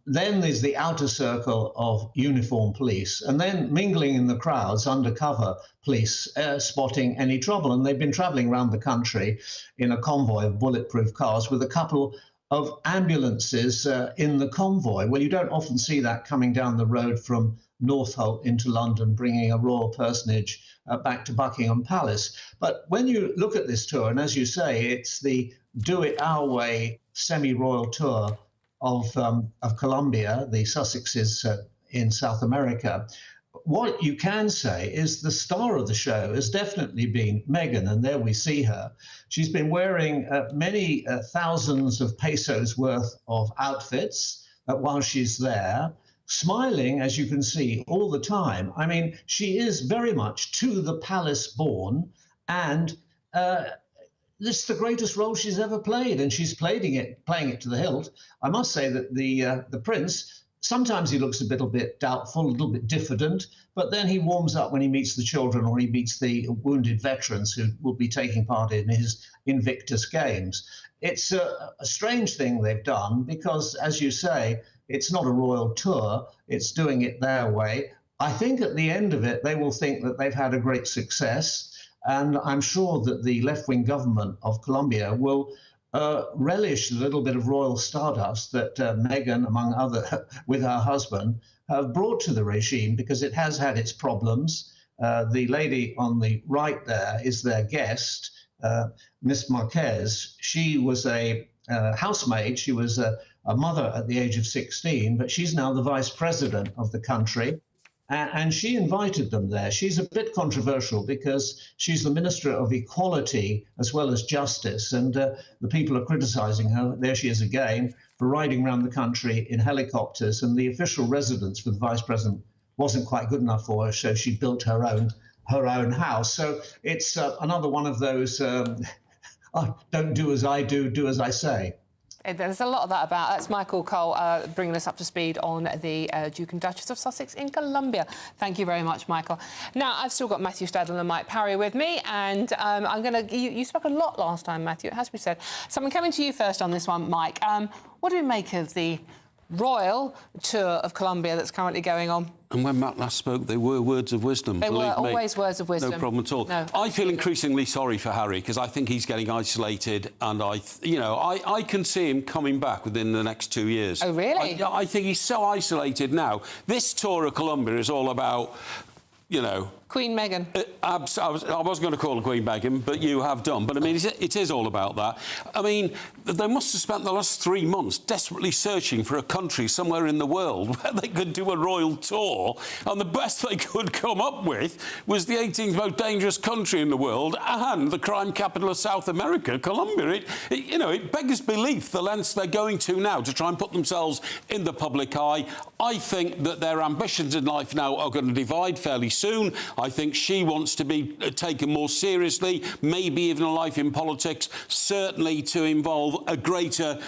Then there's the outer circle of uniformed police, and then mingling in the crowds, undercover police spotting any trouble. And they've been travelling around the country in a convoy of bulletproof cars with a couple of ambulances in the convoy. Well, you don't often see that coming down the road from Northolt into London, bringing a royal personage back to Buckingham Palace. But when you look at this tour, and as you say, it's the do it our way semi-royal tour of Colombia, the Sussexes in South America. What you can say is the star of the show has definitely been Meghan, and there we see her. She's been wearing many thousands of pesos worth of outfits while she's there, smiling, as you can see, all the time. I mean, she is very much to the palace born, and this is the greatest role she's ever played, and she's playing it to the hilt. I must say that the prince, sometimes he looks a little bit doubtful, a little bit diffident, but then he warms up when he meets the children or he meets the wounded veterans who will be taking part in his Invictus Games. It's a strange thing they've done because, as you say, it's not a royal tour. It's doing it their way. I think at the end of it, they will think that they've had a great success. And I'm sure that the left-wing government of Colombia will relish the little bit of royal stardust that Meghan, among other, with her husband, have brought to the regime, because it has had its problems. The lady on the right there is their guest, Miss Marquez. She was a housemaid. She was a mother at the age of 16, but she's now the vice president of the country. And she invited them there. She's a bit controversial because she's the Minister of Equality as well as Justice, and the people are criticising her, there she is again, for riding around the country in helicopters, and the official residence for the Vice President wasn't quite good enough for her, so she built her own house. So it's another one of those, don't do as I do, do as I say. There's a lot of that about. That's Michael Cole bringing us up to speed on the Duke and Duchess of Sussex in Colombia. Thank you very much, Michael. Now, I've still got Matthew Stadler and Mike Parry with me, and I'm going to... You spoke a lot last time, Matthew, it has to be said. So I'm coming to you first on this one, Mike. What do we make of the royal tour of Colombia that's currently going on? And when Matt last spoke, they were words of wisdom. They were always words of wisdom. No problem at all. No. I feel increasingly sorry for Harry because I think he's getting isolated, and I can see him coming back within the next 2 years. Oh, really? I think he's so isolated now. This tour of Colombia is all about, Queen Meghan. I wasn't going to call her Queen Meghan, but you have done. But, I mean, it is all about that. I mean, they must have spent the last 3 months desperately searching for a country somewhere in the world where they could do a royal tour, and the best they could come up with was the 18th most dangerous country in the world and the crime capital of South America, Colombia. It beggars belief the lengths they're going to now to try and put themselves in the public eye. I think that their ambitions in life now are going to divide fairly soon. I think she wants to be taken more seriously, maybe even a life in politics, certainly to involve a greater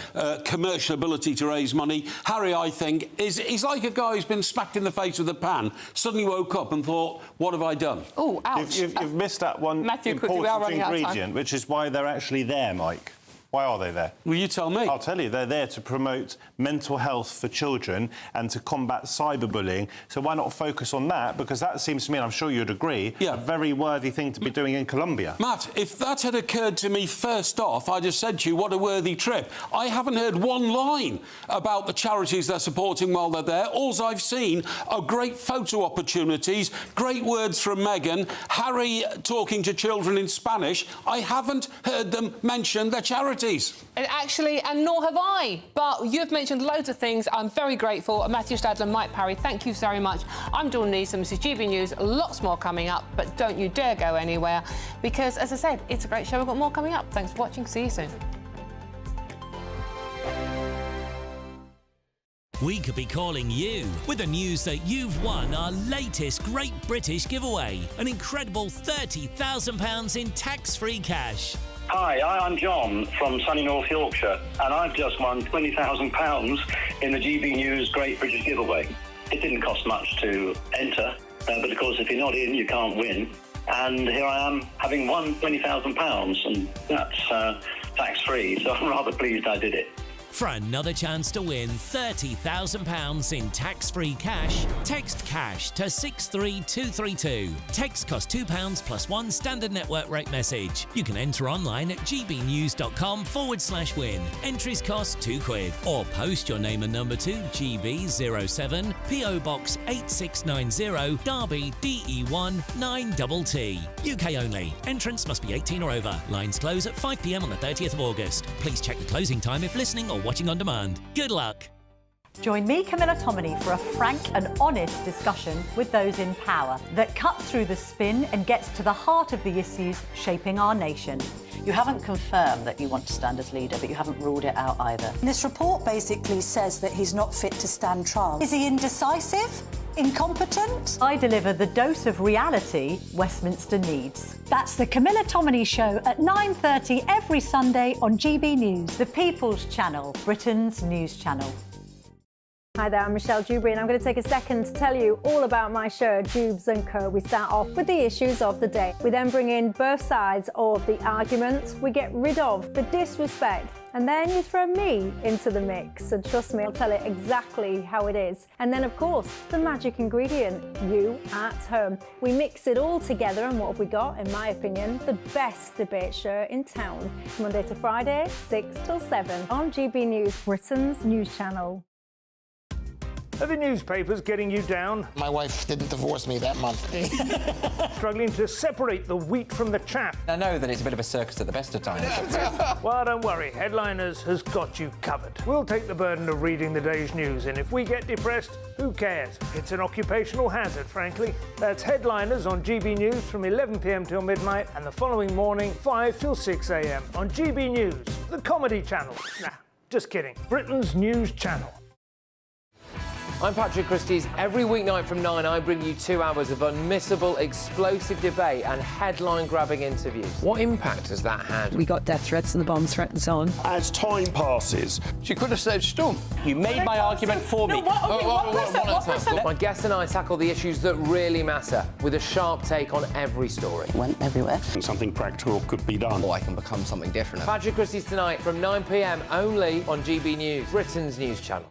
commercial ability to raise money. Harry, I think, he's like a guy who's been smacked in the face with a pan, suddenly woke up and thought, what have I done? Oh, ouch. You've missed that one important ingredient, which is why they're actually there, Mike. Why are they there? Well, you tell me. I'll tell you. They're there to promote mental health for children and to combat cyberbullying. So why not focus on that? Because that seems to me, and I'm sure you'd agree, a very worthy thing to be doing in Colombia. Matt, if that had occurred to me first off, I'd have said to you, what a worthy trip. I haven't heard one line about the charities they're supporting while they're there. All I've seen are great photo opportunities, great words from Meghan, Harry talking to children in Spanish. I haven't heard them mention their charities. And actually, and nor have I. But you've mentioned loads of things. I'm very grateful. Matthew Stadler, Mike Parry, thank you very much. I'm Dawn Neeson, this is GB News. Lots more coming up, but don't you dare go anywhere because, as I said, it's a great show. We've got more coming up. Thanks for watching. See you soon. We could be calling you with the news that you've won our latest Great British giveaway, an incredible £30,000 in tax-free cash. Hi, I'm John from sunny North Yorkshire, and I've just won £20,000 in the GB News Great British Giveaway. It didn't cost much to enter, but of course if you're not in, you can't win. And here I am, having won £20,000, and that's tax-free, so I'm rather pleased I did it. For another chance to win £30,000 in tax-free cash, text cash to 63232. Text costs £2 plus one standard network rate message. You can enter online at gbnews.com/win. Entries cost £2. Or post your name and number to GB07 PO Box 8690 Derby DE1 9TT. UK only. Entrance must be 18 or over. Lines close at 5 p.m. on the 30th of August. Please check the closing time if listening or watching on demand. Good luck. Join me, Camilla Tominey, for a frank and honest discussion with those in power that cuts through the spin and gets to the heart of the issues shaping our nation. You haven't confirmed that you want to stand as leader, but you haven't ruled it out either. This report basically says that he's not fit to stand trial. Is he indecisive? Incompetent? I deliver the dose of reality Westminster needs. That's the Camilla Tominey Show at 9:30 every Sunday on GB News, the People's Channel, Britain's news channel. Hi there, I'm Michelle Dewberry and I'm going to take a second to tell you all about my show, Dubes & Co. We start off with the issues of the day. We then bring in both sides of the argument. We get rid of the disrespect. And then you throw me into the mix. And trust me, I'll tell it exactly how it is. And then, of course, the magic ingredient, you at home. We mix it all together and what have we got, in my opinion, the best debate show in town. Monday to Friday, 6 till 7 on GB News, Britain's news channel. Are the newspapers getting you down? My wife didn't divorce me that month. Struggling to separate the wheat from the chaff? I know that it's a bit of a circus at the best of times. Well, don't worry, Headliners has got you covered. We'll take the burden of reading the day's news, and if we get depressed, who cares? It's an occupational hazard, frankly. That's Headliners on GB News from 11 p.m. till midnight, and the following morning, 5 till 6 a.m. on GB News, the comedy channel. Nah, just kidding. Britain's news channel. I'm Patrick Christie's. Every weeknight from 9, I bring you 2 hours of unmissable, explosive debate and headline-grabbing interviews. What impact has that had? We got death threats and the bomb threat and so on. As time passes, She could have saved Storm. you made my argument for me. My guests and I tackle the issues that really matter with a sharp take on every story. Went everywhere. Something practical could be done. Or I can become something different. Patrick Christie's tonight from 9 p.m. only on GB News, Britain's news channel.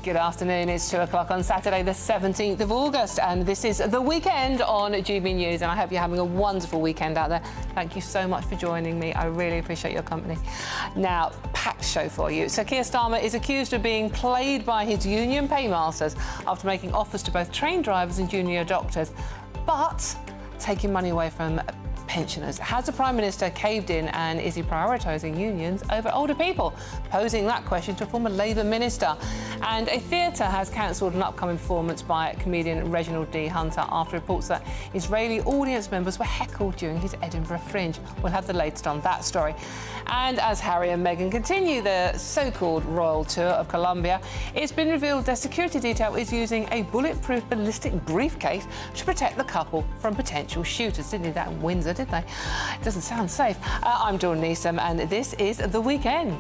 Good afternoon, it's 2 o'clock on Saturday the 17th of August and this is The Weekend on GB News and I hope you're having a wonderful weekend out there. Thank you so much for joining me, I really appreciate your company. Now, packed show for you. So Keir Starmer is accused of being played by his union paymasters after making offers to both train drivers and junior doctors, but taking money away from pensioners. Has the Prime Minister caved in and is he prioritising unions over older people? Posing that question to a former Labour minister. And a theatre has cancelled an upcoming performance by comedian Reginald D. Hunter after reports that Israeli audience members were heckled during his Edinburgh Fringe. We'll have the latest on that story. And as Harry and Meghan continue their so-called royal tour of Colombia, it's been revealed their security detail is using a bulletproof ballistic briefcase to protect the couple from potential shooters. Didn't need that in Windsor, did they? It doesn't sound safe. I'm Dawn Neeson, and this is The Weekend.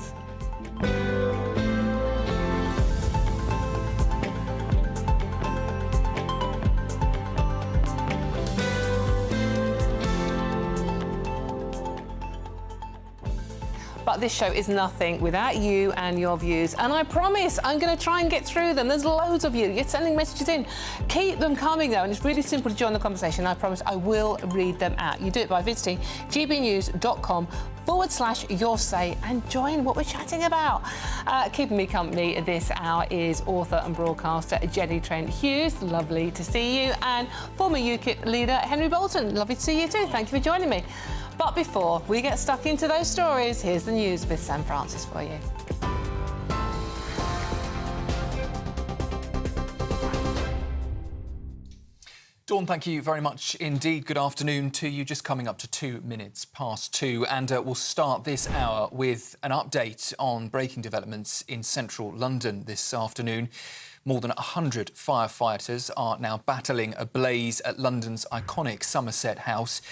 But this show is nothing without you and your views. And I promise I'm going to try and get through them. There's loads of you. You're sending messages in. Keep them coming, though. And it's really simple to join the conversation. I promise I will read them out. You do it by visiting gbnews.com/your say and join what we're chatting about. Keeping me company this hour is author and broadcaster Jenny Trent Hughes. Lovely to see you. And former UKIP leader Henry Bolton. Lovely to see you too. Thank you for joining me. But before we get stuck into those stories, here's the news with Sam Francis for you. Dawn, thank you very much indeed. Good afternoon to you. Just coming up to 2 minutes past 2. And we'll start this hour with an update on breaking developments in central London this afternoon. More than 100 firefighters are now battling a blaze at London's iconic Somerset House.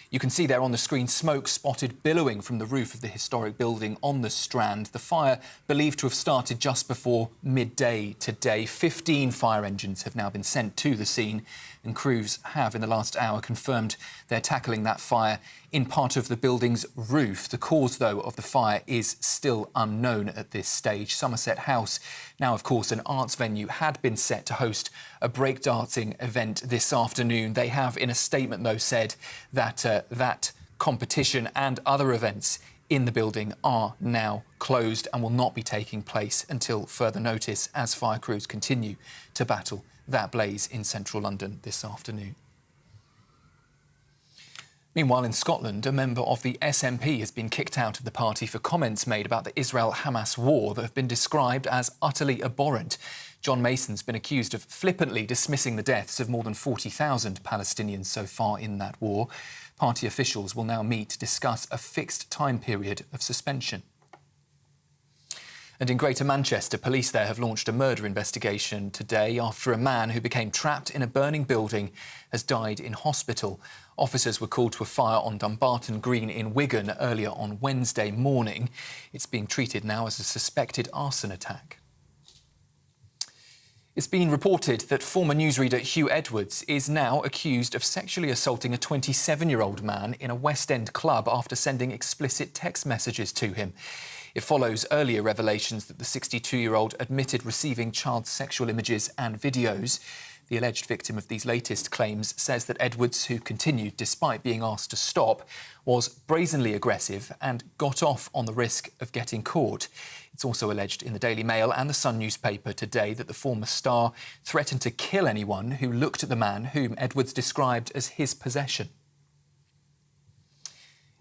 You can see there on the screen smoke spotted billowing from the roof of the historic building on the Strand. The fire believed to have started just before midday today. 15 fire engines have now been sent to the scene and crews have in the last hour confirmed they're tackling that fire in part of the building's roof. The cause, though, of the fire is still unknown at this stage. Somerset House, now of course an arts venue, had been set to host a breakdancing event this afternoon. They have, in a statement, though, said that that competition and other events in the building are now closed and will not be taking place until further notice as fire crews continue to battle that blaze in central London this afternoon. Meanwhile, in Scotland, a member of the SNP has been kicked out of the party for comments made about the Israel-Hamas war that have been described as utterly abhorrent. John Mason's been accused of flippantly dismissing the deaths of more than 40,000 Palestinians so far in that war. Party officials will now meet to discuss a fixed time period of suspension. And in Greater Manchester, police there have launched a murder investigation today after a man who became trapped in a burning building has died in hospital. Officers were called to a fire on Dumbarton Green in Wigan earlier on Wednesday morning. It's being treated now as a suspected arson attack. It's been reported that former newsreader Hugh Edwards is now accused of sexually assaulting a 27-year-old man in a West End club after sending explicit text messages to him. It follows earlier revelations that the 62-year-old admitted receiving child sexual images and videos. The alleged victim of these latest claims says that Edwards, who continued despite being asked to stop, was brazenly aggressive and got off on the risk of getting caught. It's also alleged in the Daily Mail and the Sun newspaper today that the former star threatened to kill anyone who looked at the man whom Edwards described as his possession.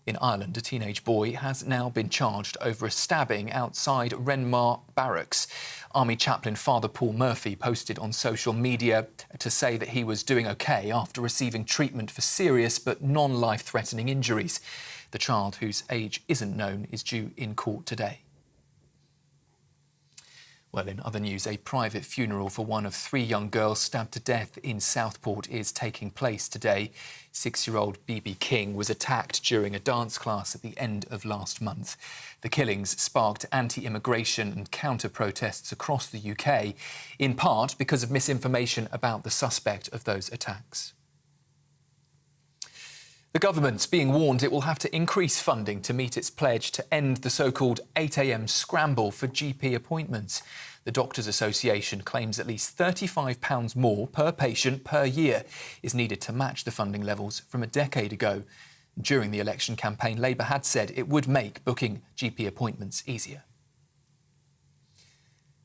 In Ireland, a teenage boy has now been charged over a stabbing outside Renmar Barracks. Army chaplain Father Paul Murphy posted on social media to say that he was doing OK after receiving treatment for serious but non-life-threatening injuries. The child, whose age isn't known, is due in court today. Well, in other news, a private funeral for one of 3 young girls stabbed to death in Southport is taking place today. 6-year-old BB King was attacked during a dance class at the end of last month. The killings sparked anti-immigration and counter-protests across the UK, in part because of misinformation about the suspect of those attacks. The government's being warned it will have to increase funding to meet its pledge to end the so-called 8 a.m. scramble for GP appointments. The Doctors' Association claims at least £35 more per patient per year is needed to match the funding levels from a decade ago. During the election campaign, Labour had said it would make booking GP appointments easier.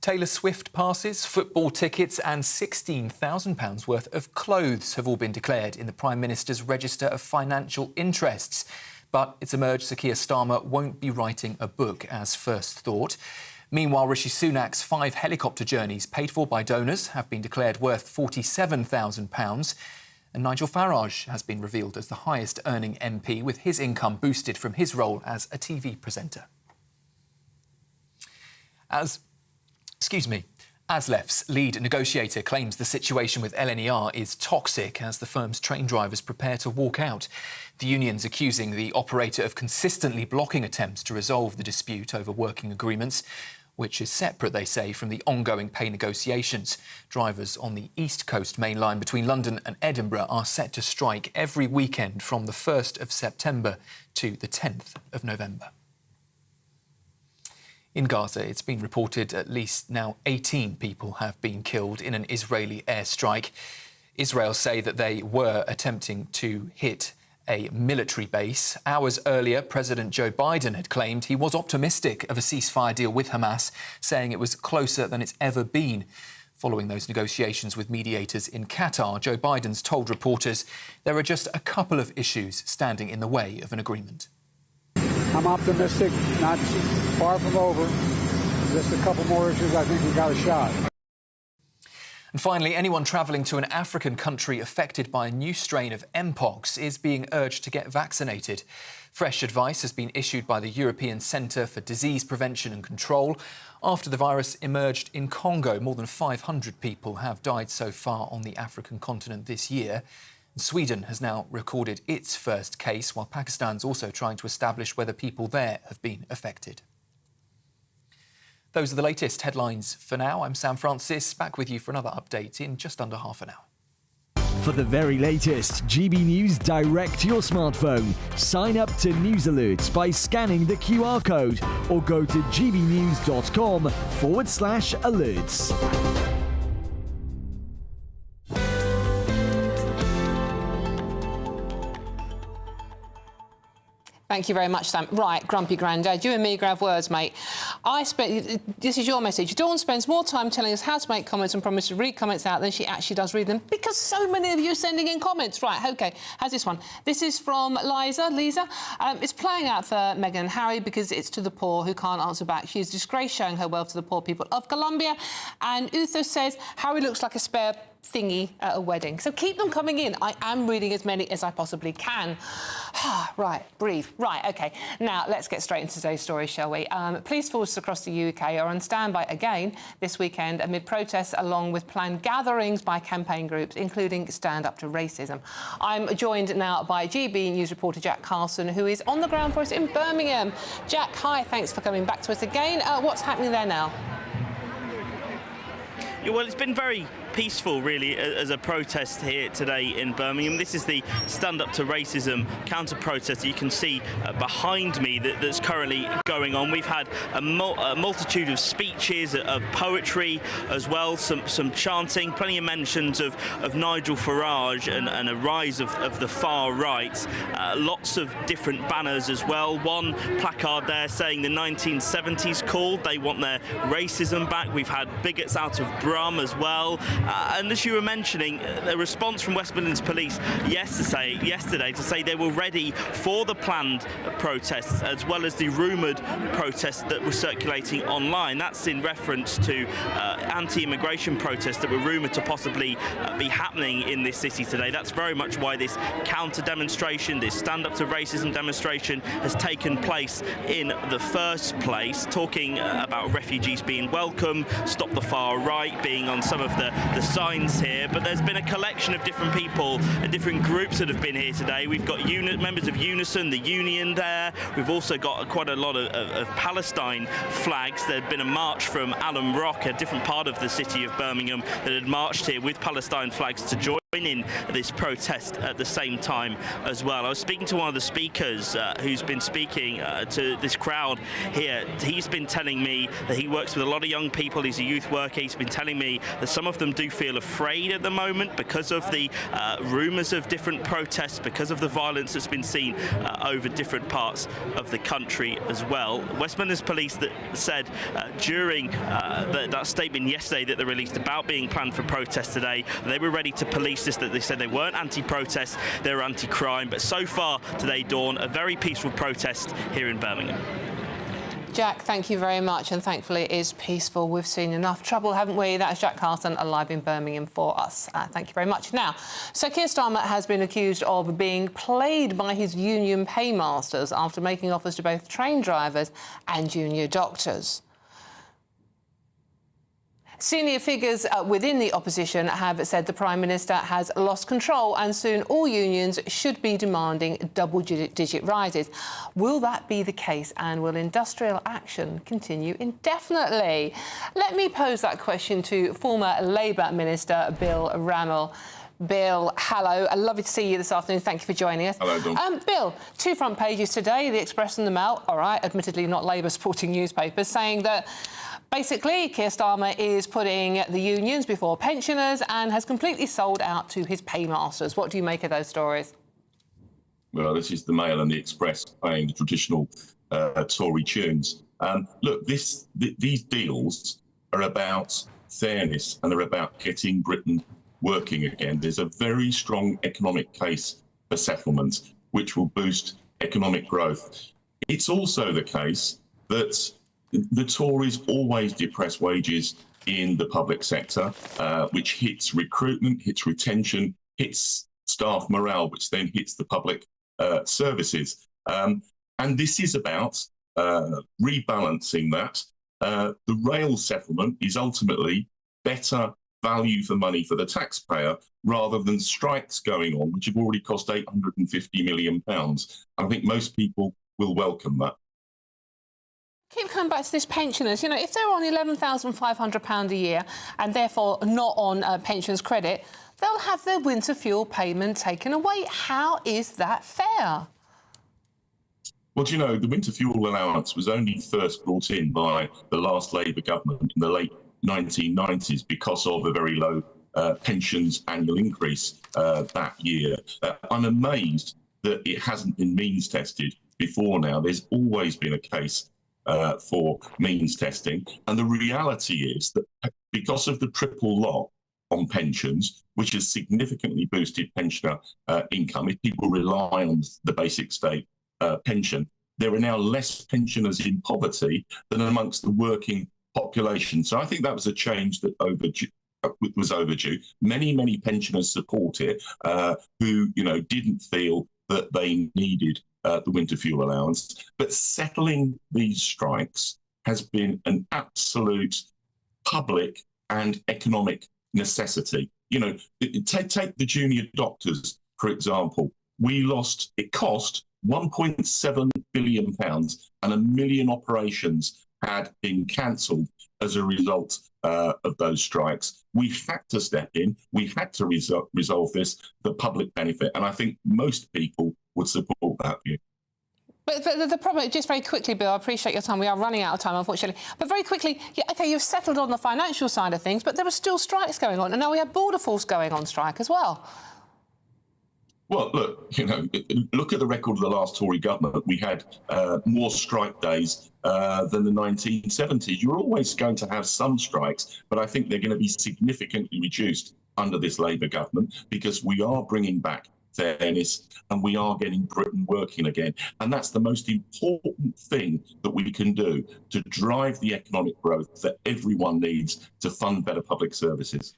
Taylor Swift passes, football tickets and £16,000 worth of clothes have all been declared in the Prime Minister's Register of Financial Interests. But it's emerged Sir Keir Starmer won't be writing a book as first thought. Meanwhile, Rishi Sunak's 5 helicopter journeys paid for by donors have been declared worth £47,000. And Nigel Farage has been revealed as the highest earning MP, with his income boosted from his role as a TV presenter. ASLEF's lead negotiator claims the situation with LNER is toxic as the firm's train drivers prepare to walk out. The union's accusing the operator of consistently blocking attempts to resolve the dispute over working agreements, which is separate, they say, from the ongoing pay negotiations. Drivers on the East Coast main line between London and Edinburgh are set to strike every weekend from the 1st of September to the 10th of November. In Gaza, it's been reported at least now 18 people have been killed in an Israeli airstrike. Israel say that they were attempting to hit a military base. Hours earlier, President Joe Biden had claimed he was optimistic of a ceasefire deal with Hamas, saying it was closer than it's ever been. Following those negotiations with mediators in Qatar, Joe Biden's told reporters there are just a couple of issues standing in the way of an agreement. I'm optimistic, not far from over. Just a couple more issues, I think we got a shot. And finally, anyone travelling to an African country affected by a new strain of Mpox is being urged to get vaccinated. Fresh advice has been issued by the European Centre for Disease Prevention and Control. After the virus emerged in Congo, more than 500 people have died so far on the African continent this year. Sweden has now recorded its first case, while Pakistan's also trying to establish whether people there have been affected. Those are the latest headlines for now. I'm Sam Francis, back with you for another update in just under half an hour. For the very latest GB News direct to your smartphone, sign up to News Alerts by scanning the QR code or go to gbnews.com/alerts. Thank you very much, Sam. Right, Grumpy Grandad, you and me grab words, mate. This is your message. Dawn spends more time telling us how to make comments and promise to read comments out than she actually does read them, because so many of you are sending in comments. Right, OK, how's this one? This is from Lisa. It's playing out for Meghan and Harry because it's to the poor who can't answer back. She's disgraced showing her wealth to the poor people of Colombia. And Uther says, Harry looks like a spare thingy at a wedding. So keep them coming in. I am reading as many as I possibly can. Right, breathe. Right, OK. Now, let's get straight into today's story, shall we? Police forces across the UK are on standby again this weekend amid protests along with planned gatherings by campaign groups, including Stand Up to Racism. I'm joined now by GB News reporter Jack Carlson, who is on the ground for us in Birmingham. Jack, hi, thanks for coming back to us again. What's happening there now? Yeah, well, it's been very peaceful, really, as a protest here today in Birmingham. This is the Stand Up to Racism counter-protest that you can see behind me that's currently going on. We've had a multitude of speeches, of poetry as well, some chanting, plenty of mentions of Nigel Farage and a rise of the far right. Lots of different banners as well. One placard there saying the 1970s called. They want their racism back. We've had bigots out of Brum as well. And as you were mentioning, the response from West Midlands Police yesterday to say they were ready for the planned protests as well as the rumoured protests that were circulating online. That's in reference to anti-immigration protests that were rumoured to possibly be happening in this city today. That's very much why this counter-demonstration, this stand-up to racism demonstration has taken place in the first place, talking about refugees being welcome, stop the far right being on some of the signs here. But there's been a collection of different people and different groups that have been here today. We've got members of Unison, the Union there. We've also got quite a lot of Palestine flags. There had been a march from Alum Rock, a different part of the city of Birmingham, that had marched here with Palestine flags to join in this protest at the same time as well. I was speaking to one of the speakers who's been speaking to this crowd here. He's been telling me that he works with a lot of young people. He's a youth worker. He's been telling me that some of them do feel afraid at the moment because of the rumours of different protests, because of the violence that's been seen over different parts of the country as well. West Midlands Police that said during that statement yesterday that they released about being planned for protests today, they were ready to police this, that they said they weren't anti-protest, they were anti-crime. But so far today, Dawn, a very peaceful protest here in Birmingham. Jack, thank you very much, and thankfully it is peaceful. We've seen enough trouble, haven't we? That's Jack Carlton alive in Birmingham for us. Thank you very much. Now, Sir Keir Starmer has been accused of being played by his union paymasters after making offers to both train drivers and junior doctors. Senior figures within the opposition have said the Prime Minister has lost control and soon all unions should be demanding double-digit rises. Will that be the case, and will industrial action continue indefinitely? Let me pose that question to former Labour Minister Bill Rammell. Bill, hello. Lovely to see you this afternoon. Thank you for joining us. Hello, Dawn. Bill, 2 front pages today, the Express and the Mail, all right, admittedly not Labour-supporting newspapers, saying that basically, Keir Starmer is putting the unions before pensioners and has completely sold out to his paymasters. What do you make of those stories? Well, this is the Mail and the Express playing the traditional Tory tunes. Look, these deals are about fairness and they're about getting Britain working again. There's a very strong economic case for settlement, which will boost economic growth. It's also the case that the Tories always depress wages in the public sector, which hits recruitment, hits retention, hits staff morale, which then hits the public services. And this is about rebalancing that. The rail settlement is ultimately better value for money for the taxpayer rather than strikes going on, which have already cost £850 million. I think most people will welcome that. Keep coming back to this pensioners. You know, if they're on £11,500 a year and therefore not on pensions credit, they'll have their winter fuel payment taken away. How is that fair? Well, do you know, the winter fuel allowance was only first brought in by the last Labour government in the late 1990s because of a very low pensions annual increase that year. I'm amazed that it hasn't been means tested before now. There's always been a case for means testing. And the reality is that because of the triple lock on pensions, which has significantly boosted pensioner income, if people rely on the basic state pension, there are now less pensioners in poverty than amongst the working population. So I think that was a change that was overdue. Many pensioners support it who, you know, didn't feel that they needed the winter fuel allowance. But settling these strikes has been an absolute public and economic necessity. You know, take the junior doctors, for example. It cost £1.7 billion and 1 million operations had been cancelled as a result of those strikes. We had to step in. We had to resolve this for public benefit. And I think most people would support that view. But the problem, just very quickly, Bill, I appreciate your time. We are running out of time, unfortunately. But very quickly, yeah, OK, you've settled on the financial side of things, but there are still strikes going on. And now we have border force going on strike as well. Well, look, you know, look at the record of the last Tory government. We had more strike days than the 1970s. You're always going to have some strikes, but I think they're going to be significantly reduced under this Labour government because we are bringing back fairness and we are getting Britain working again. And that's the most important thing that we can do to drive the economic growth that everyone needs to fund better public services.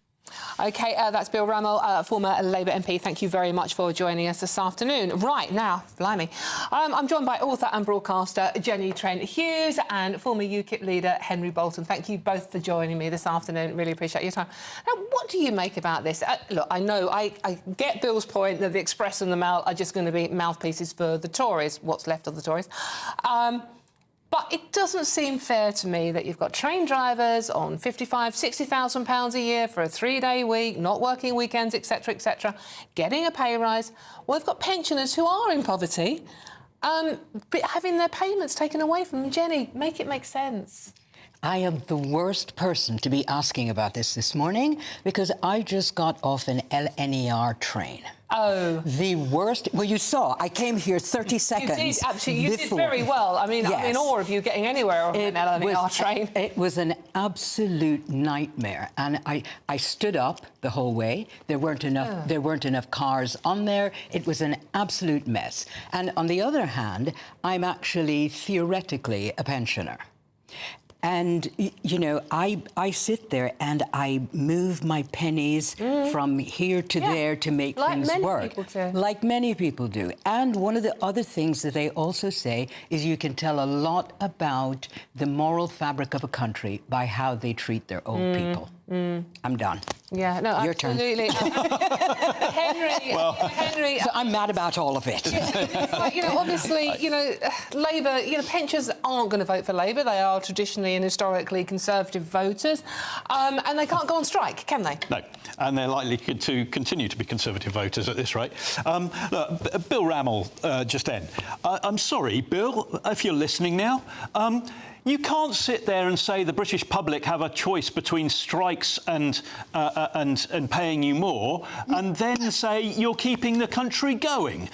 OK, that's Bill Rammell, former Labour MP. Thank you very much for joining us this afternoon. Right, now, blimey, I'm joined by author and broadcaster Jenny Trent-Hughes and former UKIP leader Henry Bolton. Thank you both for joining me this afternoon. Really appreciate your time. Now, what do you make about this? Look, I know I get Bill's point that the Express and the Mail are just going to be mouthpieces for the Tories, what's left of the Tories. But it doesn't seem fair to me that you've got train drivers on £55,000, £60,000 a year for a 3-day week, not working weekends, etc., getting a pay rise. Well, we've got pensioners who are in poverty, but having their payments taken away from them. Jenny, make it make sense. I am the worst person to be asking about this morning because I just got off an LNER train. Oh. The worst. Well, you saw, I came here 30 seconds You did, absolutely. You before. did very well. I mean, Yes. I'm in awe of you getting anywhere on an LNER train. It was an absolute nightmare. And I stood up the whole way. There weren't enough cars on there. It was an absolute mess. And on the other hand, I'm actually theoretically a pensioner. And, you know, I sit there and I move my pennies from here to there to make things work. Like many people do. And one of the other things that they also say is you can tell a lot about the moral fabric of a country by how they treat their old people. I'm done. Yeah, no, Your absolutely. turn. Henry... So I'm mad about all of it. It's like, you know, obviously, you know, Labour, you know, pensioners aren't going to vote for Labour. They are traditionally and historically Conservative voters. And they can't go on strike, can they? No, and they're likely to continue to be Conservative voters at this rate. Look, Bill Rammell just then. I'm sorry, Bill, if you're listening now. You can't sit there and say the British public have a choice between strikes and paying you more, and then say you're keeping the country going.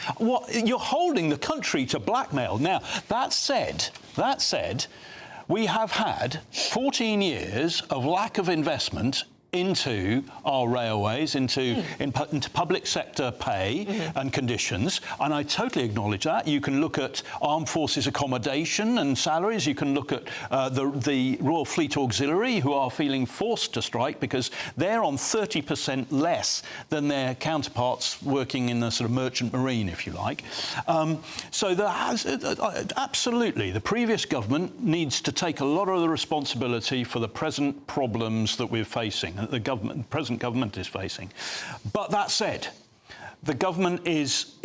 You're holding the country to blackmail. Now, that said, we have had 14 years of lack of investment into our railways, into public sector pay and conditions, and I totally acknowledge that. You can look at armed forces accommodation and salaries. You can look at the Royal Fleet Auxiliary, who are feeling forced to strike because they're on 30% less than their counterparts working in the sort of merchant marine, if you like. So there has, absolutely, the previous government needs to take a lot of the responsibility for the present problems that we're facing, that the present government is facing. But that said, the government is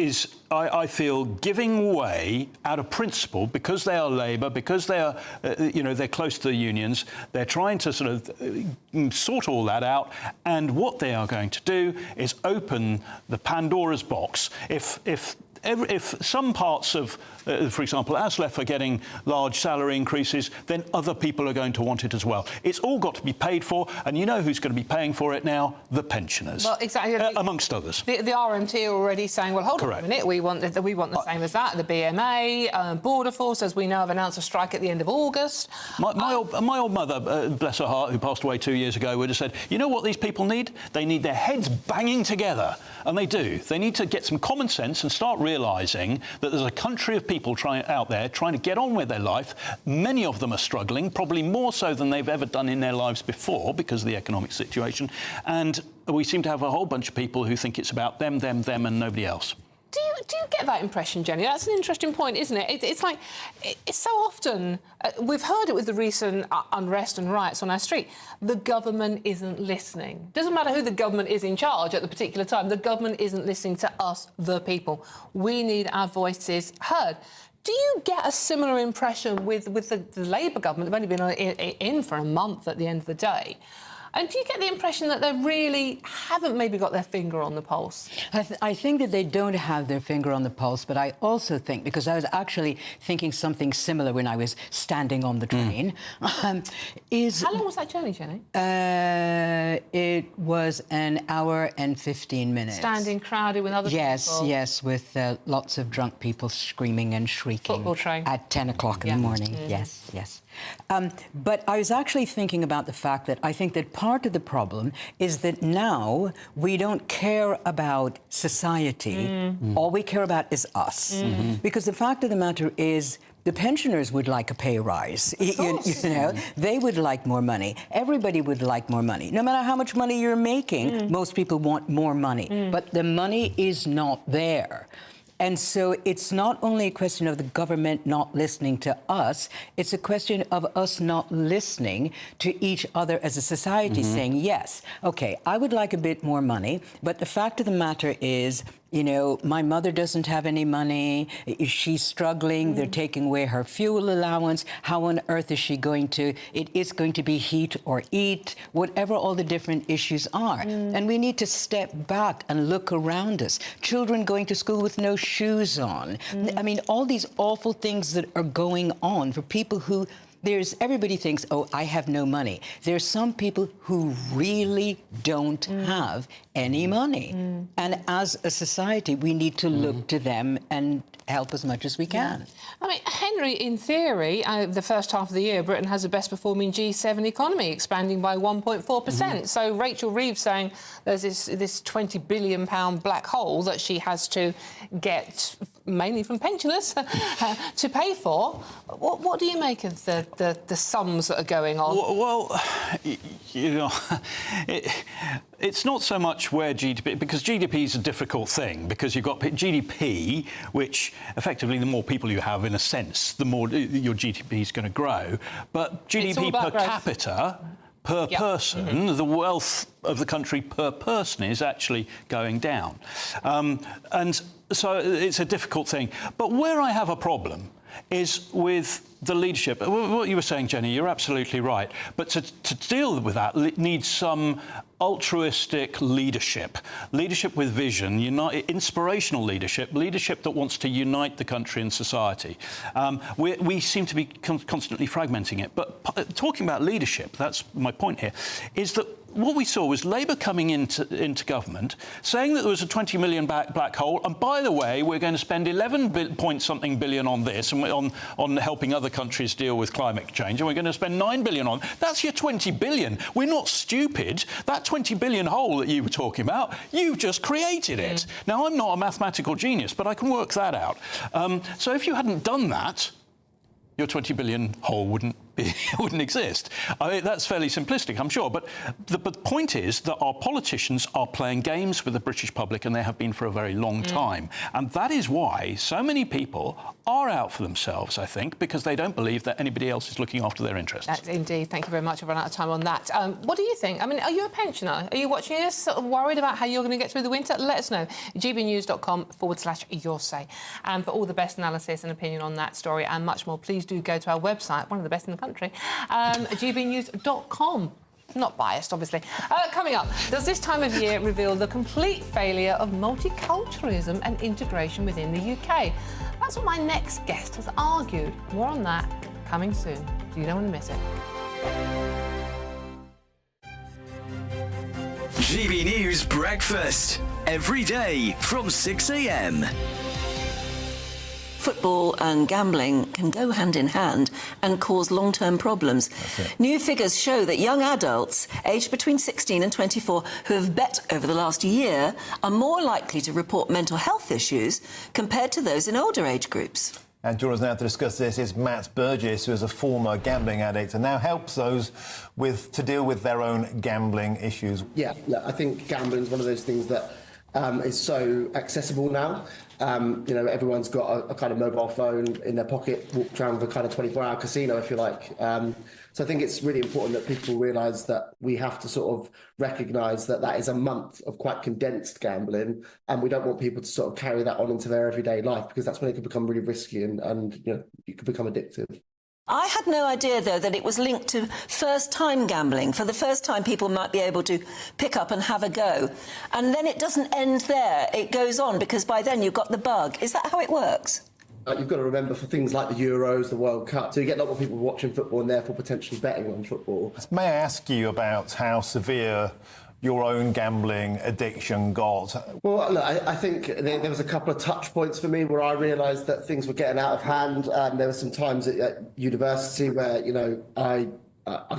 I feel, giving way out of principle because they are Labour, because they are, they're close to the unions. They're trying to sort of sort all that out, and what they are going to do is open the Pandora's box. If some parts of, for example, ASLEF are getting large salary increases, then other people are going to want it as well. It's all got to be paid for, and you know who's going to be paying for it now? The pensioners. Well, exactly. Amongst others. The RMT are already saying, well, hold on a minute, we want the same as that. The BMA, Border Force, as we know, have announced a strike at the end of August. My old mother, bless her heart, who passed away 2 years ago, would have said, you know what these people need? They need their heads banging together. And they do. They need to get some common sense and start realising that there's a country of people out there trying to get on with their life. Many of them are struggling, probably more so than they've ever done in their lives before because of the economic situation. And we seem to have a whole bunch of people who think it's about them, and nobody else. Do you get that impression, Jenny? That's an interesting point, isn't it? It's like, it's so often, we've heard it with the recent unrest and riots on our street, the government isn't listening. Doesn't matter who the government is in charge at the particular time, the government isn't listening to us, the people. We need our voices heard. Do you get a similar impression with the Labour government? They've only been in for a month at the end of the day. And do you get the impression that they really haven't maybe got their finger on the pulse? I think that they don't have their finger on the pulse, but I also think, because I was actually thinking something similar when I was standing on the train, is... How long was that journey, Jenny? It was an hour and 15 minutes. Standing crowded with other people? Yes, with lots of drunk people screaming and shrieking. Football train. At 10 o'clock in the morning, yes. But I was actually thinking about the fact that I think that part of the problem is that now we don't care about society. All we care about is us. Because the fact of the matter is, the pensioners would like a pay rise. You know, they would like more money. Everybody would like more money. No matter how much money you're making, most people want more money. But the money is not there. And so it's not only a question of the government not listening to us, it's a question of us not listening to each other as a society, saying, yes, OK, I would like a bit more money, but the fact of the matter is, you know, my mother doesn't have any money, she's struggling, they're taking away her fuel allowance, how on earth is she going to... It is going to be heat or eat, whatever all the different issues are. And we need to step back and look around us. Children going to school with no shoes on. I mean, all these awful things that are going on for people who... Everybody thinks, oh, I have no money. There's some people who really don't have any money. And as a society, we need to look to them and help as much as we can. I mean, Henry, in theory, the first half of the year, Britain has the best performing G7 economy, expanding by 1.4%. So Rachel Reeves saying there's this £20 billion black hole that she has to get, mainly from pensioners, to pay for. What do you make of the sums that are going on? Well, you know, it's not so much where GDP... Because GDP is a difficult thing, because you've got GDP, which effectively the more people you have, in a sense, the more your GDP is going to grow. But GDP per capita, per person, the wealth of the country per person is actually going down. And so it's a difficult thing. But where I have a problem is with the leadership. What you were saying, Jenny, you're absolutely right. But to deal with that needs some altruistic leadership, leadership with vision, inspirational leadership that wants to unite the country and society. We seem to be constantly fragmenting it. But talking about leadership, that's my point here, is that what we saw was Labour coming into government, saying that there was a 20 million black hole, and by the way, we're going to spend 11 point something billion on this, and on helping other countries deal with climate change, and we're going to spend 9 billion on. That's your 20 billion. We're not stupid. That 20 billion hole that you were talking about, you've just created it. Now, I'm not a mathematical genius, but I can work that out. So if you hadn't done that, your 20 billion hole wouldn't exist. I mean, that's fairly simplistic, I'm sure. But the point is that our politicians are playing games with the British public, and they have been for a very long time. And that is why so many people are out for themselves, I think, because they don't believe that anybody else is looking after their interests. That's indeed. Thank you very much. I've run out of time on that. What do you think? I mean, are you a pensioner? Are you watching this, sort of worried about how you're going to get through the winter? Let us know. gbnews.com/your say. And for all the best analysis and opinion on that story and much more, please do go to our website, one of the best in the country, gbnews.com. Not biased, obviously. Coming up, does this time of year reveal the complete failure of multiculturalism and integration within the UK? That's what my next guest has argued. More on that coming soon. You don't want to miss it. GB News Breakfast. Every day from 6 a.m. Football and gambling can go hand in hand and cause long-term problems. New figures show that young adults aged between 16 and 24 who have bet over the last year are more likely to report mental health issues compared to those in older age groups. And joining us now to discuss this is Matt Burgess, who is a former gambling addict and now helps those to deal with their own gambling issues. Yeah, look, I think gambling is one of those things that is so accessible now. You know, everyone's got a kind of mobile phone in their pocket, walk around with a kind of 24-hour casino, if you like. So I think it's really important that people realise that we have to sort of recognise that that is a month of quite condensed gambling, and we don't want people to sort of carry that on into their everyday life, because that's when it can become really risky and you know, it could become addictive. I had no idea, though, that it was linked to first-time gambling. For the first time, people might be able to pick up and have a go. And then it doesn't end there. It goes on, because by then you've got the bug. Is that how it works? You've got to remember, for things like the Euros, the World Cup, so you get a lot more people watching football and therefore potentially betting on football. May I ask you about how severe your own gambling addiction got? Well, look, I think there was a couple of touch points for me where I realised that things were getting out of hand. There were some times at university where, you know, I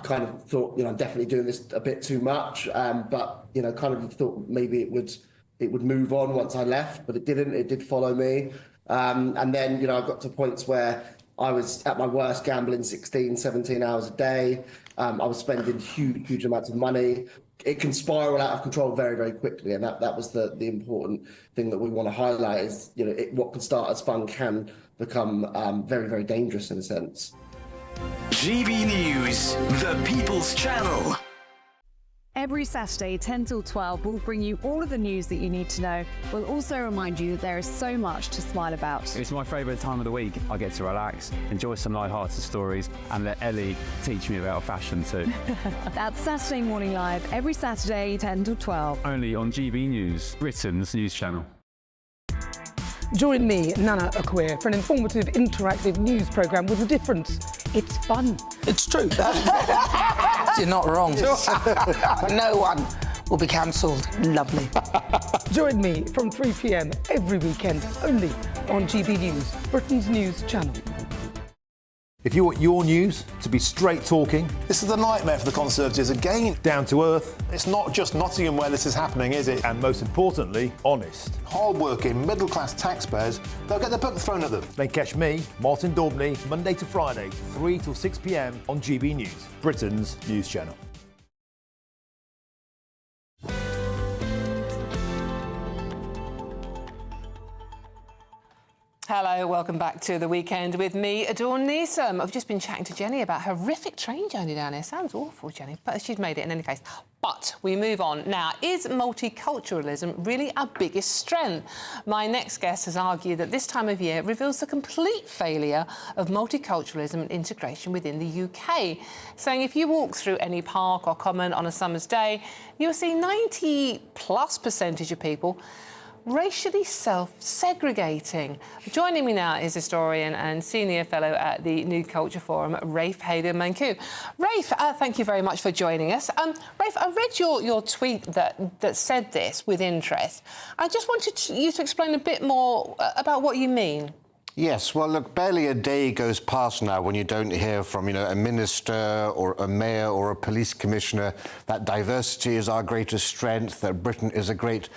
kind of thought, you know, I'm definitely doing this a bit too much, but, you know, kind of thought maybe it would move on once I left, but it didn't. It did follow me. And then, you know, I got to points where I was at my worst gambling 16, 17 hours a day. I was spending huge amounts of money. It can spiral out of control very, very quickly, and that was the important thing that we want to highlight is, you know, what can start as fun can become very, very dangerous in a sense. GB News, the People's Channel. Every Saturday, 10 till 12, we'll bring you all of the news that you need to know. We'll also remind you that there is so much to smile about. It's my favourite time of the week. I get to relax, enjoy some light-hearted stories, and let Ellie teach me about fashion too. That's Saturday Morning Live, every Saturday, 10 till 12. Only on GB News, Britain's news channel. Join me, Nana Akweer, for an informative, interactive news programme with a difference. It's fun. It's true. You're not wrong. No one will be cancelled. Lovely. Join me from 3 p.m. every weekend, only on GB News, Britain's news channel. If you want your news to be straight talking, this is a nightmare for the Conservatives again. Down to earth. It's not just Nottingham where this is happening, is it? And most importantly, honest. Hard-working, middle-class taxpayers, they'll get their book thrown at them. Then catch me, Martin Daubney, Monday to Friday, 3 till 6 p.m. on GB News, Britain's news channel. Hello, welcome back to The Weekend with me, Dawn Neeson. I've just been chatting to Jenny about her horrific train journey down here. Sounds awful, Jenny, but she's made it in any case. But we move on. Now, is multiculturalism really our biggest strength? My next guest has argued that this time of year reveals the complete failure of multiculturalism and integration within the UK, saying if you walk through any park or common on a summer's day, you'll see 90+% of people racially self-segregating. Joining me now is historian and senior fellow at the New Culture Forum, Rafe Hayden-Manku. Rafe, thank you very much for joining us. Rafe, I read your tweet that said this with interest. I just wanted you to explain a bit more about what you mean. Yes, well, look, barely a day goes past now when you don't hear from, you know, a minister or a mayor or a police commissioner that diversity is our greatest strength, that Britain is a great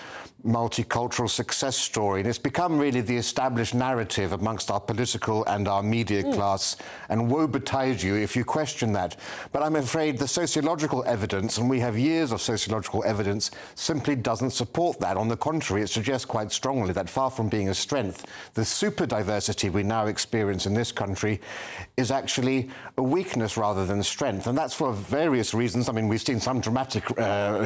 multicultural success story. And it's become really the established narrative amongst our political and our media class, and woe betide you if you question that. But I'm afraid the sociological evidence, and we have years of sociological evidence, simply doesn't support that. On the contrary, it suggests quite strongly that far from being a strength, the super diversity we now experience in this country is actually a weakness rather than strength. And that's for various reasons. I mean, we've seen some dramatic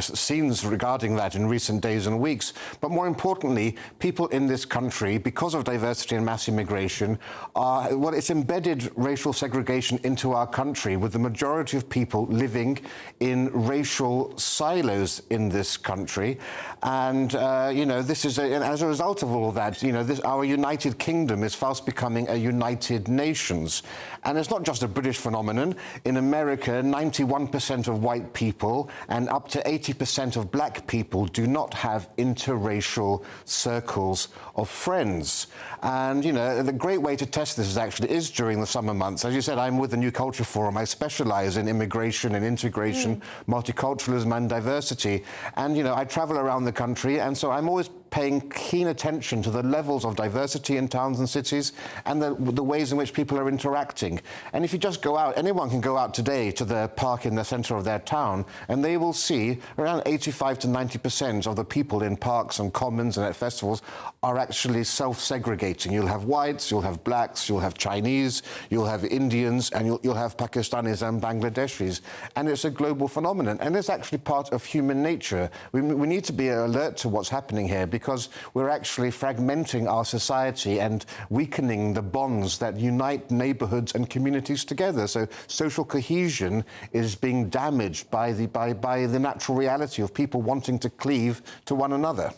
scenes regarding that in recent days and weeks. But more importantly, people in this country, because of diversity and mass immigration, well, it's embedded racial segregation into our country, with the majority of people living in racial silos in this country. And, you know, this is, as a result of all of that, you know, our United Kingdom is fast becoming a United Nations. And it's not just a British phenomenon. In America, 91% of white people and up to 80% of black people do not have interracial circles of friends. And, you know, the great way to test this is during the summer months. As you said, I'm with the New Culture Forum. I specialise in immigration and integration, multiculturalism and diversity. And, you know, I travel around the country, and so I'm always paying keen attention to the levels of diversity in towns and cities and the ways in which people are interacting. And if you just go out, anyone can go out today to the park in the centre of their town, and they will see around 85 to 90% of the people in parks and commons and at festivals are actually self-segregating. You'll have whites, you'll have blacks, you'll have Chinese, you'll have Indians, and you'll have Pakistanis and Bangladeshis. And it's a global phenomenon, and it's actually part of human nature. We need to be alert to what's happening here, because we're actually fragmenting our society and weakening the bonds that unite neighbourhoods and communities together. So social cohesion is being damaged by the natural reality of people wanting to cleave to one another.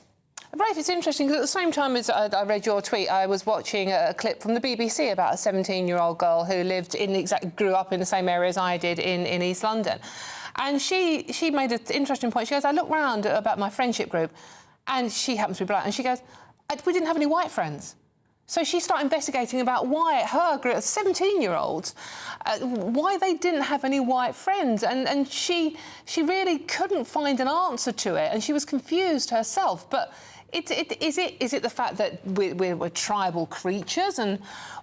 Rafe, it's interesting because at the same time as I read your tweet, I was watching a clip from the BBC about a 17-year-old girl who grew up in the same area as I did in East London. And she made an interesting point. She goes, I look round about my friendship group, and she happens to be black, and she goes, we didn't have any white friends. So she started investigating about why her group of 17-year-olds, why they didn't have any white friends. And she really couldn't find an answer to it, and she was confused herself. But is it the fact that we're tribal creatures,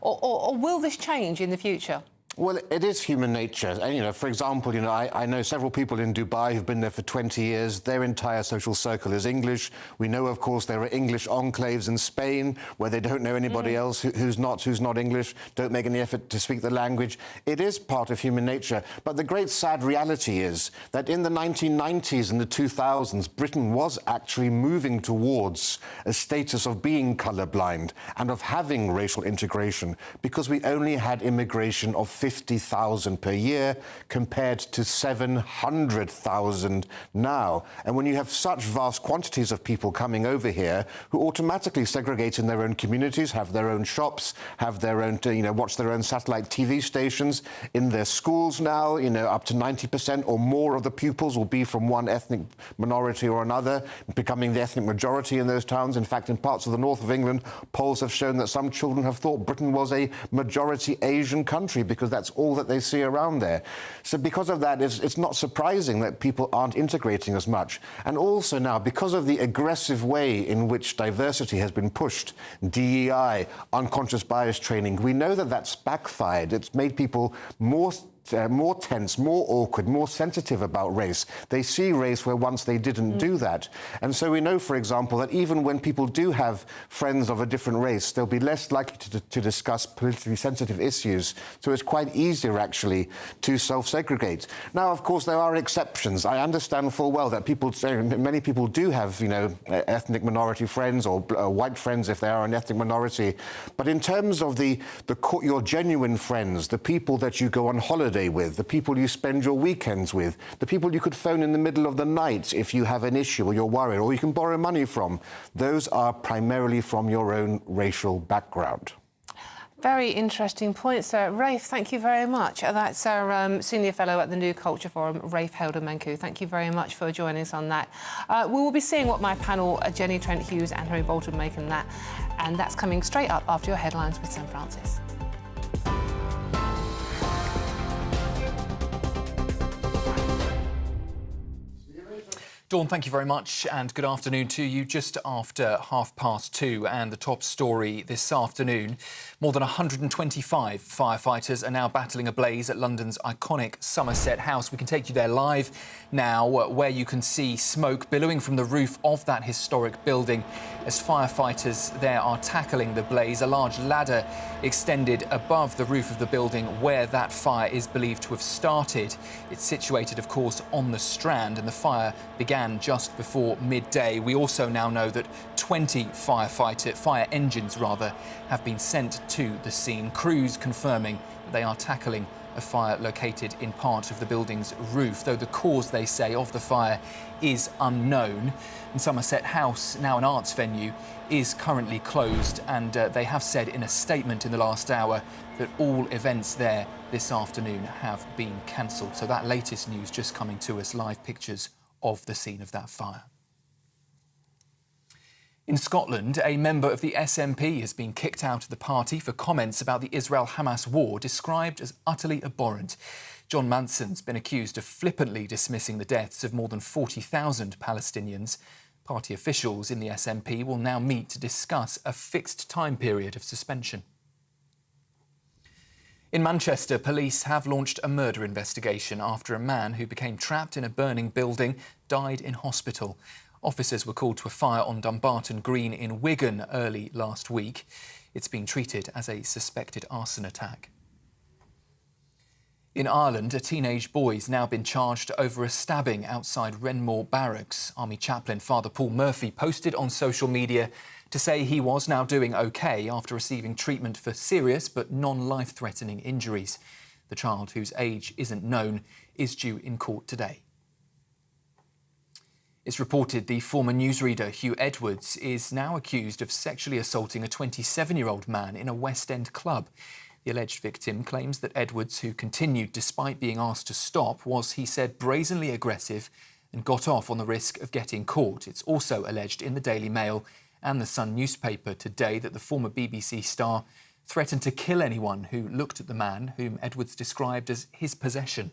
or will this change in the future? Well, it is human nature. And, for example, I know several people in Dubai who've been there for 20 years. Their entire social circle is English. We know, of course, there are English enclaves in Spain where they don't know anybody else who's not English, don't make any effort to speak the language. It is part of human nature. But the great sad reality is that in the 1990s and the 2000s, Britain was actually moving towards a status of being colourblind and of having racial integration, because we only had immigration of 50,000 per year compared to 700,000 now. And when you have such vast quantities of people coming over here who automatically segregate in their own communities, have their own shops, have their own, watch their own satellite TV stations, in their schools now, up to 90% or more of the pupils will be from one ethnic minority or another, becoming the ethnic majority in those towns. In fact, in parts of the north of England, polls have shown that some children have thought Britain was a majority Asian country because that's all that they see around there. So because of that, it's not surprising that people aren't integrating as much. And also now, because of the aggressive way in which diversity has been pushed, DEI, unconscious bias training, we know that that's backfired. It's made people more tense, more awkward, more sensitive about race. They see race where once they didn't do that. And so we know, for example, that even when people do have friends of a different race, they'll be less likely to discuss politically sensitive issues. So it's quite easier, actually, to self-segregate. Now, of course, there are exceptions. I understand full well that many people do have, ethnic minority friends or white friends if they are an ethnic minority. But in terms of your genuine friends, the people that you go on holiday with, the people you spend your weekends with, the people you could phone in the middle of the night if you have an issue or you're worried, or you can borrow money from, those are primarily from your own racial background. Very interesting point, sir. Rafe, thank you very much. That's our Senior Fellow at the New Culture Forum, Rafe Helder-Menku. Thank you very much for joining us on that. We will be seeing what my panel, Jenny Trent-Hughes and Henry Bolton, make of that. And that's coming straight up after your headlines with St Francis. Dawn, thank you very much, and good afternoon to you. Just after 2:30, and the top story this afternoon, more than 125 firefighters are now battling a blaze at London's iconic Somerset House. We can take you there live now, where you can see smoke billowing from the roof of that historic building as firefighters there are tackling the blaze. A large ladder extended above the roof of the building where that fire is believed to have started. It's situated, of course, on the Strand, and the fire began just before midday. We also now know that 20 fire engines have been sent to the scene. Crews confirming that they are tackling a fire located in part of the building's roof, though the cause, they say, of the fire is unknown. And Somerset House, now an arts venue, is currently closed, and they have said in a statement in the last hour that all events there this afternoon have been cancelled. So that latest news just coming to us, live pictures of the scene of that fire. In Scotland, a member of the SNP has been kicked out of the party for comments about the Israel-Hamas war described as utterly abhorrent. John Manson's been accused of flippantly dismissing the deaths of more than 40,000 Palestinians. Party officials in the SNP will now meet to discuss a fixed time period of suspension. In Manchester, police have launched a murder investigation after a man who became trapped in a burning building died in hospital. Officers were called to a fire on Dumbarton Green in Wigan early last week. It's being treated as a suspected arson attack. In Ireland, a teenage boy's now been charged over a stabbing outside Renmore Barracks. Army chaplain Father Paul Murphy posted on social media to say he was now doing OK after receiving treatment for serious but non-life-threatening injuries. The child, whose age isn't known, is due in court today. It's reported the former newsreader Hugh Edwards is now accused of sexually assaulting a 27-year-old man in a West End club. The alleged victim claims that Edwards, who continued despite being asked to stop, was, he said, brazenly aggressive and got off on the risk of getting caught. It's also alleged in the Daily Mail and the Sun newspaper today that the former BBC star threatened to kill anyone who looked at the man, whom Edwards described as his possession.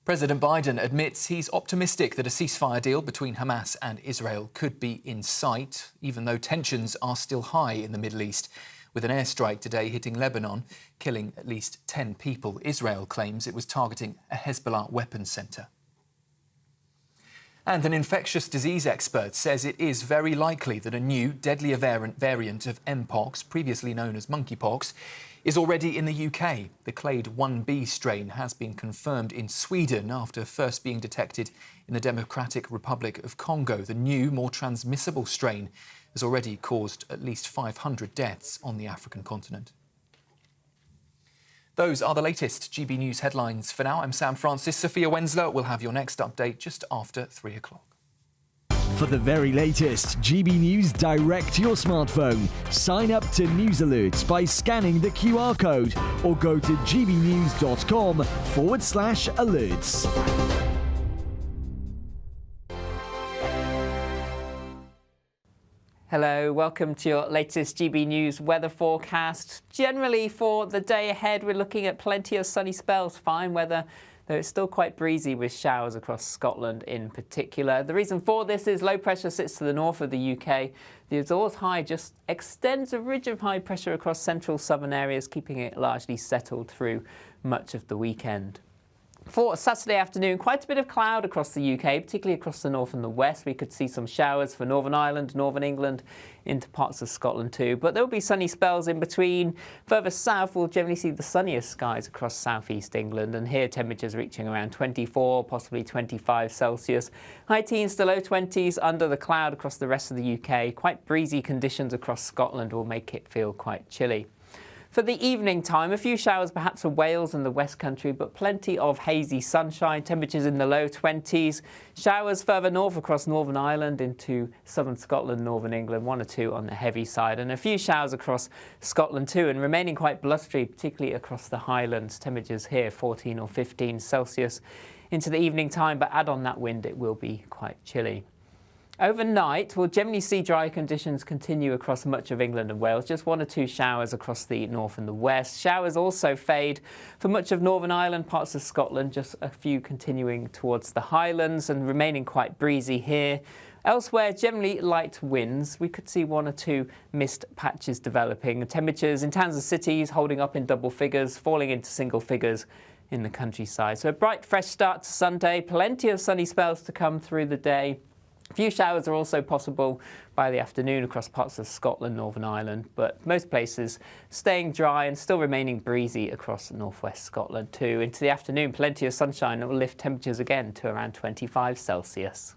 President Biden admits he's optimistic that a ceasefire deal between Hamas and Israel could be in sight, even though tensions are still high in the Middle East, with an airstrike today hitting Lebanon, killing at least 10 people. Israel claims it was targeting a Hezbollah weapons centre. And an infectious disease expert says it is very likely that a new, deadlier variant of Mpox, previously known as monkeypox, is already in the UK. The clade 1b strain has been confirmed in Sweden after first being detected in the Democratic Republic of Congo. The new, more transmissible strain has already caused at least 500 deaths on the African continent. Those are the latest GB News headlines. For now, I'm Sam Francis. Sophia Wensler will have your next update just after 3 o'clock. For the very latest GB News direct to your smartphone, sign up to News Alerts by scanning the QR code or go to gbnews.com/alerts. Hello, welcome to your latest GB News weather forecast. Generally for the day ahead, we're looking at plenty of sunny spells, fine weather, though it's still quite breezy with showers across Scotland in particular. The reason for this is low pressure sits to the north of the UK. The Azores high just extends a ridge of high pressure across central southern areas, keeping it largely settled through much of the weekend. For Saturday afternoon, quite a bit of cloud across the UK, particularly across the north and the west. We could see some showers for Northern Ireland, Northern England, into parts of Scotland too. But there will be sunny spells in between. Further south, we'll generally see the sunniest skies across southeast England. And here, temperatures reaching around 24, possibly 25 Celsius. High teens to low 20s under the cloud across the rest of the UK. Quite breezy conditions across Scotland will make it feel quite chilly. For the evening time, a few showers perhaps for Wales and the West Country, but plenty of hazy sunshine, temperatures in the low 20s. Showers further north across Northern Ireland into southern Scotland, Northern England, 1 or 2 on the heavy side, and a few showers across Scotland too, and remaining quite blustery, particularly across the Highlands. Temperatures here 14 or 15 Celsius into the evening time, but add on that wind, it will be quite chilly. Overnight, we'll generally see dry conditions continue across much of England and Wales, just 1 or 2 showers across the north and the west. Showers also fade for much of Northern Ireland, parts of Scotland, just a few continuing towards the Highlands and remaining quite breezy here. Elsewhere, generally light winds. We could see 1 or 2 mist patches developing. Temperatures in towns and cities holding up in double figures, falling into single figures in the countryside. So a bright, fresh start to Sunday. Plenty of sunny spells to come through the day. A few showers are also possible by the afternoon across parts of Scotland, Northern Ireland, but most places staying dry and still remaining breezy across northwest Scotland too. Into the afternoon, plenty of sunshine that will lift temperatures again to around 25 Celsius.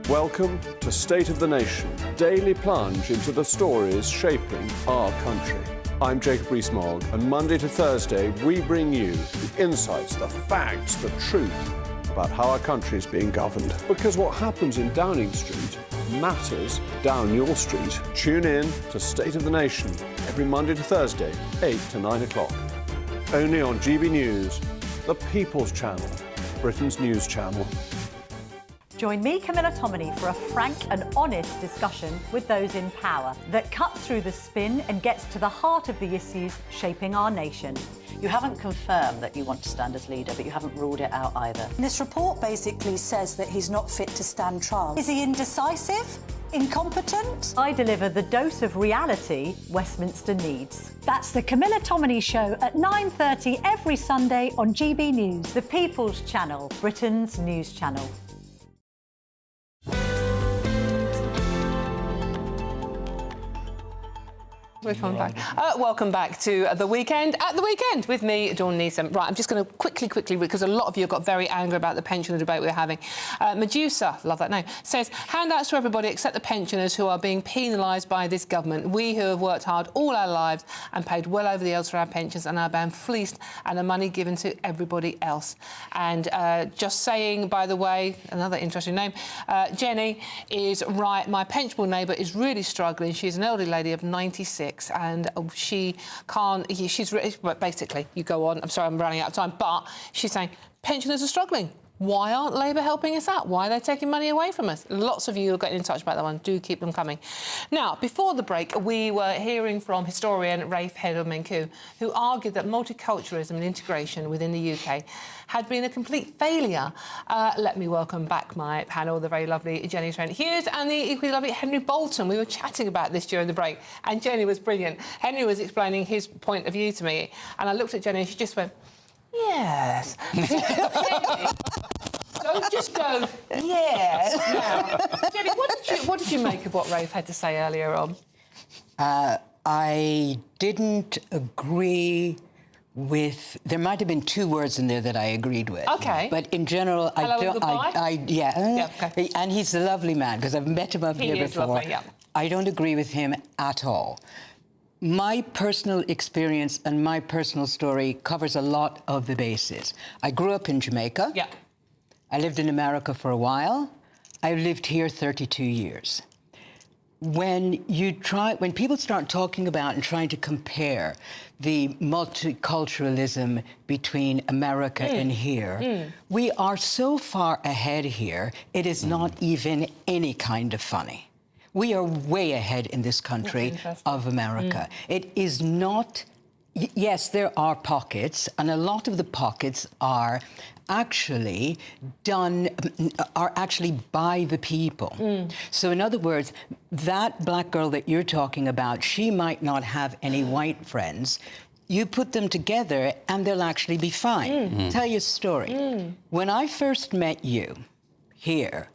Welcome to State of the Nation, daily plunge into the stories shaping our country. I'm Jacob Rees-Mogg, and Monday to Thursday we bring you the insights, the facts, the truth about how our country is being governed. Because what happens in Downing Street matters down your street. Tune in to State of the Nation every Monday to Thursday, 8 to 9 o'clock. Only on GB News, the People's Channel, Britain's news channel. Join me, Camilla Tominey, for a frank and honest discussion with those in power that cuts through the spin and gets to the heart of the issues shaping our nation. You haven't confirmed that you want to stand as leader, but you haven't ruled it out either. This report basically says that he's not fit to stand trial. Is he indecisive? Incompetent? I deliver the dose of reality Westminster needs. That's the Camilla Tominey Show at 9:30 every Sunday on GB News, the People's Channel, Britain's news channel. Welcome back to The Weekend at The Weekend with me, Dawn Neeson. Right, I'm just going to quickly, because a lot of you have got very angry about the pensioner debate we're having. Medusa, love that name, says, handouts to everybody except the pensioners who are being penalised by this government. We who have worked hard all our lives and paid well over the odds for our pensions and are being fleeced and the money given to everybody else. And just saying, by the way, another interesting name, Jenny is right. My pensionable neighbour is really struggling. She's an elderly lady of 96. And she can't, basically, you go on, I'm sorry, I'm running out of time, but she's saying pensioners are struggling. Why aren't Labour helping us out? Why are they taking money away from us? Lots of you are getting in touch about that one. Do keep them coming. Now, before the break, we were hearing from historian Rafe Hedel-Menku, who argued that multiculturalism and integration within the UK had been a complete failure. Let me welcome back my panel, the very lovely Jenny Trent-Hughes and the equally lovely Henry Bolton. We were chatting about this during the break, and Jenny was brilliant. Henry was explaining his point of view to me, and I looked at Jenny and she just went, yes. Don't just go, yes. Now, Jenny, what did you make of what Rafe had to say earlier on? I didn't agree with... There might have been two words in there that I agreed with. OK. But in general, Hello I don't... and yeah, okay. And he's a lovely man, because I've met him up here before. Lovely, yeah. I don't agree with him at all. My personal experience and my personal story covers a lot of the bases. I grew up in Jamaica. Yeah. I lived in America for a while. I lived here 32 years. When people start talking about and trying to compare the multiculturalism between America and here, we are so far ahead here, it is not even any kind of funny. We are way ahead in this country of America. It is not... Yes, there are pockets, and a lot of the pockets are actually by the people. So in other words, that black girl that you're talking about, she might not have any white friends. You put them together and they'll actually be fine. Tell you a story. When I first met you here,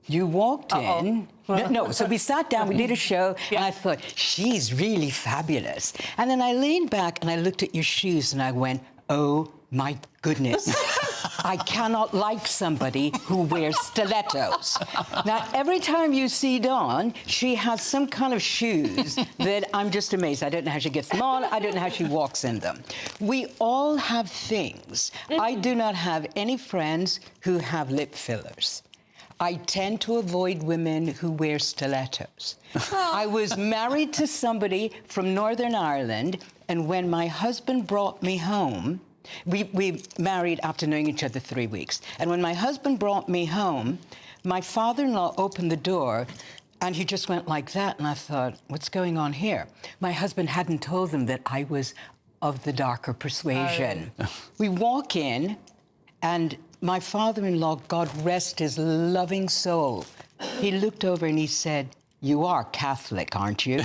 you walked in... No, so we sat down, we did a show, and I thought, she's really fabulous. And then I leaned back and I looked at your shoes and I went, oh, my goodness. I cannot like somebody who wears stilettos. Now, every time you see Dawn, she has some kind of shoes that I'm just amazed. I don't know how she gets them on. I don't know how she walks in them. We all have things. I do not have any friends who have lip fillers. I tend to avoid women who wear stilettos. I was married to somebody from Northern Ireland, and when my husband brought me home, we married after knowing each other 3 weeks, and when my husband brought me home, my father-in-law opened the door, and he just went like that, and I thought, what's going on here? My husband hadn't told them that I was of the darker persuasion. We walk in, and my father-in-law, God rest his loving soul, he looked over and he said, you are Catholic, aren't you?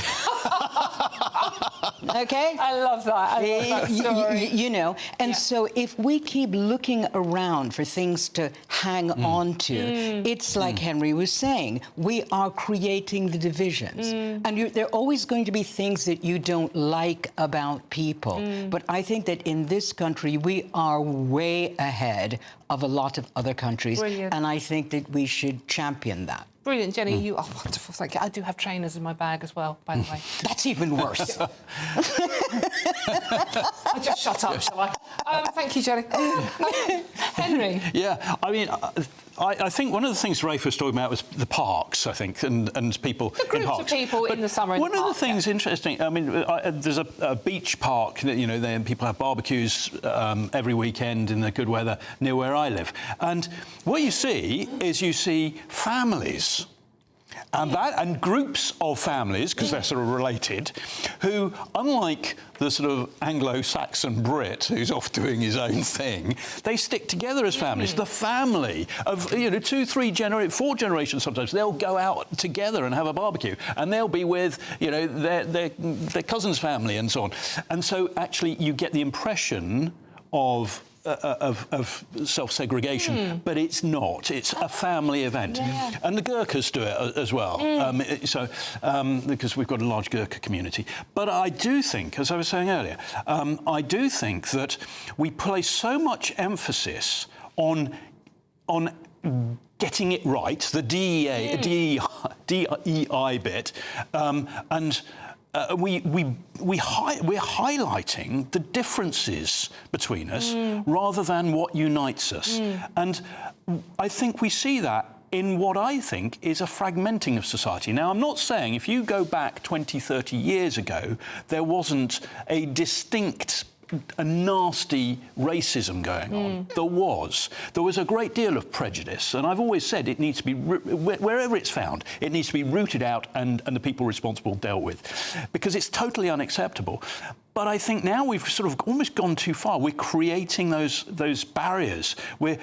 OK? I love that. I love that story. You know, and so if we keep looking around for things to hang on to, it's like Henry was saying, we are creating the divisions. And there are always going to be things that you don't like about people. But I think that in this country, we are way ahead of a lot of other countries. Brilliant. And I think that we should champion that. Brilliant, Jenny. You are wonderful. Thank you. I do have trainers in my bag as well, by the way. That's even worse. I just shut up, shall I? Thank you, Jenny. Henry. Yeah, I mean, I think one of the things Rafe was talking about was the parks, I think, and people The groups in parks. of people in the summer in One the of park, the things interesting, I mean, there's a beach park that, you know, then people have barbecues every weekend in the good weather near where I live. And what you see is families. And groups of families, because they're sort of related, who, unlike the sort of Anglo-Saxon Brit who's off doing his own thing, they stick together as families. The family of, you know, 2, 3, 4 generations sometimes, they'll go out together and have a barbecue, and they'll be with, you know, their cousin's family and so on. And so, actually, you get the impression of self-segregation, but it's not. It's a family event. And the Gurkhas do it as well, because we've got a large Gurkha community. But I do think, as I was saying earlier, I do think that we place so much emphasis on getting it right, the DEI bit, and we're highlighting the differences between us rather than what unites us. And I think we see that in what I think is a fragmenting of society. Now, I'm not saying if you go back 20, 30 years ago, there wasn't a distinct a nasty racism going on. There was a great deal of prejudice, and I've always said it needs to be, wherever it's found, it needs to be rooted out and the people responsible dealt with, because it's totally unacceptable. But I think now we've sort of almost gone too far. We're creating those barriers where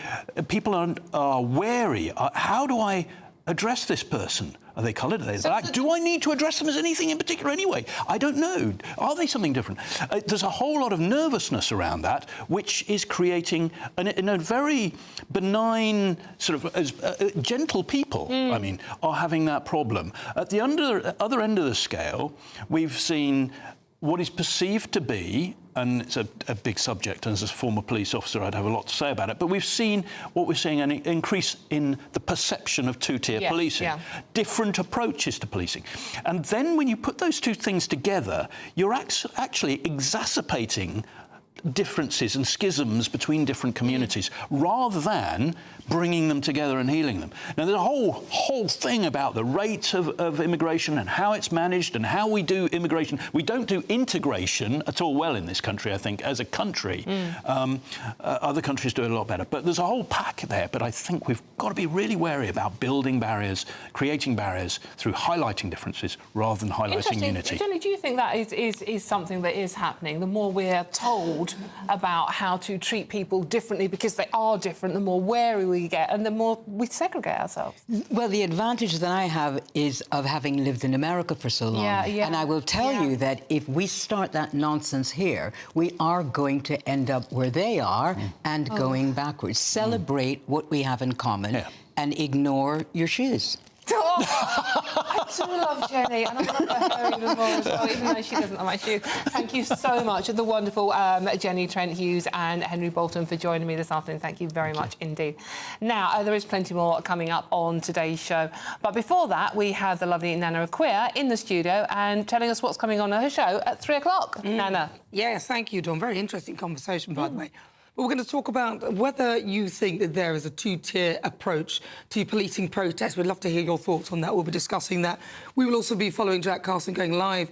people are wary. How do I address this person? Are they coloured? Are they black? Do I need to address them as anything in particular anyway? I don't know. Are they something different? There's a whole lot of nervousness around that, which is creating, in a very benign, sort of gentle people, I mean, are having that problem. At the other end of the scale, we've seen what is perceived to be, and it's a big subject, and as a former police officer I'd have a lot to say about it, but we're seeing an increase in the perception of two-tier policing, different approaches to policing. And then when you put those two things together, you're actually exacerbating differences and schisms between different communities rather than bringing them together and healing them. Now, there's a whole thing about the rate of immigration and how it's managed and how we do immigration. We don't do integration at all well in this country, I think, as a country. Other countries do it a lot better. But there's a whole pack there. But I think we've got to be really wary about building barriers, creating barriers through highlighting differences rather than highlighting unity. Jenny, do you think that is something that is happening? The more we're told about how to treat people differently because they are different, the more wary we get and the more we segregate ourselves. Well, the advantage that I have is of having lived in America for so long. And I will tell you that if we start that nonsense here, we are going to end up where they are and going backwards. Celebrate what we have in common and ignore your shoes. I do love Jenny, and I love her even more as well, even though she doesn't love my shoe. Thank you so much, the wonderful Jenny Trent-Hughes and Henry Bolton, for joining me this afternoon. Thank you very much indeed. Now, there is plenty more coming up on today's show. But before that, we have the lovely Nana Akua in the studio and telling us what's coming on her show at 3 o'clock. Nana. Yes, thank you, Dawn. Very interesting conversation, by the way. We're going to talk about whether you think that there is a two-tier approach to policing protests. We'd love to hear your thoughts on that. We'll be discussing that. We will also be following Jack Carson going live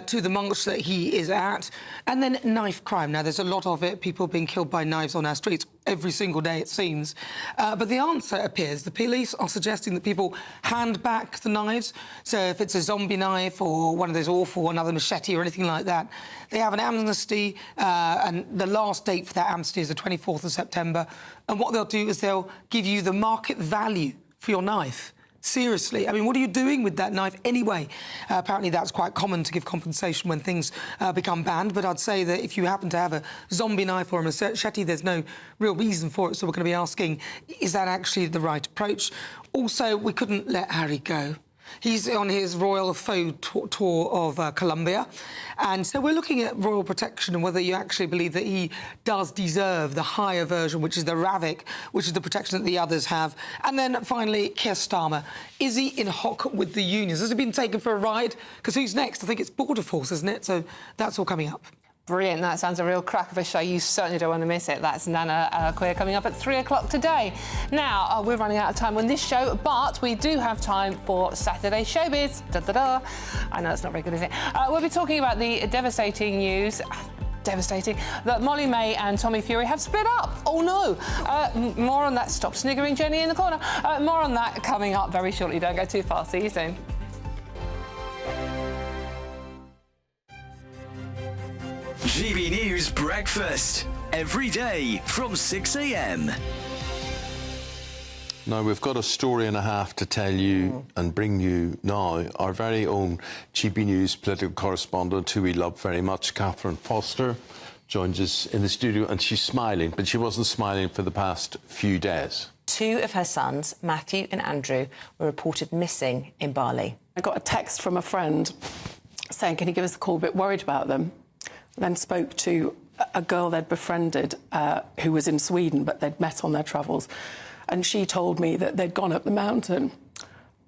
to the march that he is at. And then knife crime. Now, there's a lot of it, people being killed by knives on our streets every single day, it seems. But the answer appears. The police are suggesting that people hand back the knives. So if it's a zombie knife or one of those awful, another machete or anything like that, they have an amnesty, and the last date for that amnesty is the 24th of September. And what they'll do is they'll give you the market value for your knife. Seriously. I mean, what are you doing with that knife anyway? Apparently that's quite common to give compensation when things become banned, but I'd say that if you happen to have a zombie knife or a machete, there's no real reason for it, so we're going to be asking, is that actually the right approach? Also, we couldn't let Harry go. He's on his royal faux tour of Colombia, and so we're looking at royal protection and whether you actually believe that he does deserve the higher version, which is the RAVIC, which is the protection that the others have. And then finally, Keir Starmer. Is he in hock with the unions? Has he been taken for a ride? Because who's next? I think it's Border Force, isn't it? So that's all coming up. Brilliant. That sounds a real crack of a show. You certainly don't want to miss it. That's Nana Queer coming up at 3 o'clock today. Now, we're running out of time on this show, but we do have time for Saturday Showbiz. Da-da-da. I know it's not very good, is it? We'll be talking about the devastating news... Devastating, that Molly May and Tommy Fury have split up. Oh, no. More on that. Stop sniggering, Jenny, in the corner. More on that coming up very shortly. Don't go too far. See you soon. GB News Breakfast, every day from 6 a.m. Now, we've got a story and a half to tell you and bring you now. Our very own GB News political correspondent, who we love very much, Catherine Foster, joins us in the studio, and she's smiling, but she wasn't smiling for the past few days. 2 of her sons, Matthew and Andrew, were reported missing in Bali. I got a text from a friend saying, can you give us a call, a bit worried about them. Then spoke to a girl they'd befriended who was in Sweden, but they'd met on their travels. And she told me that they'd gone up the mountain.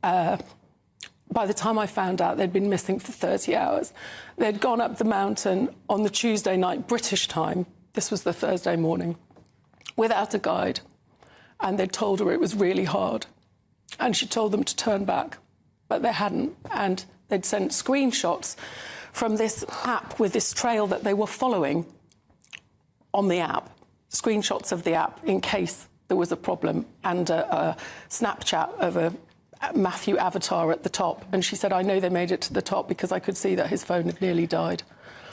By the time I found out, they'd been missing for 30 hours. They'd gone up the mountain on the Tuesday night, British time. This was the Thursday morning, without a guide. And they'd told her it was really hard. And she told them to turn back, but they hadn't. And they'd sent screenshots from this app with this trail that they were following on the app, screenshots of the app in case there was a problem, and a Snapchat of a Matthew avatar at the top. And she said, I know they made it to the top because I could see that his phone had nearly died.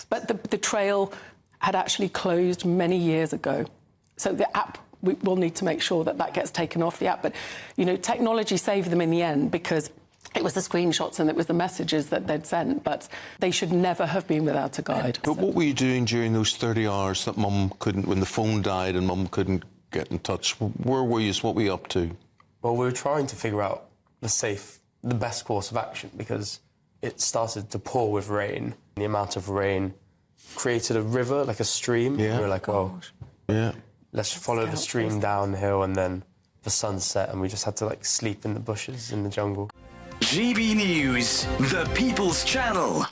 But the trail had actually closed many years ago. So the app, we'll need to make sure that that gets taken off the app. But, you know, technology saved them in the end because it was the screenshots and it was the messages that they'd sent, but they should never have been without a guide. But what were you doing during those 30 hours that Mum couldn't, when the phone died and Mum couldn't get in touch? Where were you? What were you up to? Well, we were trying to figure out the best course of action, because it started to pour with rain. The amount of rain created a river, like a stream. Yeah. We were like, oh, yeah, let's follow the stream downhill, and then the sun set, and we just had to like sleep in the bushes in the jungle. GB News, the People's Channel.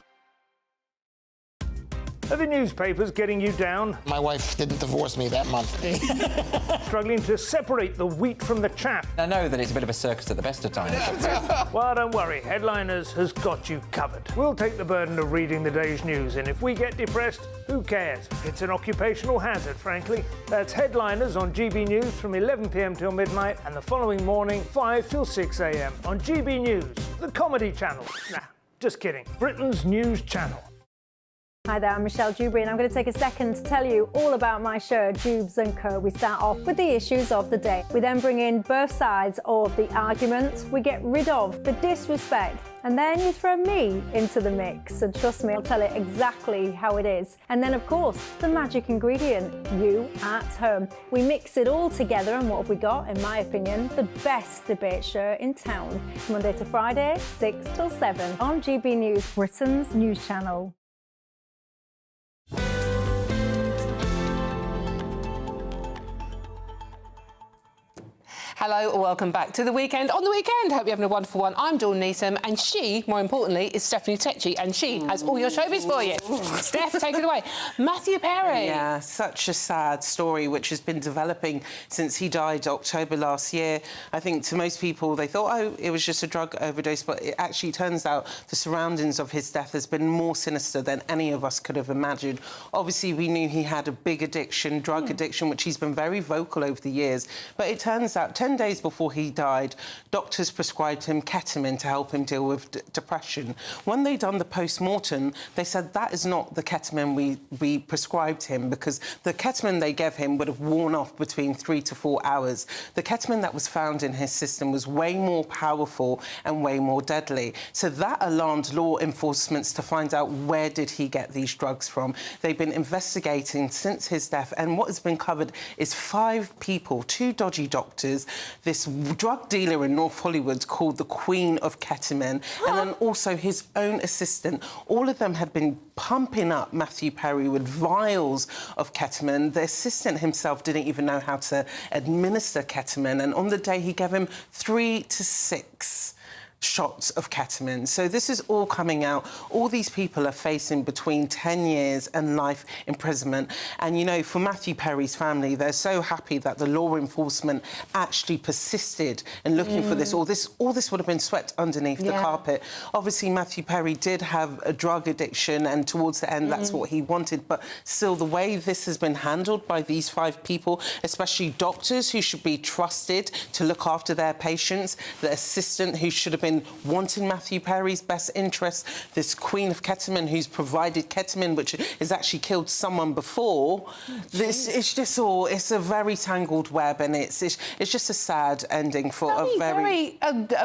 Are the newspapers getting you down? My wife didn't divorce me that month. Struggling to separate the wheat from the chaff? I know that it's a bit of a circus at the best of times. Well, don't worry, Headliners has got you covered. We'll take the burden of reading the day's news, and if we get depressed, who cares? It's an occupational hazard, frankly. That's Headliners on GB News from 11 p.m. till midnight, and the following morning, 5 till 6 a.m. on GB News, the comedy channel. Nah, just kidding. Britain's news channel. Hi there, I'm Michelle Dewberry, and I'm going to take a second to tell you all about my show, Dubes & Co. We start off with the issues of the day. We then bring in both sides of the argument. We get rid of the disrespect, and then you throw me into the mix. And trust me, I'll tell it exactly how it is. And then, of course, the magic ingredient, you at home. We mix it all together, and what have we got? In my opinion, the best debate show in town. Monday to Friday, 6 till 7 on GB News, Britain's news channel. Hello, welcome back to The Weekend on The Weekend. Hope you're having a wonderful one. I'm Dawn Neeson, and she, more importantly, is Stephanie Tecci, and she has all your showbiz for you. Steph, take it away. Matthew Perry. Yeah, such a sad story which has been developing since he died October last year. I think to most people, they thought, oh, it was just a drug overdose, but it actually turns out the surroundings of his death has been more sinister than any of us could have imagined. Obviously, we knew he had a big addiction, drug addiction, which he's been very vocal over the years, but it turns out 10 days before he died, doctors prescribed him ketamine to help him deal with depression. When they done the post-mortem, they said that is not the ketamine we prescribed him, because the ketamine they gave him would have worn off between 3 to 4 hours. The ketamine that was found in his system was way more powerful and way more deadly. So that alarmed law enforcement to find out where did he get these drugs from. They've been investigating since his death, and what has been covered is 5 people, 2 dodgy doctors, this drug dealer in North Hollywood called the Queen of Ketamine, and then also his own assistant. All of them had been pumping up Matthew Perry with vials of ketamine. The assistant himself didn't even know how to administer ketamine, and on the day he gave him 3 to 6 shots of ketamine. So this is all coming out. All these people are facing between 10 years and life imprisonment. And, you know, for Matthew Perry's family, they're so happy that the law enforcement actually persisted in looking for this. All this would have been swept underneath the carpet. Obviously, Matthew Perry did have a drug addiction, and towards the end, that's what he wanted. But still, the way this has been handled by these 5 people, especially doctors who should be trusted to look after their patients, the assistant who should have been wanting Matthew Perry's best interests, this queen of ketamine who's provided ketamine, which has actually killed someone before. It's just all, it's a very tangled web, and it's just a sad ending for a very...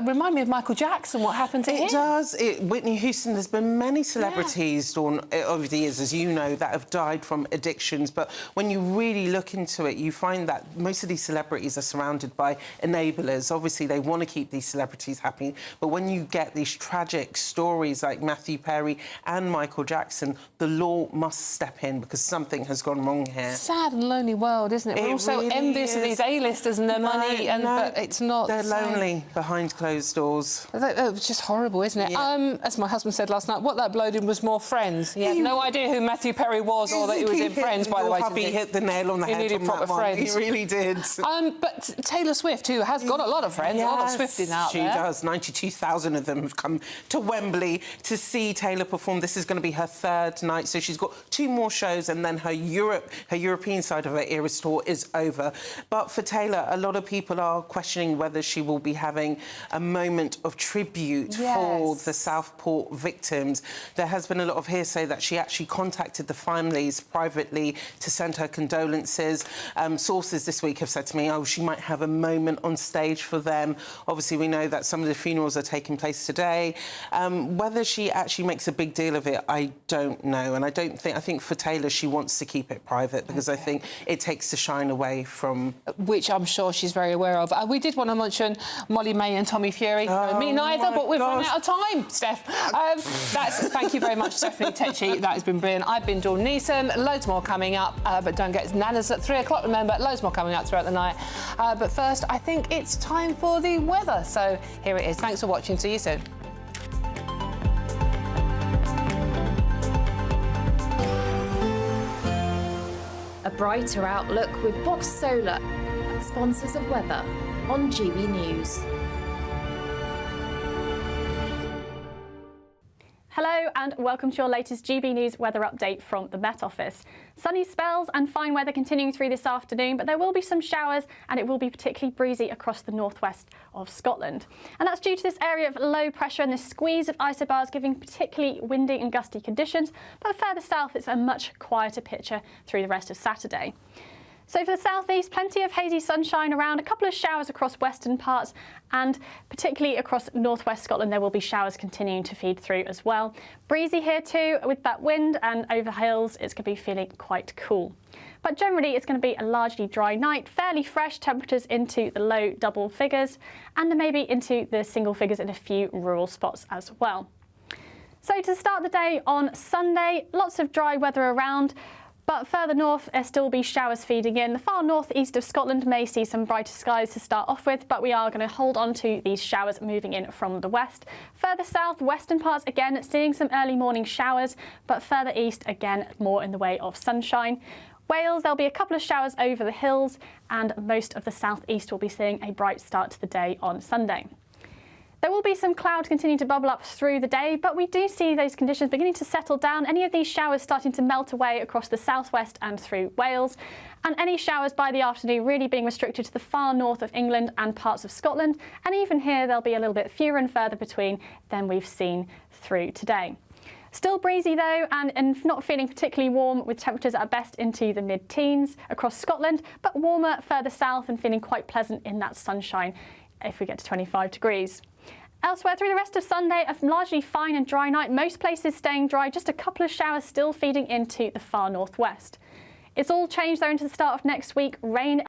remind me of Michael Jackson, what happened to him? It does. Whitney Houston, there's been many celebrities over the years, as you know, that have died from addictions, but when you really look into it, you find that most of these celebrities are surrounded by enablers. Obviously, they want to keep these celebrities happy, but when you get these tragic stories like Matthew Perry and Michael Jackson, the law must step in because something has gone wrong here. Sad and lonely world, isn't it? We're all so envious of these A-listers and their money, but it's not... They're lonely behind closed doors. It's just horrible, isn't it? As my husband said last night, what that bloke did was more Friends. He had no idea who Matthew Perry was or that he was in Friends, by the way. He hit the nail on the head. He needed proper Friends. He really did. But Taylor Swift, who has got a lot of friends, a lot of Swifties out there. She does. 92,000 of them have come to Wembley to see Taylor perform. This is going to be her 3rd night, so she's got 2 more shows, and then her European side of her Eras tour is over. But for Taylor, a lot of people are questioning whether she will be having a moment of tribute for the Southport victims. There has been a lot of hearsay that she actually contacted the families privately to send her condolences. Sources this week have said to me, she might have a moment on stage for them. Obviously, we know that some of the funerals are taking place today. Whether she actually makes a big deal of it, I don't know. And I think for Taylor, she wants to keep it private because I think it takes the shine away from... Which I'm sure she's very aware of. We did want to mention Molly May and Tommy Fury. Me neither, but we've run out of time, Steph. Thank you very much, Stephanie Tecci. That has been brilliant. I've been Dawn Neeson. Loads more coming up, but don't get Nanas at 3 o'clock, remember. Loads more coming up throughout the night. But first, I think it's time for the weather. So here it is. Thanks for watching. See you soon. A brighter outlook with Box Solar, sponsors of weather on GB News. Hello and welcome to your latest GB News weather update from the Met Office. Sunny spells and fine weather continuing through this afternoon, but there will be some showers and it will be particularly breezy across the northwest of Scotland. And that's due to this area of low pressure and this squeeze of isobars giving particularly windy and gusty conditions, but further south it's a much quieter picture through the rest of Saturday. So for the southeast, plenty of hazy sunshine around, a couple of showers across western parts and particularly across northwest Scotland there will be showers continuing to feed through as well. Breezy here too with that wind, and over hills it's going to be feeling quite cool. But generally it's going to be a largely dry night, fairly fresh temperatures into the low double figures and maybe into the single figures in a few rural spots as well. So to start the day on Sunday, lots of dry weather around. But further north, there still be showers feeding in. The far northeast of Scotland may see some brighter skies to start off with, but we are going to hold on to these showers moving in from the west. Further south, western parts again seeing some early morning showers, but further east again more in the way of sunshine. Wales, there'll be a couple of showers over the hills, and most of the southeast will be seeing a bright start to the day on Sunday. There will be some clouds continuing to bubble up through the day, but we do see those conditions beginning to settle down. Any of these showers starting to melt away across the southwest and through Wales. And any showers by the afternoon really being restricted to the far north of England and parts of Scotland. And even here, there'll be a little bit fewer and further between than we've seen through today. Still breezy though, and not feeling particularly warm with temperatures at best into the mid-teens across Scotland, but warmer further south and feeling quite pleasant in that sunshine if we get to 25 degrees. Elsewhere, through the rest of Sunday, a largely fine and dry night. Most places staying dry, just a couple of showers still feeding into the far northwest. It's all changed though into the start of next week. Rain